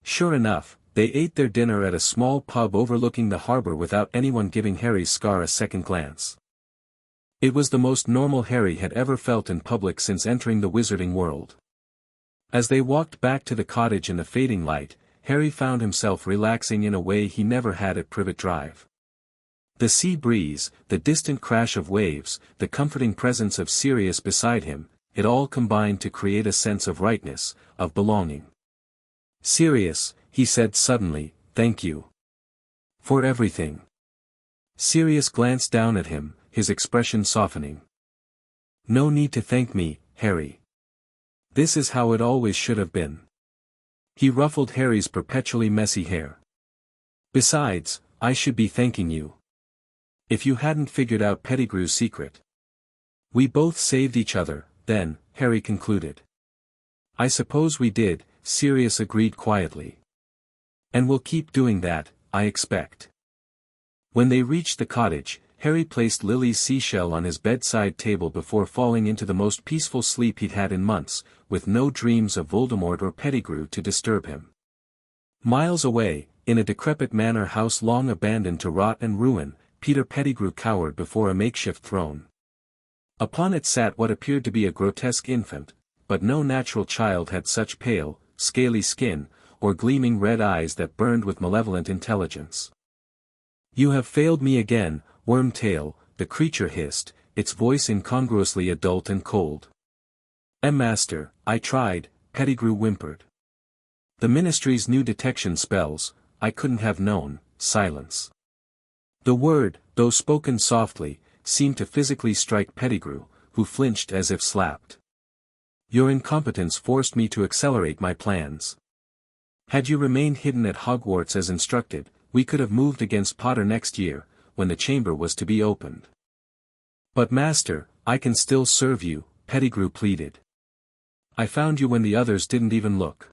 Sure enough, they ate their dinner at a small pub overlooking the harbor without anyone giving Harry's scar a second glance. It was the most normal Harry had ever felt in public since entering the wizarding world. As they walked back to the cottage in the fading light, Harry found himself relaxing in a way he never had at Privet Drive. The sea breeze, the distant crash of waves, the comforting presence of Sirius beside him, it all combined to create a sense of rightness, of belonging. Sirius, he said suddenly, thank you. For everything. Sirius glanced down at him, his expression softening. No need to thank me, Harry. This is how it always should have been. He ruffled Harry's perpetually messy hair. Besides, I should be thanking you. If you hadn't figured out Pettigrew's secret. We both saved each other, then, Harry concluded. I suppose we did, Sirius agreed quietly. And we'll keep doing that, I expect. When they reached the cottage, Harry placed Lily's seashell on his bedside table before falling into the most peaceful sleep he'd had in months, with no dreams of Voldemort or Pettigrew to disturb him. Miles away, in a decrepit manor house long abandoned to rot and ruin, Peter Pettigrew cowered before a makeshift throne. Upon it sat what appeared to be a grotesque infant, but no natural child had such pale, scaly skin, or gleaming red eyes that burned with malevolent intelligence. "You have failed me again, Wormtail," the creature hissed, its voice incongruously adult and cold. "Master, I tried," Pettigrew whimpered. "The Ministry's new detection spells, I couldn't have known." Silence. The word, though spoken softly, seemed to physically strike Pettigrew, who flinched as if slapped. "Your incompetence forced me to accelerate my plans. Had you remained hidden at Hogwarts as instructed, we could have moved against Potter next year, when the chamber was to be opened." "But Master, I can still serve you," Pettigrew pleaded. "I found you when the others didn't even look.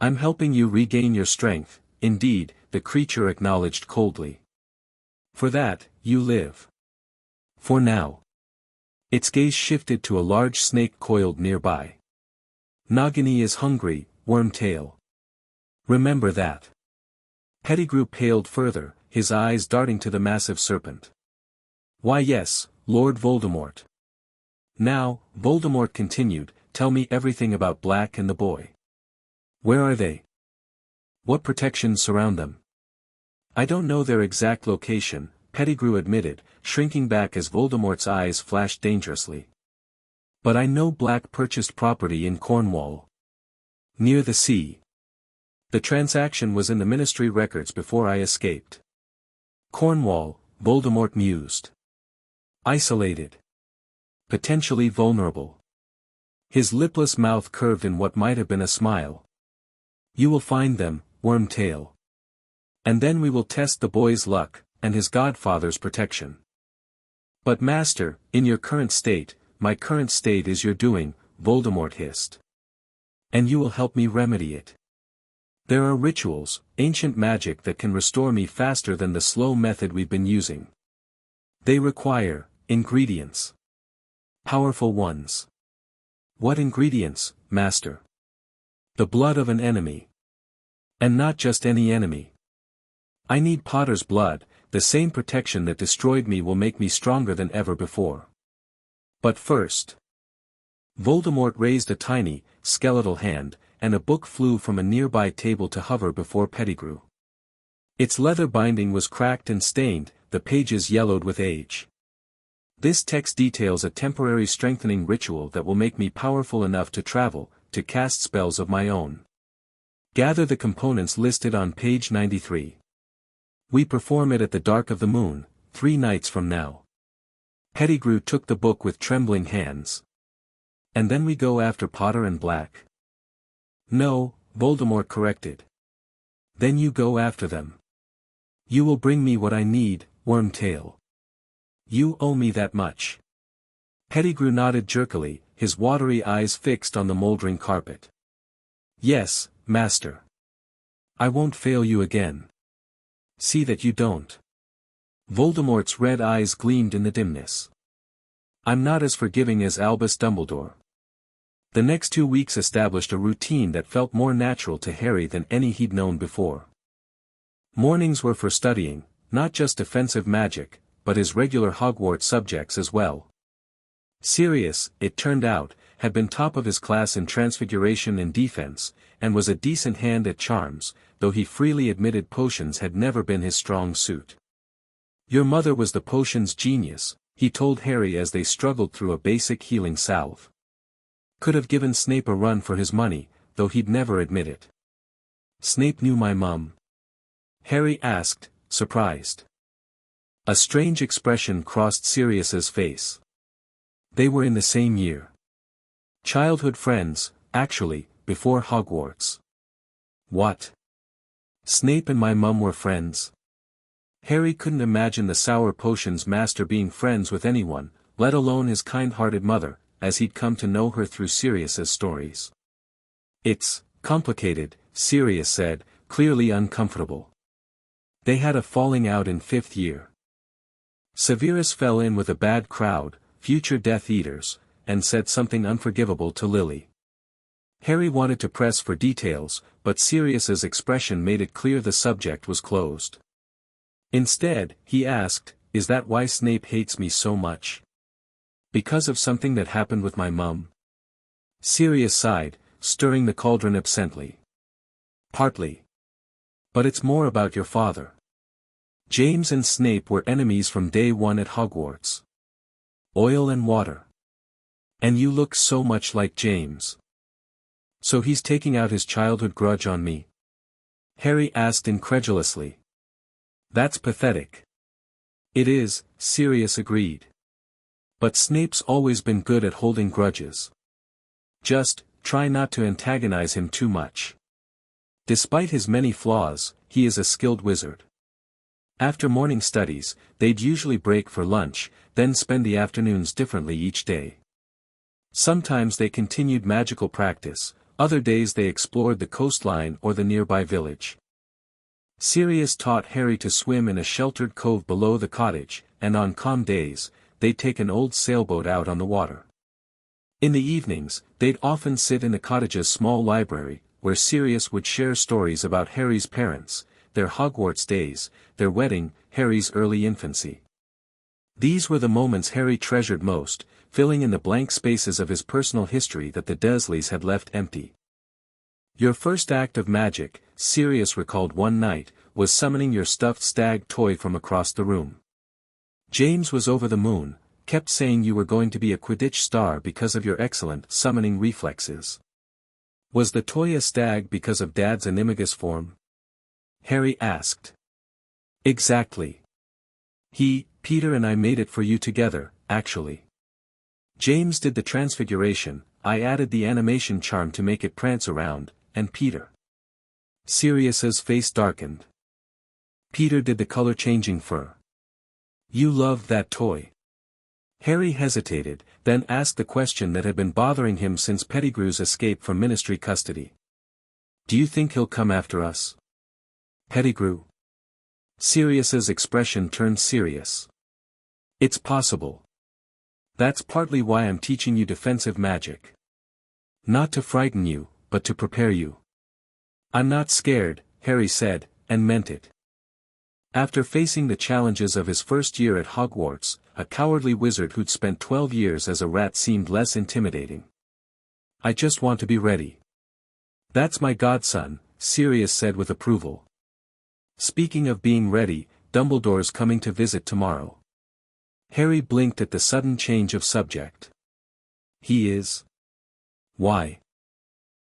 I'm helping you regain your strength." "Indeed," the creature acknowledged coldly. "For that, you live. For now." Its gaze shifted to a large snake coiled nearby. "Nagini is hungry, Wormtail. Remember that." Pettigrew paled further, his eyes darting to the massive serpent. "Why yes, Lord Voldemort." "Now," Voldemort continued, "tell me everything about Black and the boy. Where are they? What protections surround them?" "I don't know their exact location," Pettigrew admitted, shrinking back as Voldemort's eyes flashed dangerously. "But I know Black purchased property in Cornwall. Near the sea. The transaction was in the Ministry records before I escaped." "Cornwall," Voldemort mused. "Isolated. Potentially vulnerable." His lipless mouth curved in what might have been a smile. "You will find them, Wormtail. And then we will test the boy's luck, and his godfather's protection." "But Master, in your current state, my current state is your doing," Voldemort hissed. "And you will help me remedy it. There are rituals, ancient magic that can restore me faster than the slow method we've been using. They require ingredients. Powerful ones." "What ingredients, Master?" "The blood of an enemy. And not just any enemy. I need Potter's blood. The same protection that destroyed me will make me stronger than ever before. But first." Voldemort raised a tiny, skeletal hand, and a book flew from a nearby table to hover before Pettigrew. Its leather binding was cracked and stained, the pages yellowed with age. "This text details a temporary strengthening ritual that will make me powerful enough to travel, to cast spells of my own. Gather the components listed on page 93. We perform it at the dark of the moon, 3 nights from now." Pettigrew took the book with trembling hands. "And then we go after Potter and Black?" "No," Voldemort corrected. "Then you go after them. You will bring me what I need, Wormtail. You owe me that much." Pettigrew nodded jerkily, his watery eyes fixed on the moldering carpet. "Yes, Master. I won't fail you again. See that you don't." Voldemort's red eyes gleamed in the dimness. "I'm not as forgiving as Albus Dumbledore." The next 2 weeks established a routine that felt more natural to Harry than any he'd known before. Mornings were for studying, not just defensive magic, but his regular Hogwarts subjects as well. Sirius, it turned out, had been top of his class in Transfiguration and Defense, and was a decent hand at charms, though he freely admitted potions had never been his strong suit. "Your mother was the potions genius," he told Harry as they struggled through a basic healing salve. Could have given Snape a run for his money, though he'd never admit it. "Snape knew my mum?" Harry asked, surprised. A strange expression crossed Sirius's face. They were in the same year. Childhood friends, actually, before Hogwarts. What? Snape and my mum were friends? Harry couldn't imagine the sour potions master being friends with anyone, let alone his kind-hearted mother, as he'd come to know her through Sirius's stories. "It's complicated," Sirius said, clearly uncomfortable. They had a falling out in 5th year. Severus fell in with a bad crowd, future Death Eaters, and said something unforgivable to Lily. Harry wanted to press for details, but Sirius's expression made it clear the subject was closed. Instead, he asked, "Is that why Snape hates me so much? Because of something that happened with my mum?" Sirius sighed, stirring the cauldron absently. "Partly. But it's more about your father. James and Snape were enemies from day one at Hogwarts. Oil and water. And you look so much like James. So he's taking out his childhood grudge on me?" Harry asked incredulously. "That's pathetic." "It is," Sirius agreed. "But Snape's always been good at holding grudges. Just, try not to antagonize him too much. Despite his many flaws, he is a skilled wizard." After morning studies, they'd usually break for lunch, then spend the afternoons differently each day. Sometimes they continued magical practice, other days they explored the coastline or the nearby village. Sirius taught Harry to swim in a sheltered cove below the cottage, and on calm days, they'd take an old sailboat out on the water. In the evenings, they'd often sit in the cottage's small library, where Sirius would share stories about Harry's parents, their Hogwarts days, their wedding, Harry's early infancy. These were the moments Harry treasured most, filling in the blank spaces of his personal history that the Dursleys had left empty. "Your first act of magic," Sirius recalled one night, "was summoning your stuffed stag toy from across the room. James was over the moon, kept saying you were going to be a Quidditch star because of your excellent summoning reflexes. Was the toy a stag because of Dad's animagus form?" Harry asked. "Exactly. Peter and I made it for you together, actually. James did the transfiguration, I added the animation charm to make it prance around, and Peter." Sirius's face darkened. "Peter did the color-changing fur. You loved that toy." Harry hesitated, then asked the question that had been bothering him since Pettigrew's escape from Ministry custody. "Do you think he'll come after us?" "Pettigrew?" Sirius's expression turned serious. "It's possible. That's partly why I'm teaching you defensive magic. Not to frighten you, but to prepare you." "I'm not scared," Harry said, and meant it. After facing the challenges of his first year at Hogwarts, a cowardly wizard who'd spent 12 years as a rat seemed less intimidating. "I just want to be ready." "That's my godson," Sirius said with approval. "Speaking of being ready, Dumbledore's coming to visit tomorrow." Harry blinked at the sudden change of subject. "He is? Why?"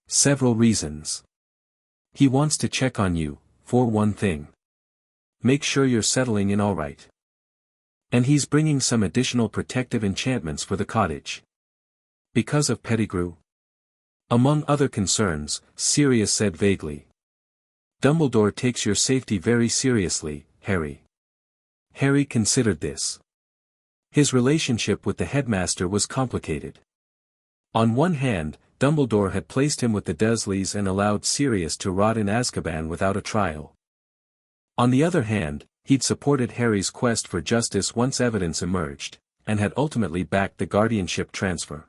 "Several reasons. He wants to check on you, for one thing. Make sure you're settling in all right. And he's bringing some additional protective enchantments for the cottage." "Because of Pettigrew?" "Among other concerns," Sirius said vaguely. "Dumbledore takes your safety very seriously, Harry." Harry considered this. His relationship with the headmaster was complicated. On one hand, Dumbledore had placed him with the Dursleys and allowed Sirius to rot in Azkaban without a trial. On the other hand, he'd supported Harry's quest for justice once evidence emerged, and had ultimately backed the guardianship transfer.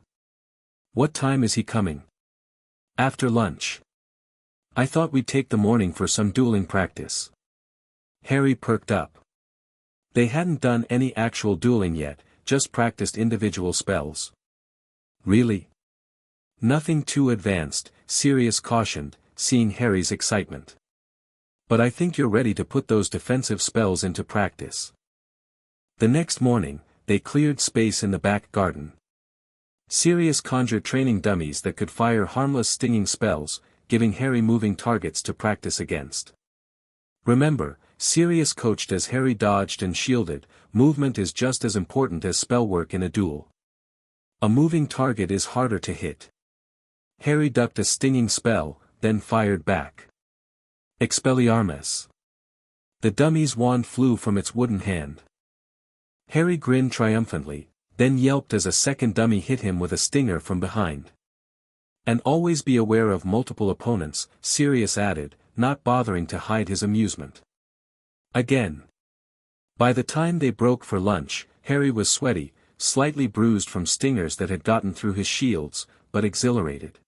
"What time is he coming?" "After lunch. I thought we'd take the morning for some dueling practice." Harry perked up. They hadn't done any actual dueling yet, just practiced individual spells. "Really?" "Nothing too advanced," Sirius cautioned, seeing Harry's excitement. "But I think you're ready to put those defensive spells into practice." The next morning, they cleared space in the back garden. Sirius conjured training dummies that could fire harmless stinging spells, giving Harry moving targets to practice against. Remember, Sirius coached as Harry dodged and shielded, movement is just as important as spell work in a duel. A moving target is harder to hit. Harry ducked a stinging spell, then fired back. Expelliarmus. The dummy's wand flew from its wooden hand. Harry grinned triumphantly, then yelped as a second dummy hit him with a stinger from behind. "And always be aware of multiple opponents," Sirius added, not bothering to hide his amusement. Again. By the time they broke for lunch, Harry was sweaty, slightly bruised from stingers that had gotten through his shields, but exhilarated.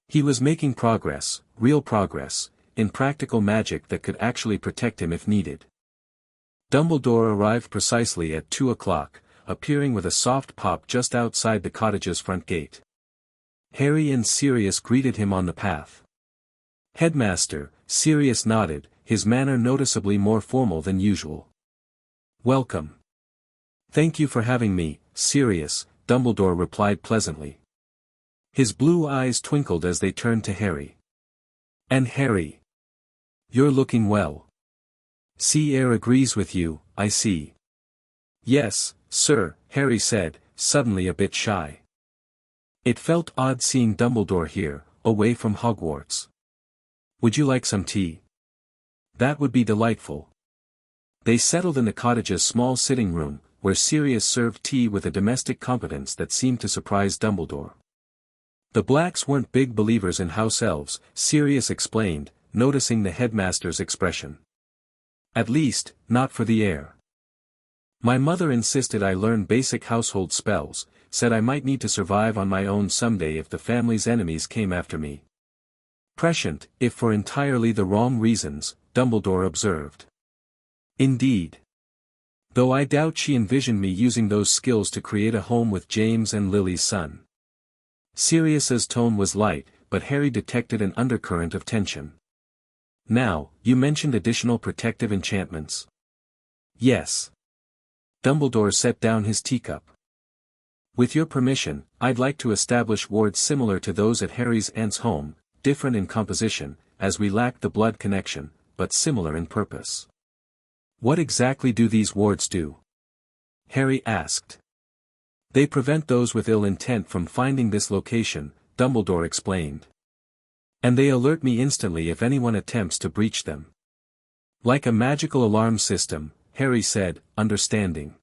He was making progress, real progress, in practical magic that could actually protect him if needed. Dumbledore arrived precisely at 2 o'clock, appearing with a soft pop just outside the cottage's front gate. Harry and Sirius greeted him on the path. "Headmaster," Sirius nodded, his manner noticeably more formal than usual. "Welcome." "Thank you for having me, Sirius," Dumbledore replied pleasantly. His blue eyes twinkled as they turned to Harry. "And Harry? You're looking well. Sea air agrees with you, I see." "Yes, sir," Harry said, suddenly a bit shy. It felt odd seeing Dumbledore here, away from Hogwarts. "Would you like some tea?" "That would be delightful." They settled in the cottage's small sitting room, where Sirius served tea with a domestic competence that seemed to surprise Dumbledore. The Blacks weren't big believers in house elves, Sirius explained, noticing the headmaster's expression. "At least, not for the air. My mother insisted I learn basic household spells, said I might need to survive on my own someday if the family's enemies came after me." "Prescient, if for entirely the wrong reasons," Dumbledore observed. "Indeed. Though I doubt she envisioned me using those skills to create a home with James and Lily's son." Sirius's tone was light, but Harry detected an undercurrent of tension. "Now, you mentioned additional protective enchantments." "Yes." Dumbledore set down his teacup. "With your permission, I'd like to establish wards similar to those at Harry's aunt's home, different in composition, as we lack the blood connection, but similar in purpose." "What exactly do these wards do?" Harry asked. "They prevent those with ill intent from finding this location," Dumbledore explained. "And they alert me instantly if anyone attempts to breach them." "Like a magical alarm system," Harry said, understanding.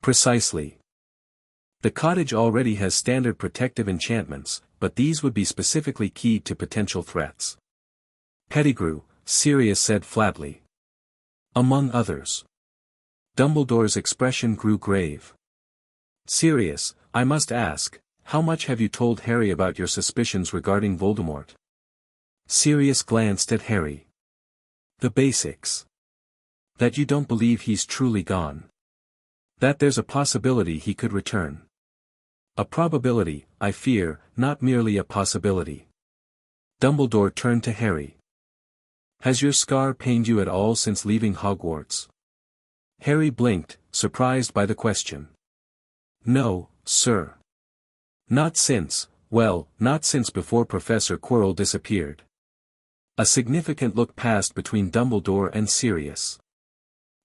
"Precisely. The cottage already has standard protective enchantments, but these would be specifically keyed to potential threats." "Pettigrew," Sirius said flatly. "Among others." Dumbledore's expression grew grave. "Sirius, I must ask, how much have you told Harry about your suspicions regarding Voldemort?" Sirius glanced at Harry. "The basics. That you don't believe he's truly gone. That there's a possibility he could return. A probability, I fear, not merely a possibility." Dumbledore turned to Harry. "Has your scar pained you at all since leaving Hogwarts?" Harry blinked, surprised by the question. "No, sir. Not since before Professor Quirrell disappeared." A significant look passed between Dumbledore and Sirius.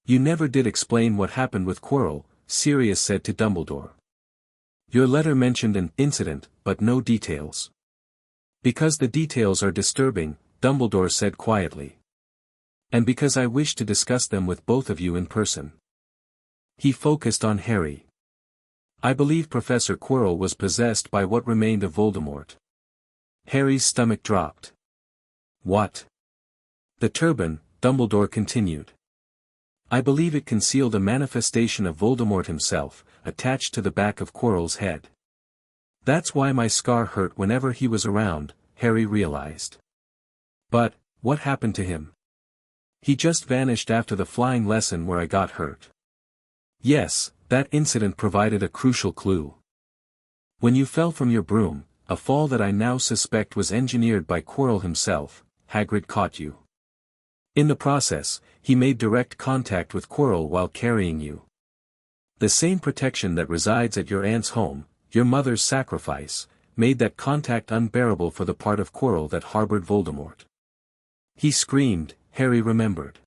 "You never did explain what happened with Quirrell," Sirius said to Dumbledore. "Your letter mentioned an incident, but no details." "Because the details are disturbing," Dumbledore said quietly. "And because I wish to discuss them with both of you in person." He focused on Harry. "I believe Professor Quirrell was possessed by what remained of Voldemort." Harry's stomach dropped. "What?" "The turban," Dumbledore continued. "I believe it concealed a manifestation of Voldemort himself, attached to the back of Quirrell's head. That's why my scar hurt whenever he was around," Harry realized. "But, what happened to him?" "He just vanished after the flying lesson where I got hurt." "Yes, that incident provided a crucial clue. When you fell from your broom, a fall that I now suspect was engineered by Quirrell himself, Hagrid caught you. In the process, he made direct contact with Quirrell while carrying you. The same protection that resides at your aunt's home, your mother's sacrifice, made that contact unbearable for the part of Quirrell that harbored Voldemort." He screamed, Harry remembered.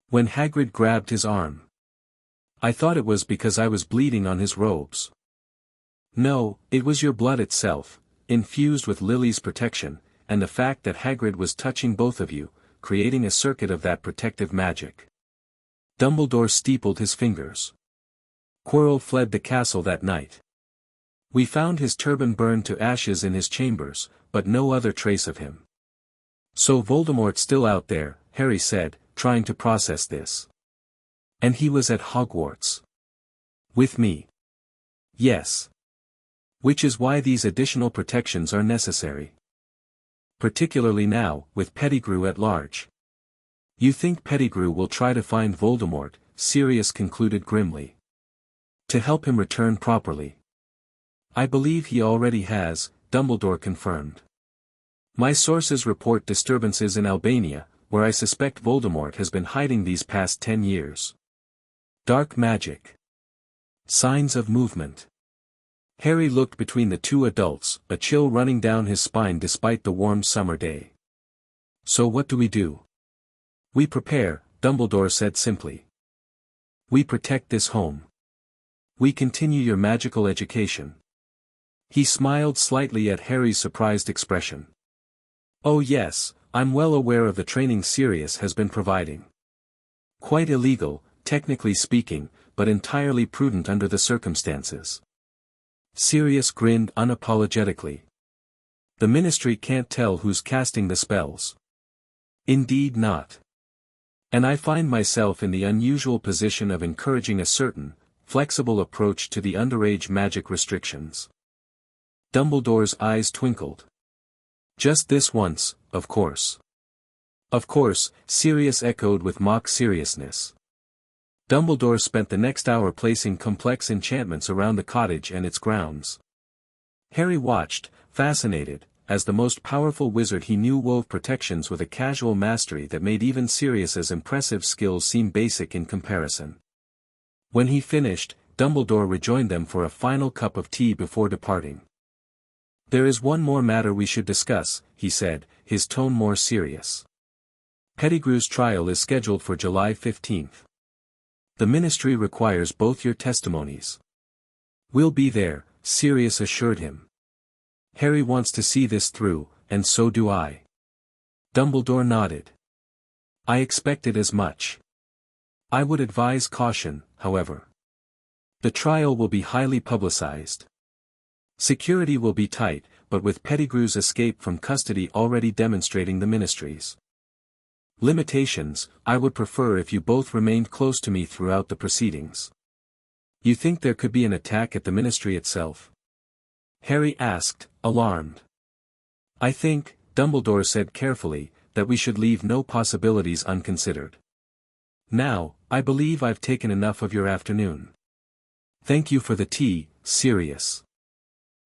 "When Hagrid grabbed his arm. I thought it was because I was bleeding on his robes." "No, it was your blood itself, infused with Lily's protection, and the fact that Hagrid was touching both of you, creating a circuit of that protective magic." Dumbledore steepled his fingers. "Quirrell fled the castle that night. We found his turban burned to ashes in his chambers, but no other trace of him." "So Voldemort's still out there," Harry said, trying to process this. And he was at Hogwarts. With me. Yes. Which is why these additional protections are necessary. Particularly now, with Pettigrew at large. You think Pettigrew will try to find Voldemort, Sirius concluded grimly. To help him return properly. I believe he already has, Dumbledore confirmed. My sources report disturbances in Albania, where I suspect Voldemort has been hiding these past 10 years. Dark magic. Signs of movement. Harry looked between the two adults, a chill running down his spine despite the warm summer day. So what do we do? We prepare, Dumbledore said simply. We protect this home. We continue your magical education. He smiled slightly at Harry's surprised expression. Oh yes, I'm well aware of the training Sirius has been providing. Quite illegal, technically speaking, but entirely prudent under the circumstances. Sirius grinned unapologetically. The Ministry can't tell who's casting the spells. Indeed not. And I find myself in the unusual position of encouraging a certain, flexible approach to the underage magic restrictions. Dumbledore's eyes twinkled. Just this once, of course. Of course, Sirius echoed with mock seriousness. Dumbledore spent the next hour placing complex enchantments around the cottage and its grounds. Harry watched, fascinated, as the most powerful wizard he knew wove protections with a casual mastery that made even Sirius's impressive skills seem basic in comparison. When he finished, Dumbledore rejoined them for a final cup of tea before departing. There is one more matter we should discuss, he said, his tone more serious. Pettigrew's trial is scheduled for July 15th. The Ministry requires both your testimonies. We'll be there, Sirius assured him. Harry wants to see this through, and so do I. Dumbledore nodded. I expected as much. I would advise caution, however. The trial will be highly publicized. Security will be tight, but with Pettigrew's escape from custody already demonstrating the Ministry's limitations, I would prefer if you both remained close to me throughout the proceedings. You think there could be an attack at the Ministry itself? Harry asked, alarmed. I think, Dumbledore said carefully, that we should leave no possibilities unconsidered. Now, I believe I've taken enough of your afternoon. Thank you for the tea, Sirius.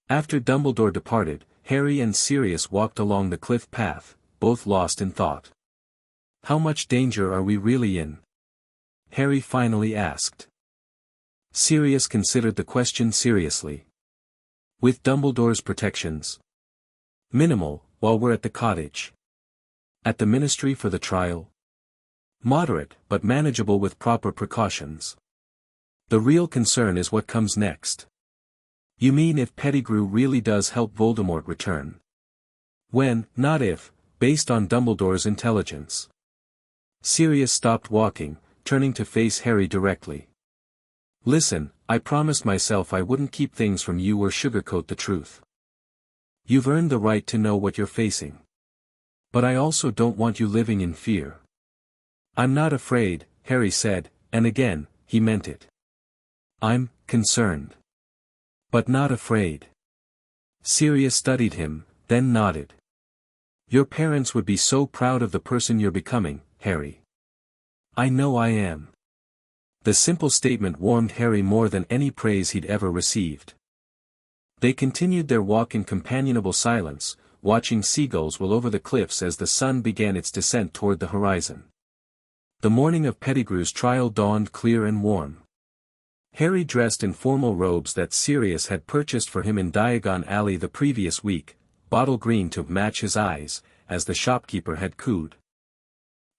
After Dumbledore departed, Harry and Sirius walked along the cliff path, both lost in thought. How much danger are we really in? Harry finally asked. Sirius considered the question seriously. With Dumbledore's protections. Minimal, while we're at the cottage. At the Ministry for the trial. Moderate, but manageable with proper precautions. The real concern is what comes next. You mean if Pettigrew really does help Voldemort return? When, not if, based on Dumbledore's intelligence. Sirius stopped walking, turning to face Harry directly. Listen, I promised myself I wouldn't keep things from you or sugarcoat the truth. You've earned the right to know what you're facing. But I also don't want you living in fear. I'm not afraid, Harry said, and again, he meant it. I'm concerned. But not afraid. Sirius studied him, then nodded. Your parents would be so proud of the person you're becoming, Harry. I know I am. The simple statement warmed Harry more than any praise he'd ever received. They continued their walk in companionable silence, watching seagulls wool over the cliffs as the sun began its descent toward the horizon. The morning of Pettigrew's trial dawned clear and warm. Harry dressed in formal robes that Sirius had purchased for him in Diagon Alley the previous week, bottle green to match his eyes, as the shopkeeper had cooed.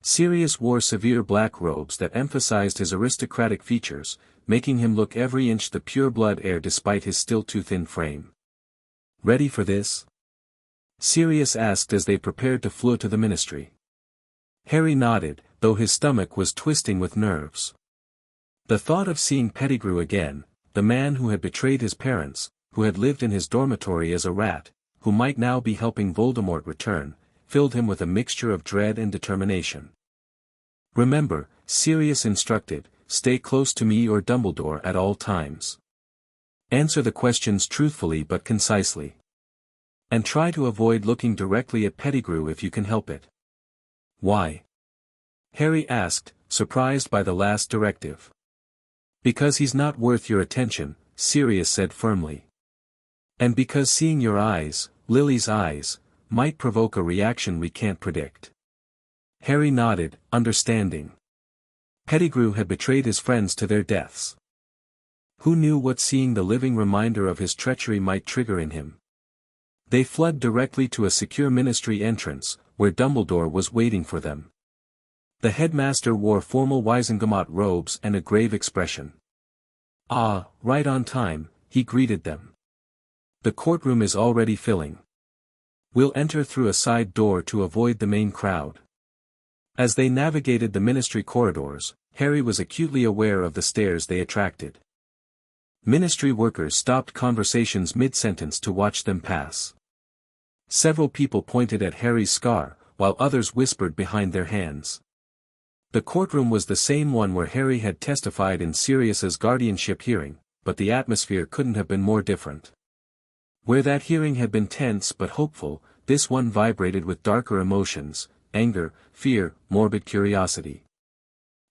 Sirius wore severe black robes that emphasized his aristocratic features, making him look every inch the pure-blood heir despite his still too thin frame. Ready for this? Sirius asked as they prepared to flee to the Ministry. Harry nodded, though his stomach was twisting with nerves. The thought of seeing Pettigrew again, the man who had betrayed his parents, who had lived in his dormitory as a rat, who might now be helping Voldemort return, filled him with a mixture of dread and determination. Remember, Sirius instructed, stay close to me or Dumbledore at all times. Answer the questions truthfully but concisely. And try to avoid looking directly at Pettigrew if you can help it. Why? Harry asked, surprised by the last directive. Because he's not worth your attention, Sirius said firmly. And because seeing your eyes, Lily's eyes, might provoke a reaction we can't predict. Harry nodded, understanding. Pettigrew had betrayed his friends to their deaths. Who knew what seeing the living reminder of his treachery might trigger in him? They fled directly to a secure ministry entrance, where Dumbledore was waiting for them. The headmaster wore formal 11aWhat robes and a grave expression. "Ah, right on time," he greeted them. "The courtroom is already filling. We'll enter through a side door to avoid the main crowd." As they navigated the ministry corridors, Harry was acutely aware of the stares they attracted. Ministry workers stopped conversations mid-sentence to watch them pass. Several people pointed at Harry's scar, while others whispered behind their hands. The courtroom was the same one where Harry had testified in Sirius's guardianship hearing, but the atmosphere couldn't have been more different. Where that hearing had been tense but hopeful, this one vibrated with darker emotions, anger, fear, morbid curiosity.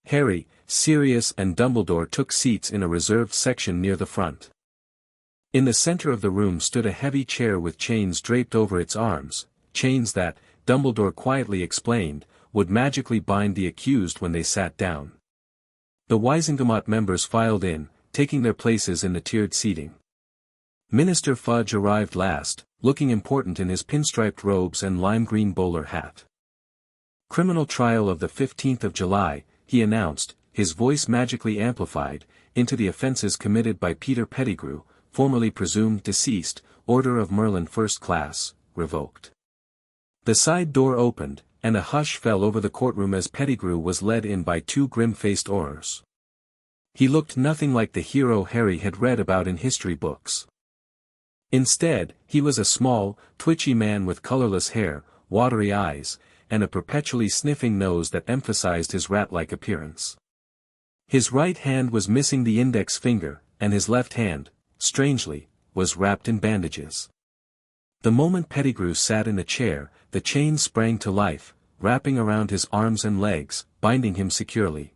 Harry, Sirius and Dumbledore took seats in a reserved section near the front. In the center of the room stood a heavy chair with chains draped over its arms, chains that, Dumbledore quietly explained, would magically bind the accused when they sat down. The 11aWhat members filed in, taking their places in the tiered seating. Minister Fudge arrived last, looking important in his pinstriped robes and lime-green bowler hat. "Criminal trial of the 15th of July, he announced, his voice magically amplified, into the offenses committed by Peter Pettigrew, formerly presumed deceased, Order of Merlin First Class, revoked." The side door opened, and a hush fell over the courtroom as Pettigrew was led in by two grim-faced Aurors. He looked nothing like the hero Harry had read about in history books. Instead, he was a small, twitchy man with colorless hair, watery eyes, and a perpetually sniffing nose that emphasized his rat-like appearance. His right hand was missing the index finger, and his left hand, strangely, was wrapped in bandages. The moment Pettigrew sat in the chair, the chains sprang to life, wrapping around his arms and legs, binding him securely.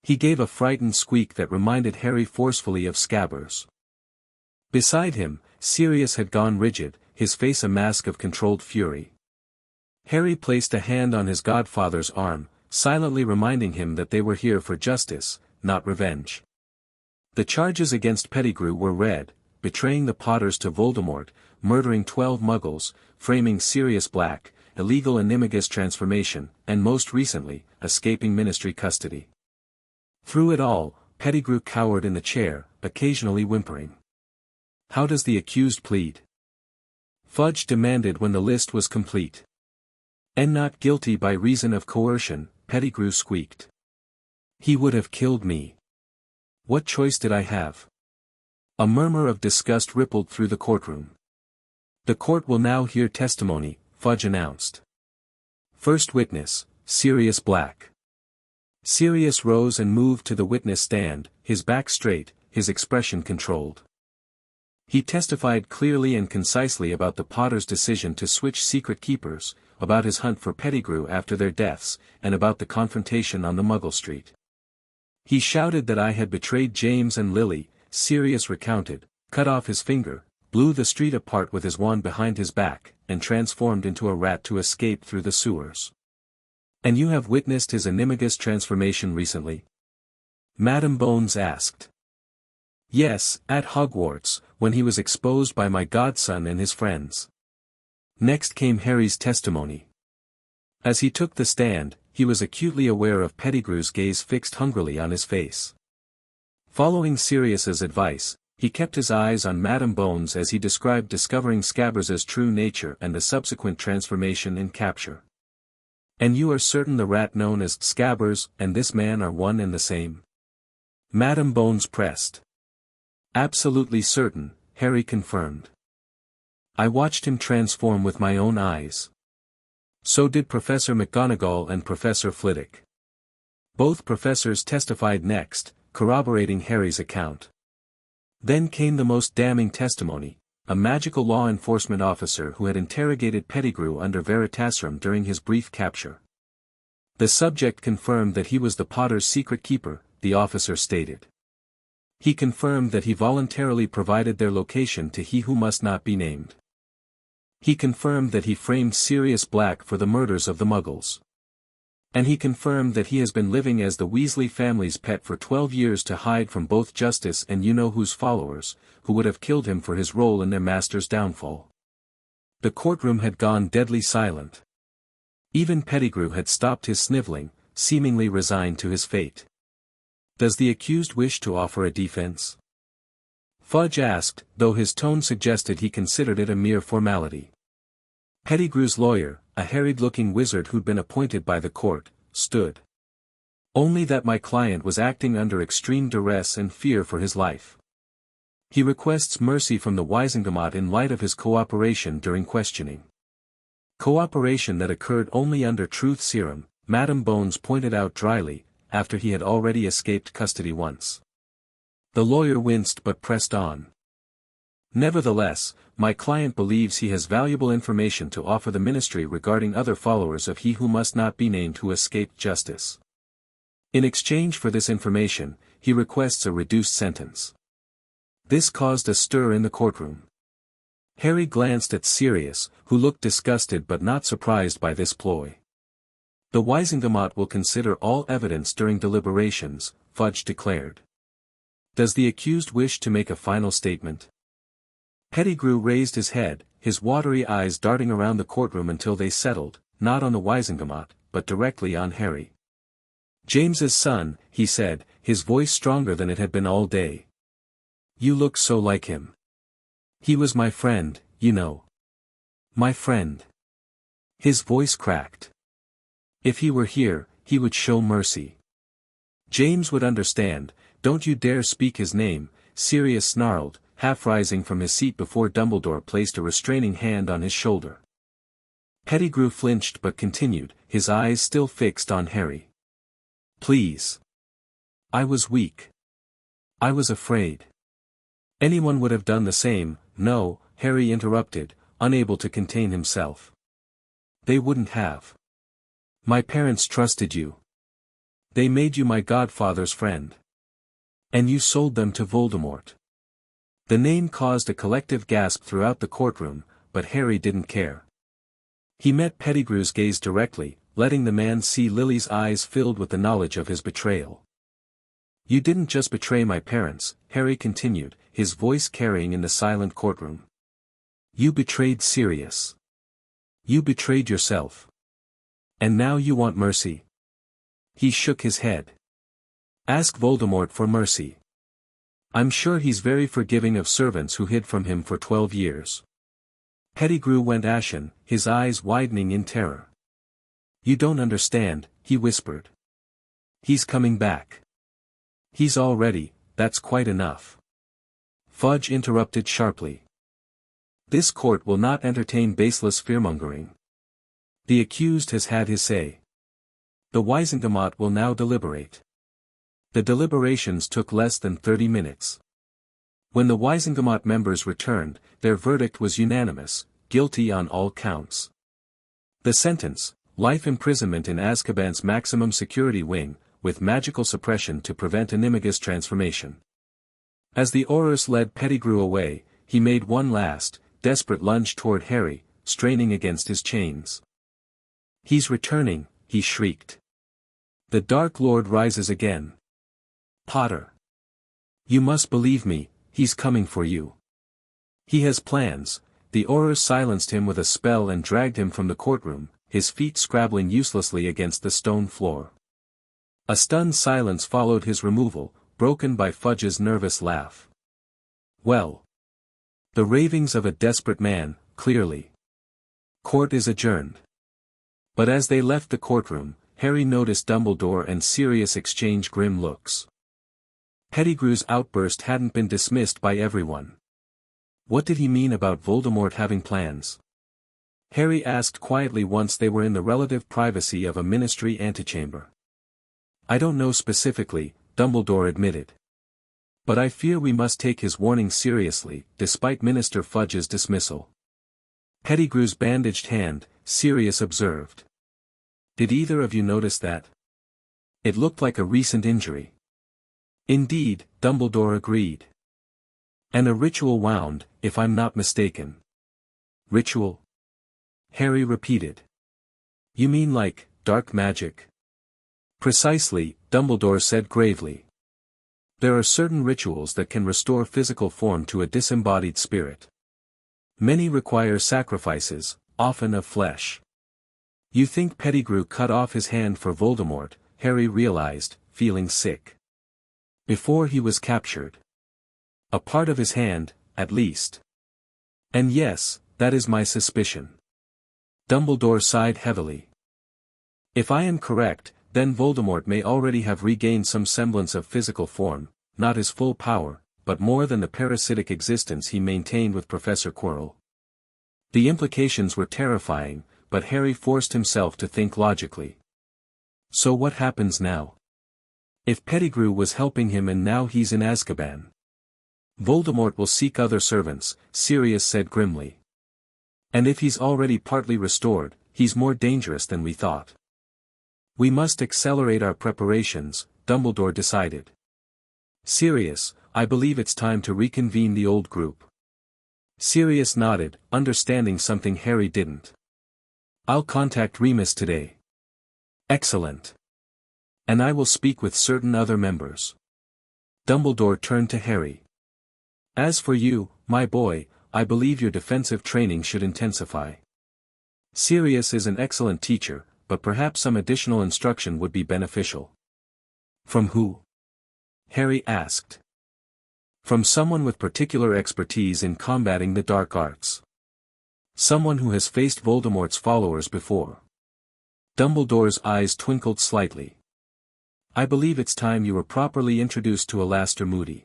He gave a frightened squeak that reminded Harry forcefully of Scabbers. Beside him, Sirius had gone rigid, his face a mask of controlled fury. Harry placed a hand on his godfather's arm, silently reminding him that they were here for justice, not revenge. The charges against Pettigrew were read: betraying the Potters to Voldemort, murdering 12 Muggles, framing Sirius Black, illegal animagus transformation, and most recently, escaping ministry custody. Through it all, Pettigrew cowered in the chair, occasionally whimpering. "How does the accused plead?" Fudge demanded when the list was complete. "And not guilty by reason of coercion," Pettigrew squeaked. "He would have killed me. What choice did I have?" A murmur of disgust rippled through the courtroom. "The court will now hear testimony," Fudge announced. "First witness, Sirius Black." Sirius rose and moved to the witness stand, his back straight, his expression controlled. He testified clearly and concisely about the Potters' decision to switch secret keepers, about his hunt for Pettigrew after their deaths, and about the confrontation on the Muggle Street. "He shouted that I had betrayed James and Lily," Sirius recounted, cut off his finger, blew the street apart with his wand behind his back, and transformed into a rat to escape through the sewers. "And you have witnessed his animagus transformation recently?" Madame Bones asked. "Yes, at Hogwarts, when he was exposed by my godson and his friends." Next came Harry's testimony. As he took the stand, he was acutely aware of Pettigrew's gaze fixed hungrily on his face. Following Sirius's advice, he kept his eyes on Madame Bones as he described discovering Scabbers' true nature and the subsequent transformation and capture. "And you are certain the rat known as Scabbers and this man are one and the same?" Madame Bones pressed. "Absolutely certain," Harry confirmed. "I watched him transform with my own eyes. So did Professor McGonagall and Professor Flitwick. Both professors testified next, corroborating Harry's account. Then came the most damning testimony, a magical law enforcement officer who had interrogated Pettigrew under Veritaserum during his brief capture. The subject confirmed that he was the Potter's secret keeper, the officer stated. He confirmed that he voluntarily provided their location to he who must not be named. He confirmed that he framed Sirius Black for the murders of the Muggles. And he confirmed that he has been living as the Weasley family's pet for 12 years to hide from both Justice and you-know-who's followers, who would have killed him for his role in their master's downfall. The courtroom had gone deadly silent. Even Pettigrew had stopped his sniveling, seemingly resigned to his fate. Does the accused wish to offer a defense? Fudge asked, though his tone suggested he considered it a mere formality. Pettigrew's lawyer, a harried-looking wizard who'd been appointed by the court, stood. Only that my client was acting under extreme duress and fear for his life. He requests mercy from the 11aWhat in light of his cooperation during questioning. Cooperation that occurred only under truth serum, Madame Bones pointed out dryly, after he had already escaped custody once. The lawyer winced but pressed on. Nevertheless, my client believes he has valuable information to offer the ministry regarding other followers of he who must not be named who escaped justice. In exchange for this information, he requests a reduced sentence. This caused a stir in the courtroom. Harry glanced at Sirius, who looked disgusted but not surprised by this ploy. The 11aWhat will consider all evidence during deliberations, Fudge declared. Does the accused wish to make a final statement? Pettigrew raised his head, his watery eyes darting around the courtroom until they settled, not on the 11aWhat, but directly on Harry. James's son, he said, his voice stronger than it had been all day. You look so like him. He was my friend, you know. My friend. His voice cracked. If he were here, he would show mercy. James would understand. Don't you dare speak his name, Sirius snarled, half rising from his seat before Dumbledore placed a restraining hand on his shoulder. Pettigrew flinched but continued, his eyes still fixed on Harry. Please. I was weak. I was afraid. Anyone would have done the same. No, Harry interrupted, unable to contain himself. They wouldn't have. My parents trusted you. They made you my godfather's friend. And you sold them to Voldemort. The name caused a collective gasp throughout the courtroom, but Harry didn't care. He met Pettigrew's gaze directly, letting the man see Lily's eyes filled with the knowledge of his betrayal. You didn't just betray my parents, Harry continued, his voice carrying in the silent courtroom. You betrayed Sirius. You betrayed yourself. And now you want mercy? He shook his head. Ask Voldemort for mercy. I'm sure he's very forgiving of servants who hid from him for 12 years. Pettigrew went ashen, his eyes widening in terror. You don't understand, he whispered. He's coming back. He's already, that's quite enough. Fudge interrupted sharply. This court will not entertain baseless fearmongering. The accused has had his say. The 11aWhat will now deliberate. The deliberations took less than 30 minutes. When the 11aWhat members returned, their verdict was unanimous, guilty on all counts. The sentence, life imprisonment in Azkaban's maximum security wing, with magical suppression to prevent Animagus transformation. As the Aurors led Pettigrew away, he made one last, desperate lunge toward Harry, straining against his chains. He's returning, he shrieked. The Dark Lord rises again. Potter. You must believe me, he's coming for you. He has plans. The Aurors silenced him with a spell and dragged him from the courtroom, his feet scrabbling uselessly against the stone floor. A stunned silence followed his removal, broken by Fudge's nervous laugh. Well. The ravings of a desperate man, clearly. Court is adjourned. But as they left the courtroom, Harry noticed Dumbledore and Sirius exchange grim looks. Pettigrew's outburst hadn't been dismissed by everyone. What did he mean about Voldemort having plans? Harry asked quietly once they were in the relative privacy of a ministry antechamber. I don't know specifically, Dumbledore admitted. But I fear we must take his warning seriously, despite Minister Fudge's dismissal. Pettigrew's bandaged hand, Sirius observed. Did either of you notice that? It looked like a recent injury. Indeed, Dumbledore agreed. And a ritual wound, if I'm not mistaken. Ritual? Harry repeated. You mean like, dark magic? Precisely, Dumbledore said gravely. There are certain rituals that can restore physical form to a disembodied spirit. Many require sacrifices, often of flesh. You think Pettigrew cut off his hand for Voldemort, Harry realized, feeling sick. Before he was captured. A part of his hand, at least. And yes, that is my suspicion. Dumbledore sighed heavily. If I am correct, then Voldemort may already have regained some semblance of physical form, not his full power, but more than the parasitic existence he maintained with Professor Quirrell. The implications were terrifying, but Harry forced himself to think logically. So what happens now? If Pettigrew was helping him and now he's in Azkaban. Voldemort will seek other servants, Sirius said grimly. And if he's already partly restored, he's more dangerous than we thought. We must accelerate our preparations, Dumbledore decided. Sirius, I believe it's time to reconvene the old group. Sirius nodded, understanding something Harry didn't. I'll contact Remus today. Excellent. And I will speak with certain other members. Dumbledore turned to Harry. As for you, my boy, I believe your defensive training should intensify. Sirius is an excellent teacher, but perhaps some additional instruction would be beneficial. From who? Harry asked. From someone with particular expertise in combating the dark arts. Someone who has faced Voldemort's followers before. Dumbledore's eyes twinkled slightly. I believe it's time you were properly introduced to Alastor Moody.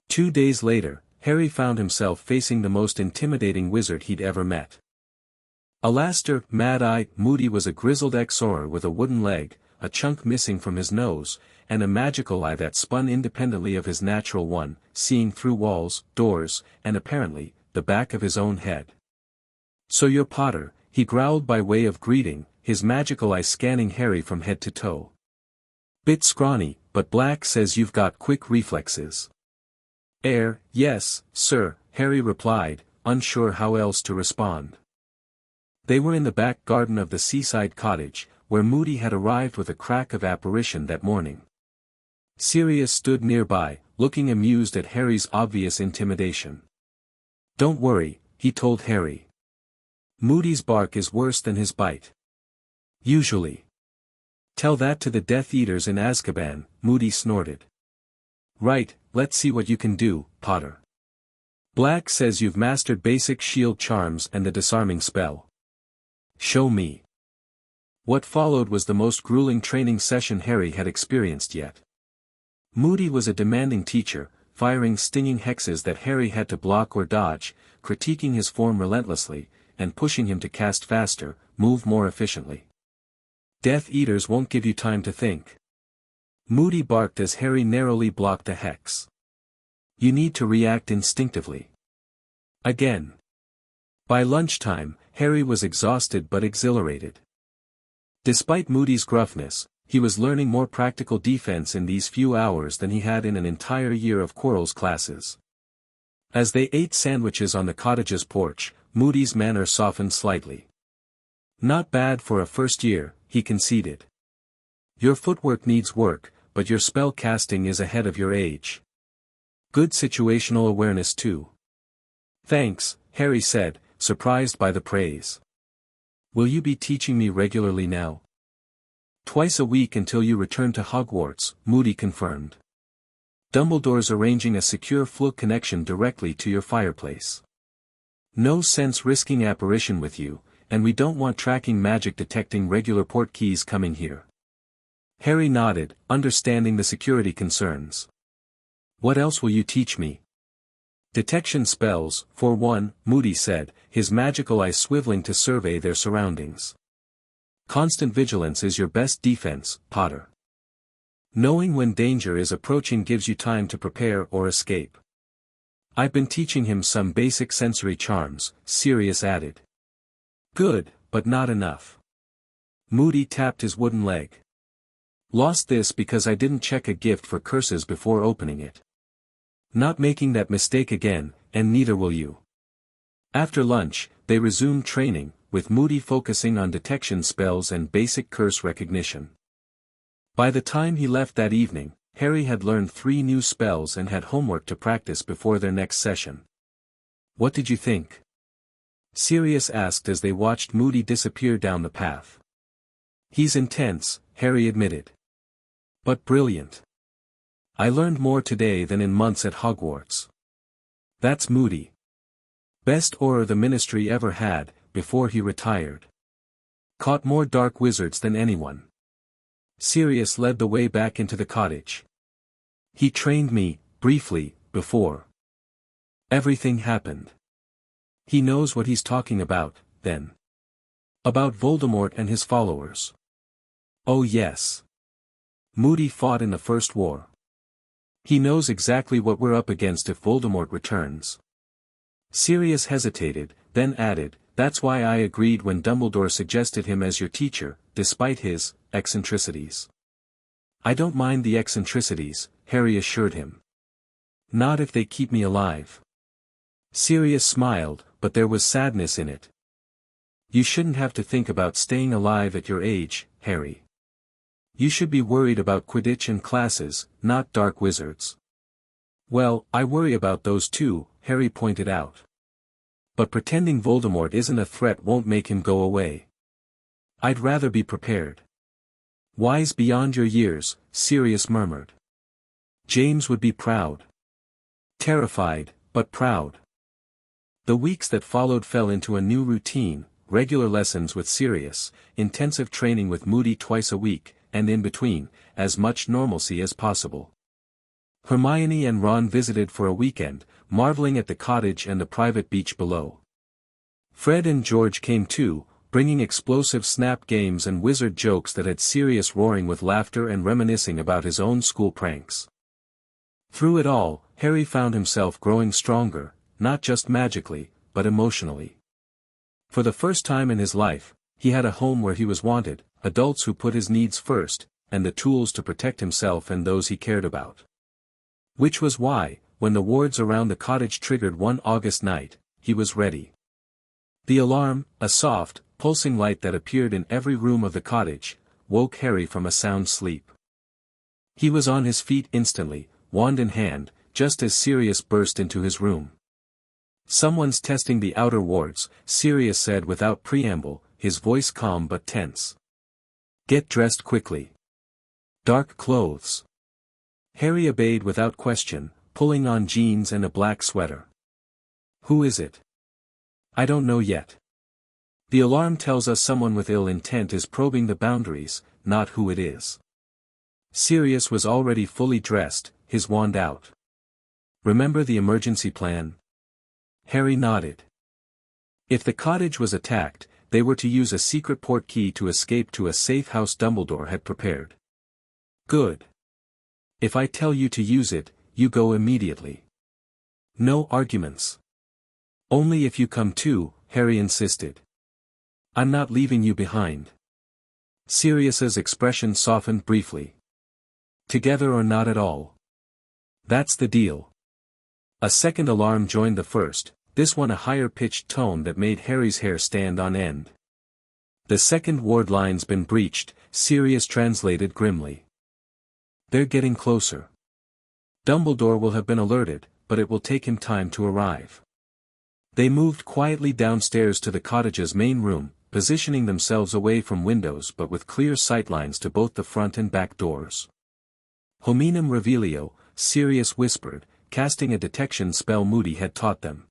2 days later, Harry found himself facing the most intimidating wizard he'd ever met. Alastor, Mad-Eye, Moody was a grizzled ex-Auror with a wooden leg, a chunk missing from his nose, and a magical eye that spun independently of his natural one, seeing through walls, doors, and apparently, the back of his own head. So you're Potter, he growled by way of greeting, his magical eye scanning Harry from head to toe. Bit scrawny, but Black says you've got quick reflexes. Yes, sir, Harry replied, unsure how else to respond. They were in the back garden of the seaside cottage, where Moody had arrived with a crack of apparition that morning. Sirius stood nearby, looking amused at Harry's obvious intimidation. Don't worry, he told Harry. Moody's bark is worse than his bite. Usually. Tell that to the Death Eaters in Azkaban, Moody snorted. Right, let's see what you can do, Potter. Black says you've mastered basic shield charms and the disarming spell. Show me. What followed was the most grueling training session Harry had experienced yet. Moody was a demanding teacher, firing stinging hexes that Harry had to block or dodge, critiquing his form relentlessly, and pushing him to cast faster, move more efficiently. Death Eaters won't give you time to think. Moody barked as Harry narrowly blocked a hex. You need to react instinctively. Again. By lunchtime, Harry was exhausted but exhilarated. Despite Moody's gruffness, he was learning more practical defense in these few hours than he had in an entire year of Quirrell's classes. As they ate sandwiches on the cottage's porch, Moody's manner softened slightly. Not bad for a first year, he conceded. Your footwork needs work, but your spell casting is ahead of your age. Good situational awareness too. Thanks, Harry said, surprised by the praise. Will you be teaching me regularly now? Twice a week until you return to Hogwarts, Moody confirmed. Dumbledore's arranging a secure Flook connection directly to your fireplace. No sense risking apparition with you, and we don't want tracking magic detecting regular port keys coming here. Harry nodded, understanding the security concerns. What else will you teach me? Detection spells, for one, Moody said, his magical eye swiveling to survey their surroundings. Constant vigilance is your best defense, Potter. Knowing when danger is approaching gives you time to prepare or escape. I've been teaching him some basic sensory charms, Sirius added. Good, but not enough. Moody tapped his wooden leg. Lost this because I didn't check a gift for curses before opening it. Not making that mistake again, and neither will you. After lunch, they resumed training, with Moody focusing on detection spells and basic curse recognition. By the time he left that evening, Harry had learned 3 new spells and had homework to practice before their next session. What did you think? Sirius asked as they watched Moody disappear down the path. He's intense, Harry admitted. But brilliant. I learned more today than in months at Hogwarts. That's Moody. Best Auror the Ministry ever had, before he retired. Caught more dark wizards than anyone. Sirius led the way back into the cottage. He trained me, briefly, before everything happened. He knows what he's talking about, then. About Voldemort and his followers. Oh yes. Moody fought in the First War. He knows exactly what we're up against if Voldemort returns. Sirius hesitated, then added, that's why I agreed when Dumbledore suggested him as your teacher, despite his eccentricities. I don't mind the eccentricities, Harry assured him. Not if they keep me alive. Sirius smiled, but there was sadness in it. You shouldn't have to think about staying alive at your age, Harry. You should be worried about Quidditch and classes, not dark wizards. Well, I worry about those too, Harry pointed out. But pretending Voldemort isn't a threat won't make him go away. I'd rather be prepared. Wise beyond your years, Sirius murmured. James would be proud. Terrified, but proud. The weeks that followed fell into a new routine, regular lessons with Sirius, intensive training with Moody twice a week, and in between, as much normalcy as possible. Hermione and Ron visited for a weekend, marveling at the cottage and the private beach below. Fred and George came too, bringing explosive snap games and wizard jokes that had Sirius roaring with laughter and reminiscing about his own school pranks. Through it all, Harry found himself growing stronger, not just magically, but emotionally. For the first time in his life, he had a home where he was wanted, adults who put his needs first, and the tools to protect himself and those he cared about. Which was why, when the wards around the cottage triggered one August night, he was ready. The alarm, a soft, pulsing light that appeared in every room of the cottage, woke Harry from a sound sleep. He was on his feet instantly, wand in hand, just as Sirius burst into his room. Someone's testing the outer wards, Sirius said without preamble, his voice calm but tense. Get dressed quickly. Dark clothes. Harry obeyed without question, pulling on jeans and a black sweater. Who is it? I don't know yet. The alarm tells us someone with ill intent is probing the boundaries, not who it is. Sirius was already fully dressed, his wand out. Remember the emergency plan? Harry nodded. If the cottage was attacked, they were to use a secret port key to escape to a safe house Dumbledore had prepared. Good. If I tell you to use it, you go immediately. No arguments. Only if you come too, Harry insisted. I'm not leaving you behind. Sirius's expression softened briefly. Together or not at all. That's the deal. A second alarm joined the first, this one a higher-pitched tone that made Harry's hair stand on end. The second ward line's been breached, Sirius translated grimly. They're getting closer. Dumbledore will have been alerted, but it will take him time to arrive. They moved quietly downstairs to the cottage's main room, positioning themselves away from windows but with clear sightlines to both the front and back doors. Hominum revelio, Sirius whispered, casting a detection spell Moody had taught them.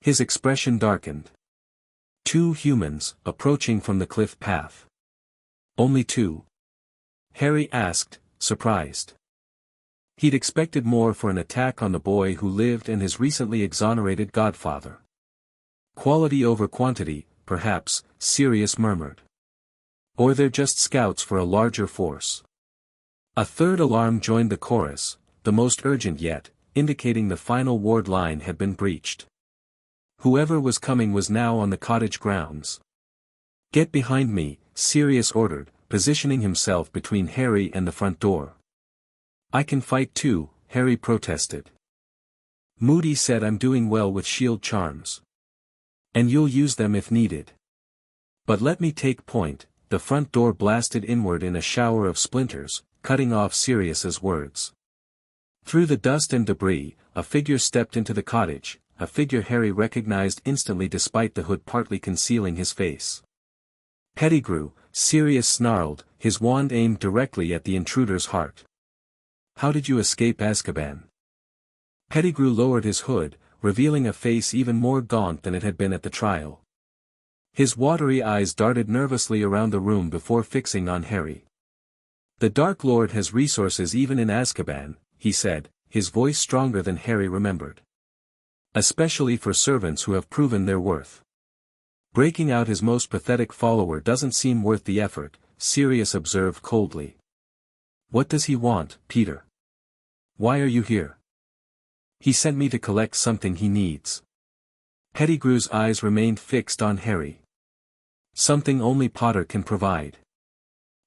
His expression darkened. 2 humans, approaching from the cliff path. Only 2? Harry asked, surprised. He'd expected more for an attack on the boy who lived and his recently exonerated godfather. Quality over quantity, perhaps, Sirius murmured. Or they're just scouts for a larger force. A third alarm joined the chorus, the most urgent yet, indicating the final ward line had been breached. Whoever was coming was now on the cottage grounds. "Get behind me," Sirius ordered, positioning himself between Harry and the front door. "I can fight too," Harry protested. "Moody said I'm doing well with shield charms. And you'll use them if needed." "But let me take point," the front door blasted inward in a shower of splinters, cutting off Sirius's words. Through the dust and debris, a figure stepped into the cottage, a figure Harry recognized instantly despite the hood partly concealing his face. "Pettigrew," Sirius snarled, his wand aimed directly at the intruder's heart. "How did you escape Azkaban?" Pettigrew lowered his hood, revealing a face even more gaunt than it had been at the trial. His watery eyes darted nervously around the room before fixing on Harry. "The Dark Lord has resources even in Azkaban," he said, his voice stronger than Harry remembered. "Especially for servants who have proven their worth. Breaking out his most pathetic follower doesn't seem worth the effort," Sirius observed coldly. "What does he want, Peter? Why are you here?" "He sent me to collect something he needs." Pettigrew's eyes remained fixed on Harry. "Something only Potter can provide."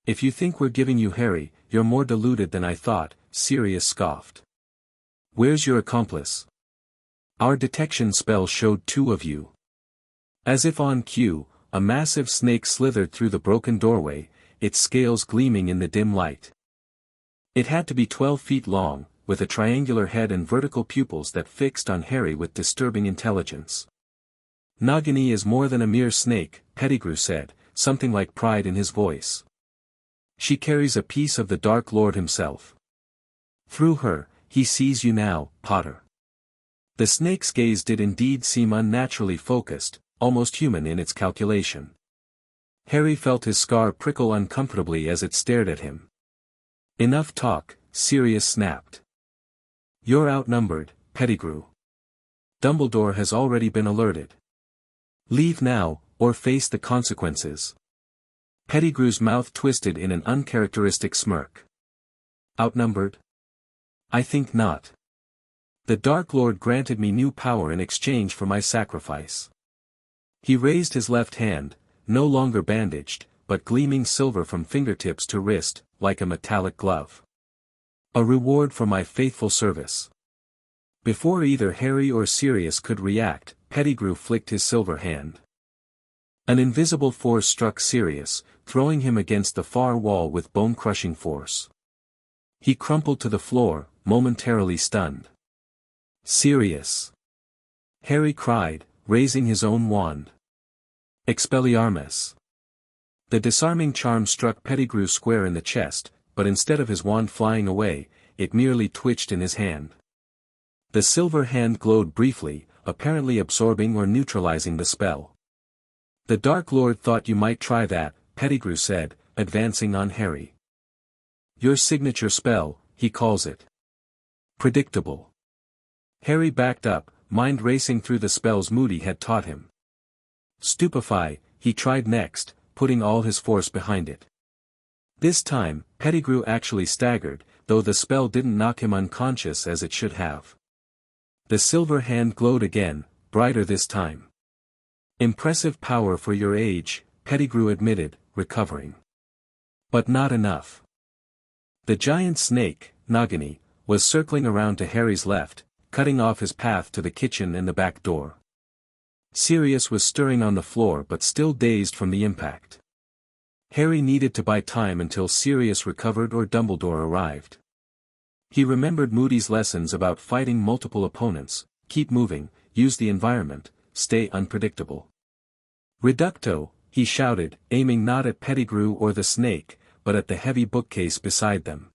"If you think we're giving you Harry, you're more deluded than I thought," Sirius scoffed. "Where's your accomplice? Our detection spell showed two of you." As if on cue, a massive snake slithered through the broken doorway, its scales gleaming in the dim light. It had to be 12 feet long, with a triangular head and vertical pupils that fixed on Harry with disturbing intelligence. "Nagini is more than a mere snake," Pettigrew said, something like pride in his voice. "She carries a piece of the Dark Lord himself. Through her, he sees you now, Potter." The snake's gaze did indeed seem unnaturally focused, almost human in its calculation. Harry felt his scar prickle uncomfortably as it stared at him. "Enough talk," Sirius snapped. "You're outnumbered, Pettigrew. Dumbledore has already been alerted. Leave now, or face the consequences." Pettigrew's mouth twisted in an uncharacteristic smirk. "Outnumbered? I think not. The Dark Lord granted me new power in exchange for my sacrifice." He raised his left hand, no longer bandaged, but gleaming silver from fingertips to wrist, like a metallic glove. "A reward for my faithful service." Before either Harry or Sirius could react, Pettigrew flicked his silver hand. An invisible force struck Sirius, throwing him against the far wall with bone-crushing force. He crumpled to the floor, momentarily stunned. "Sirius!" Harry cried, raising his own wand. "Expelliarmus!" The disarming charm struck Pettigrew square in the chest, but instead of his wand flying away, it merely twitched in his hand. The silver hand glowed briefly, apparently absorbing or neutralizing the spell. "The Dark Lord thought you might try that," Pettigrew said, advancing on Harry. "Your signature spell, he calls it. Predictable." Harry backed up, mind racing through the spells Moody had taught him. Stupefy, he tried next, putting all his force behind it. This time, Pettigrew actually staggered, though the spell didn't knock him unconscious as it should have. The silver hand glowed again, brighter this time. "Impressive power for your age," Pettigrew admitted, recovering. "But not enough." The giant snake, Nagini, was circling around to Harry's left, cutting off his path to the kitchen and the back door. Sirius was stirring on the floor but still dazed from the impact. Harry needed to buy time until Sirius recovered or Dumbledore arrived. He remembered Moody's lessons about fighting multiple opponents: keep moving, use the environment, stay unpredictable. "Reducto," he shouted, aiming not at Pettigrew or the snake, but at the heavy bookcase beside them.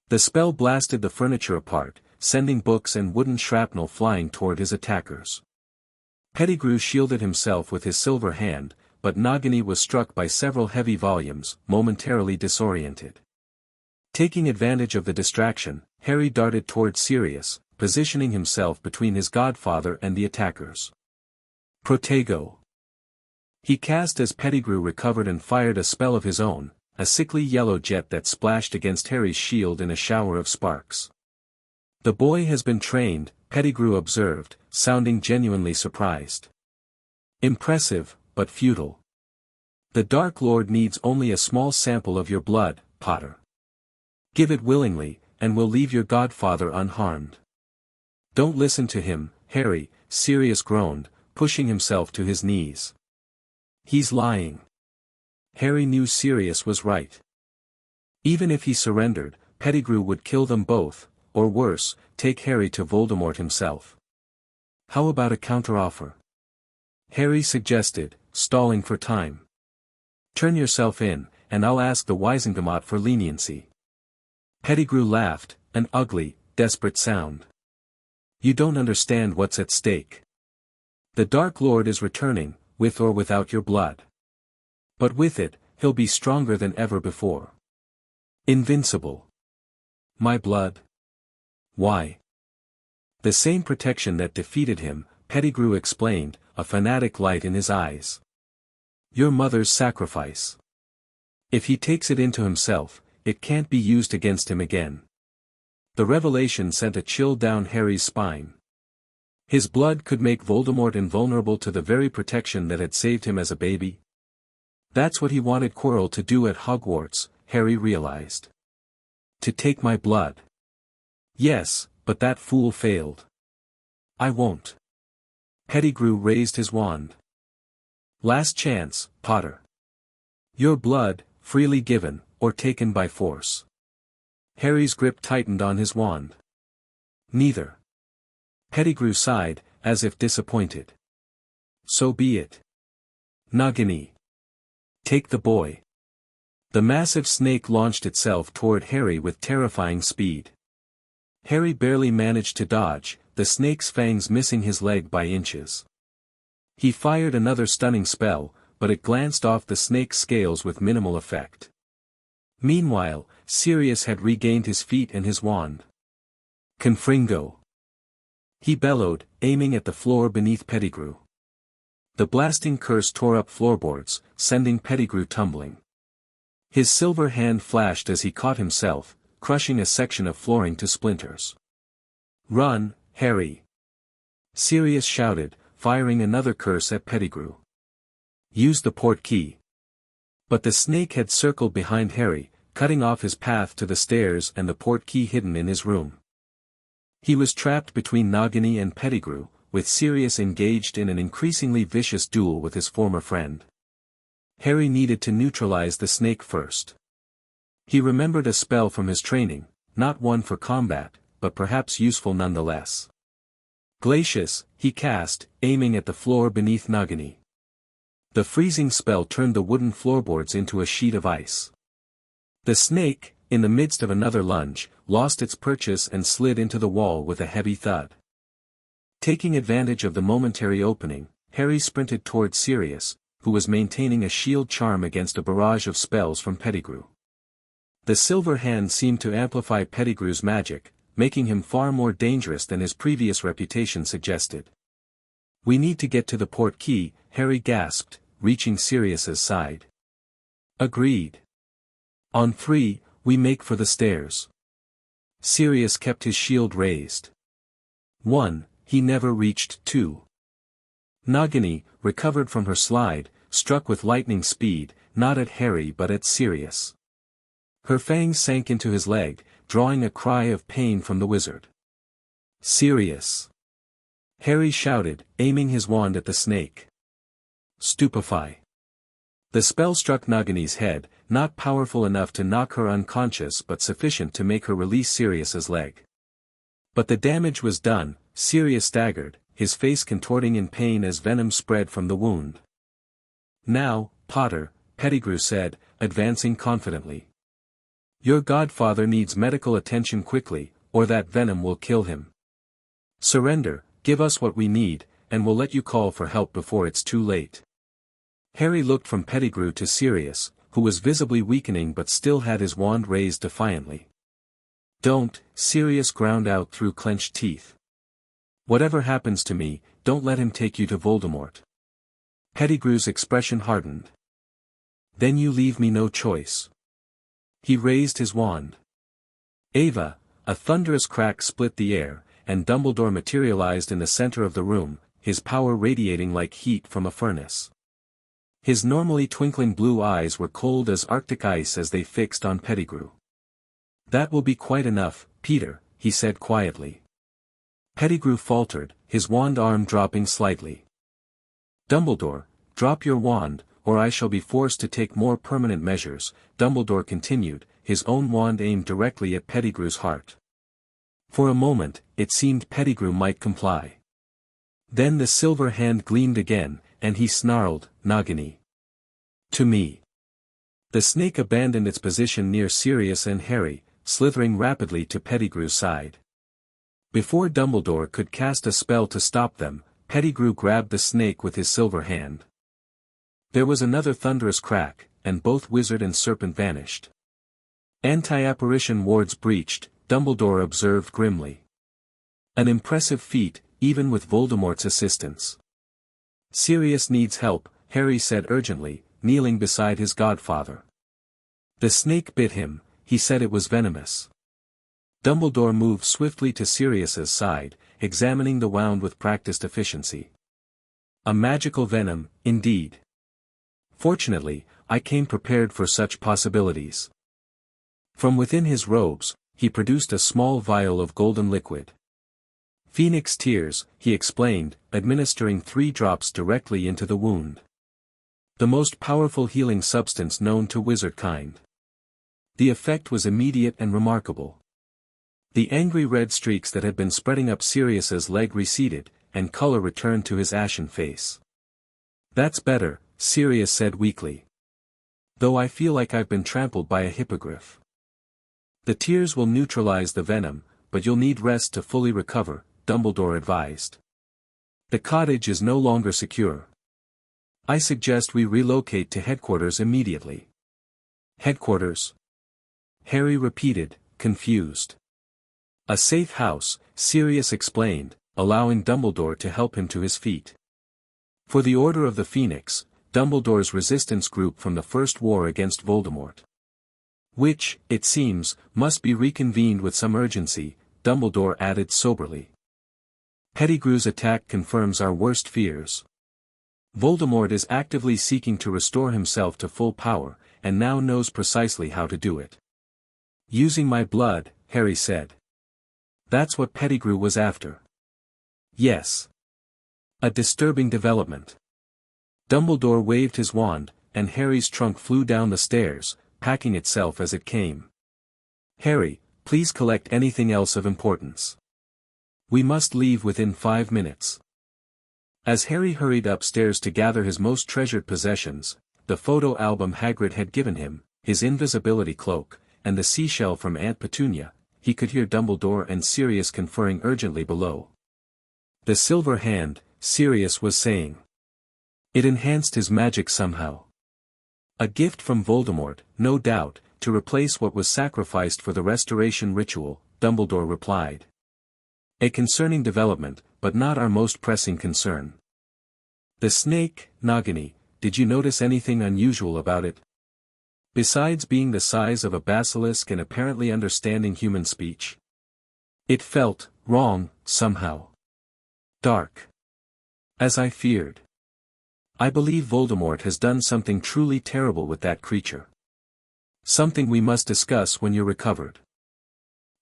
The spell blasted the furniture apart, sending books and wooden shrapnel flying toward his attackers. Pettigrew shielded himself with his silver hand, but Nagini was struck by several heavy volumes, momentarily disoriented. Taking advantage of the distraction, Harry darted toward Sirius, positioning himself between his godfather and the attackers. "Protego!" He cast as Pettigrew recovered and fired a spell of his own, a sickly yellow jet that splashed against Harry's shield in a shower of sparks. "The boy has been trained," Pettigrew observed, sounding genuinely surprised. "Impressive, but futile. The Dark Lord needs only a small sample of your blood, Potter. Give it willingly, and we'll leave your godfather unharmed." "Don't listen to him, Harry," Sirius groaned, pushing himself to his knees. "He's lying." Harry knew Sirius was right. Even if he surrendered, Pettigrew would kill them both, or worse, take Harry to Voldemort himself. "How about a counteroffer?" Harry suggested, stalling for time. "Turn yourself in, and I'll ask the 11aWhat for leniency." Pettigrew laughed, an ugly, desperate sound. "You don't understand what's at stake. The Dark Lord is returning, with or without your blood. But with it, he'll be stronger than ever before. Invincible. My blood? Why? The same protection that defeated him," Pettigrew explained, a fanatic light in his eyes. "Your mother's sacrifice. If he takes it into himself, it can't be used against him again." The revelation sent a chill down Harry's spine. His blood could make Voldemort invulnerable to the very protection that had saved him as a baby. That's what he wanted Quirrell to do at Hogwarts, Harry realized. To take my blood. Yes, but that fool failed. I won't. Pettigrew raised his wand. Last chance, Potter. Your blood, freely given, or taken by force. Harry's grip tightened on his wand. Neither. Pettigrew sighed, as if disappointed. So be it. Nagini. Take the boy. The massive snake launched itself toward Harry with terrifying speed. Harry barely managed to dodge, the snake's fangs missing his leg by inches. He fired another stunning spell, but it glanced off the snake's scales with minimal effect. Meanwhile, Sirius had regained his feet and his wand. Confringo. He bellowed, aiming at the floor beneath Pettigrew. The blasting curse tore up floorboards, sending Pettigrew tumbling. His silver hand flashed as he caught himself, crushing a section of flooring to splinters. Run, Harry! Sirius shouted, firing another curse at Pettigrew. Use the portkey. But the snake had circled behind Harry, cutting off his path to the stairs and the portkey hidden in his room. He was trapped between Nagini and Pettigrew, with Sirius engaged in an increasingly vicious duel with his former friend. Harry needed to neutralize the snake first. He remembered a spell from his training, not one for combat, but perhaps useful nonetheless. Glacius, he cast, aiming at the floor beneath Nagini. The freezing spell turned the wooden floorboards into a sheet of ice. The snake, in the midst of another lunge, lost its purchase and slid into the wall with a heavy thud. Taking advantage of the momentary opening, Harry sprinted toward Sirius, who was maintaining a shield charm against a barrage of spells from Pettigrew. The silver hand seemed to amplify Pettigrew's magic, making him far more dangerous than his previous reputation suggested. We need to get to the portkey, Harry gasped, reaching Sirius's side. Agreed. On 3, we make for the stairs. Sirius kept his shield raised. 1, he never reached 2. Nagini, recovered from her slide, struck with lightning speed, not at Harry but at Sirius. Her fangs sank into his leg, drawing a cry of pain from the wizard. Sirius! Harry shouted, aiming his wand at the snake. Stupefy. The spell struck Nagini's head, not powerful enough to knock her unconscious but sufficient to make her release Sirius's leg. But the damage was done. Sirius staggered, his face contorting in pain as venom spread from the wound. Now, Potter, Pettigrew said, advancing confidently. Your godfather needs medical attention quickly, or that venom will kill him. Surrender, give us what we need, and we'll let you call for help before it's too late. Harry looked from Pettigrew to Sirius, who was visibly weakening but still had his wand raised defiantly. Don't, Sirius ground out through clenched teeth. Whatever happens to me, don't let him take you to Voldemort. Pettigrew's expression hardened. Then you leave me no choice. He raised his wand. Ava, a thunderous crack split the air, and Dumbledore materialized in the center of the room, his power radiating like heat from a furnace. His normally twinkling blue eyes were cold as Arctic ice as they fixed on Pettigrew. "That will be quite enough, Peter," he said quietly. Pettigrew faltered, his wand arm dropping slightly. "Dumbledore, drop your wand, or I shall be forced to take more permanent measures," Dumbledore continued, his own wand aimed directly at Pettigrew's heart. For a moment, it seemed Pettigrew might comply. Then the silver hand gleamed again, and he snarled, "Nagini. To me." The snake abandoned its position near Sirius and Harry, slithering rapidly to Pettigrew's side. Before Dumbledore could cast a spell to stop them, Pettigrew grabbed the snake with his silver hand. There was another thunderous crack, and both wizard and serpent vanished. "Anti-apparition wards breached," Dumbledore observed grimly. "An impressive feat, even with Voldemort's assistance." "Sirius needs help," Harry said urgently, kneeling beside his godfather. "The snake bit him, he said it was venomous." Dumbledore moved swiftly to Sirius's side, examining the wound with practiced efficiency. "A magical venom, indeed. Fortunately, I came prepared for such possibilities." From within his robes, he produced a small vial of golden liquid. "Phoenix tears," he explained, administering 3 drops directly into the wound. "The most powerful healing substance known to wizard kind." The effect was immediate and remarkable. The angry red streaks that had been spreading up Sirius's leg receded, and color returned to his ashen face. "That's better," Sirius said weakly. "Though I feel like I've been trampled by a hippogriff." "The tears will neutralize the venom, but you'll need rest to fully recover," Dumbledore advised. "The cottage is no longer secure. I suggest we relocate to headquarters immediately." "Headquarters?" Harry repeated, confused. "A safe house," Sirius explained, allowing Dumbledore to help him to his feet. "For the Order of the Phoenix, Dumbledore's resistance group from the First War against Voldemort. Which, it seems, must be reconvened with some urgency," Dumbledore added soberly. "Pettigrew's attack confirms our worst fears. Voldemort is actively seeking to restore himself to full power, and now knows precisely how to do it." "Using my blood," Harry said. "That's what Pettigrew was after." "Yes. A disturbing development." Dumbledore waved his wand, and Harry's trunk flew down the stairs, packing itself as it came. "Harry, please collect anything else of importance. We must leave within 5 minutes." As Harry hurried upstairs to gather his most treasured possessions, the photo album Hagrid had given him, his invisibility cloak, and the seashell from Aunt Petunia, he could hear Dumbledore and Sirius conferring urgently below. "The silver hand," Sirius was saying. "It enhanced his magic somehow. A gift from Voldemort, no doubt, to replace what was sacrificed for the restoration ritual," Dumbledore replied. "A concerning development, but not our most pressing concern. The snake, Nagini, did you notice anything unusual about it? Besides being the size of a basilisk and apparently understanding human speech? It felt wrong, somehow. Dark. As I feared. I believe Voldemort has done something truly terrible with that creature. Something we must discuss when you're recovered."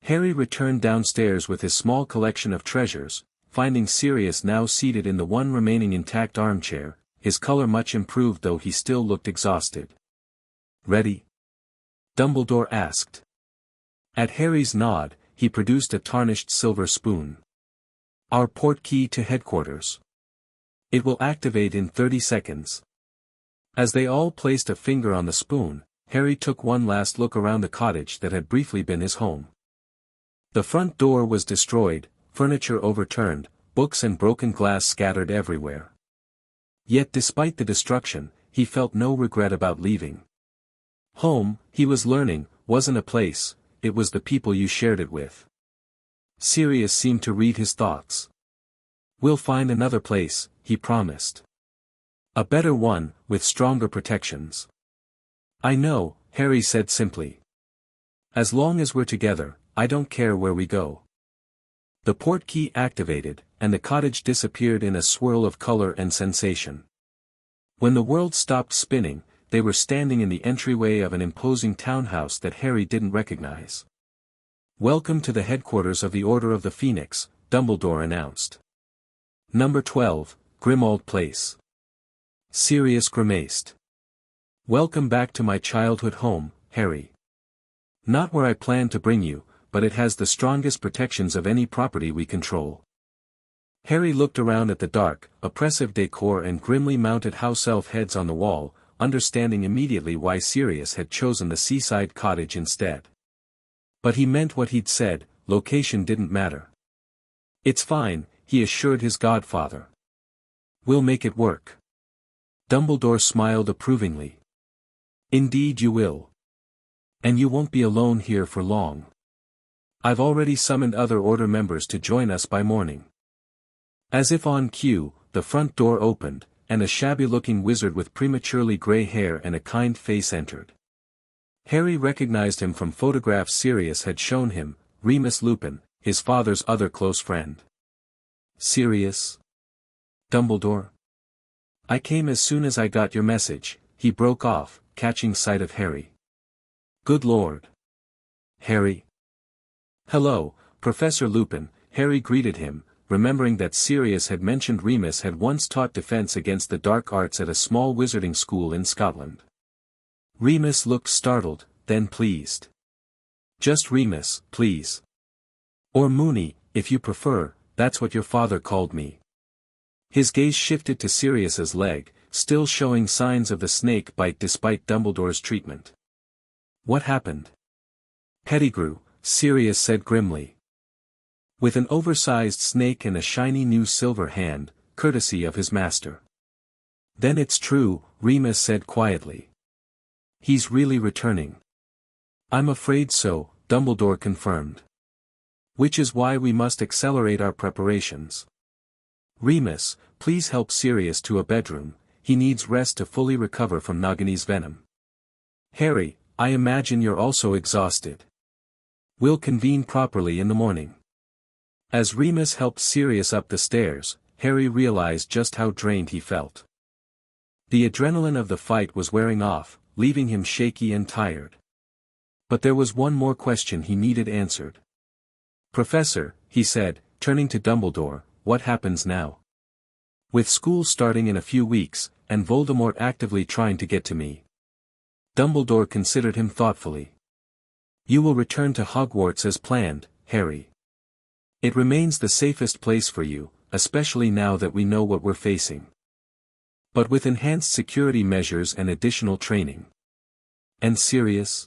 Harry returned downstairs with his small collection of treasures, finding Sirius now seated in the one remaining intact armchair, his color much improved though he still looked exhausted. "Ready?" Dumbledore asked. At Harry's nod, he produced a tarnished silver spoon. "Our portkey to headquarters. It will activate in 30 seconds. As they all placed a finger on the spoon, Harry took one last look around the cottage that had briefly been his home. The front door was destroyed, furniture overturned, books and broken glass scattered everywhere. Yet despite the destruction, he felt no regret about leaving. Home, he was learning, wasn't a place, it was the people you shared it with. Sirius seemed to read his thoughts. "We'll find another place," he promised. "A better one, with stronger protections." "I know," Harry said simply. As long as we're together, I don't care where we go. The port key activated, and the cottage disappeared in a swirl of color and sensation. When the world stopped spinning, they were standing in the entryway of an imposing townhouse that Harry didn't recognize. "Welcome to the headquarters of the Order of the Phoenix," Dumbledore announced. "Number 12, Grimmauld Place." Sirius grimaced. "Welcome back to my childhood home, Harry. Not where I planned to bring you, but it has the strongest protections of any property we control." Harry looked around at the dark, oppressive decor and grimly mounted house elf heads on the wall, understanding immediately why Sirius had chosen the seaside cottage instead. But he meant what he'd said, location didn't matter. "It's fine," he assured his godfather. "We'll make it work." Dumbledore smiled approvingly. "Indeed you will. And you won't be alone here for long. I've already summoned other Order members to join us by morning." As if on cue, the front door opened, and a shabby-looking wizard with prematurely gray hair and a kind face entered. Harry recognized him from photographs Sirius had shown him, Remus Lupin, his father's other close friend. "Sirius? Dumbledore? I came as soon as I got your message," he broke off, catching sight of Harry. "Good Lord. Harry." "Hello, Professor Lupin," Harry greeted him, remembering that Sirius had mentioned Remus had once taught defense against the dark arts at a small wizarding school in Scotland. Remus looked startled, then pleased. "Just Remus, please. Or Moony, if you prefer, that's what your father called me." His gaze shifted to Sirius's leg, still showing signs of the snake bite despite Dumbledore's treatment. "What happened?" "Pettigrew," Sirius said grimly. "With an oversized snake and a shiny new silver hand, courtesy of his master." "Then it's true," Remus said quietly. "He's really returning." "I'm afraid so," Dumbledore confirmed. "Which is why we must accelerate our preparations. Remus, please help Sirius to a bedroom, he needs rest to fully recover from Nagini's venom. Harry, I imagine you're also exhausted. We'll convene properly in the morning." As Remus helped Sirius up the stairs, Harry realized just how drained he felt. The adrenaline of the fight was wearing off, leaving him shaky and tired. But there was one more question he needed answered. "Professor," he said, turning to Dumbledore, "what happens now? With school starting in a few weeks, and Voldemort actively trying to get to me." Dumbledore considered him thoughtfully. "You will return to Hogwarts as planned, Harry. It remains the safest place for you, especially now that we know what we're facing. But with enhanced security measures and additional training. And Sirius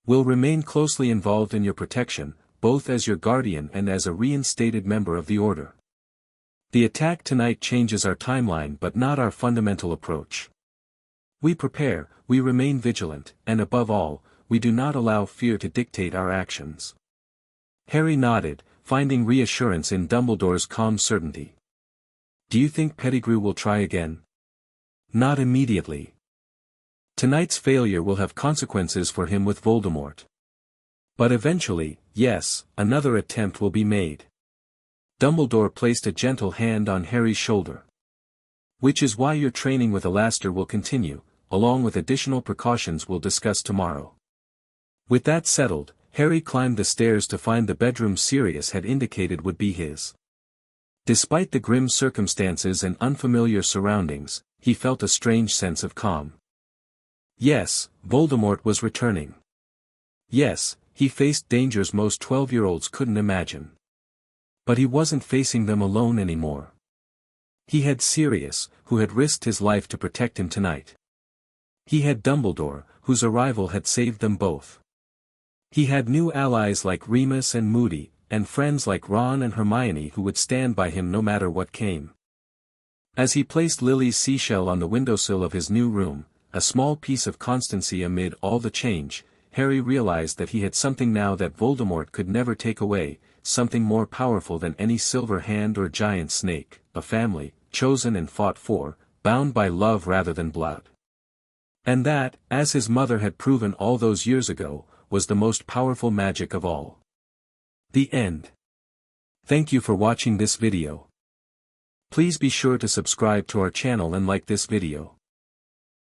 will remain closely involved in your protection, both as your guardian and as a reinstated member of the Order. The attack tonight changes our timeline but not our fundamental approach. We prepare, we remain vigilant, and above all, we do not allow fear to dictate our actions." Harry nodded, finding reassurance in Dumbledore's calm certainty. "Do you think Pettigrew will try again?" "Not immediately. Tonight's failure will have consequences for him with Voldemort. But eventually, yes, another attempt will be made." Dumbledore placed a gentle hand on Harry's shoulder. "Which is why your training with Alastair will continue, along with additional precautions we'll discuss tomorrow." With that settled, Harry climbed the stairs to find the bedroom Sirius had indicated would be his. Despite the grim circumstances and unfamiliar surroundings, he felt a strange sense of calm. Yes, Voldemort was returning. Yes, he faced dangers most 12-year-olds couldn't imagine. But he wasn't facing them alone anymore. He had Sirius, who had risked his life to protect him tonight. He had Dumbledore, whose arrival had saved them both. He had new allies like Remus and Moody, and friends like Ron and Hermione who would stand by him no matter what came. As he placed Lily's seashell on the windowsill of his new room, a small piece of constancy amid all the change, Harry realized that he had something now that Voldemort could never take away, something more powerful than any silver hand or giant snake, a family, chosen and fought for, bound by love rather than blood. And that, as his mother had proven all those years ago, was the most powerful magic of all. The end. Thank you for watching this video. Please be sure to subscribe to our channel and like this video.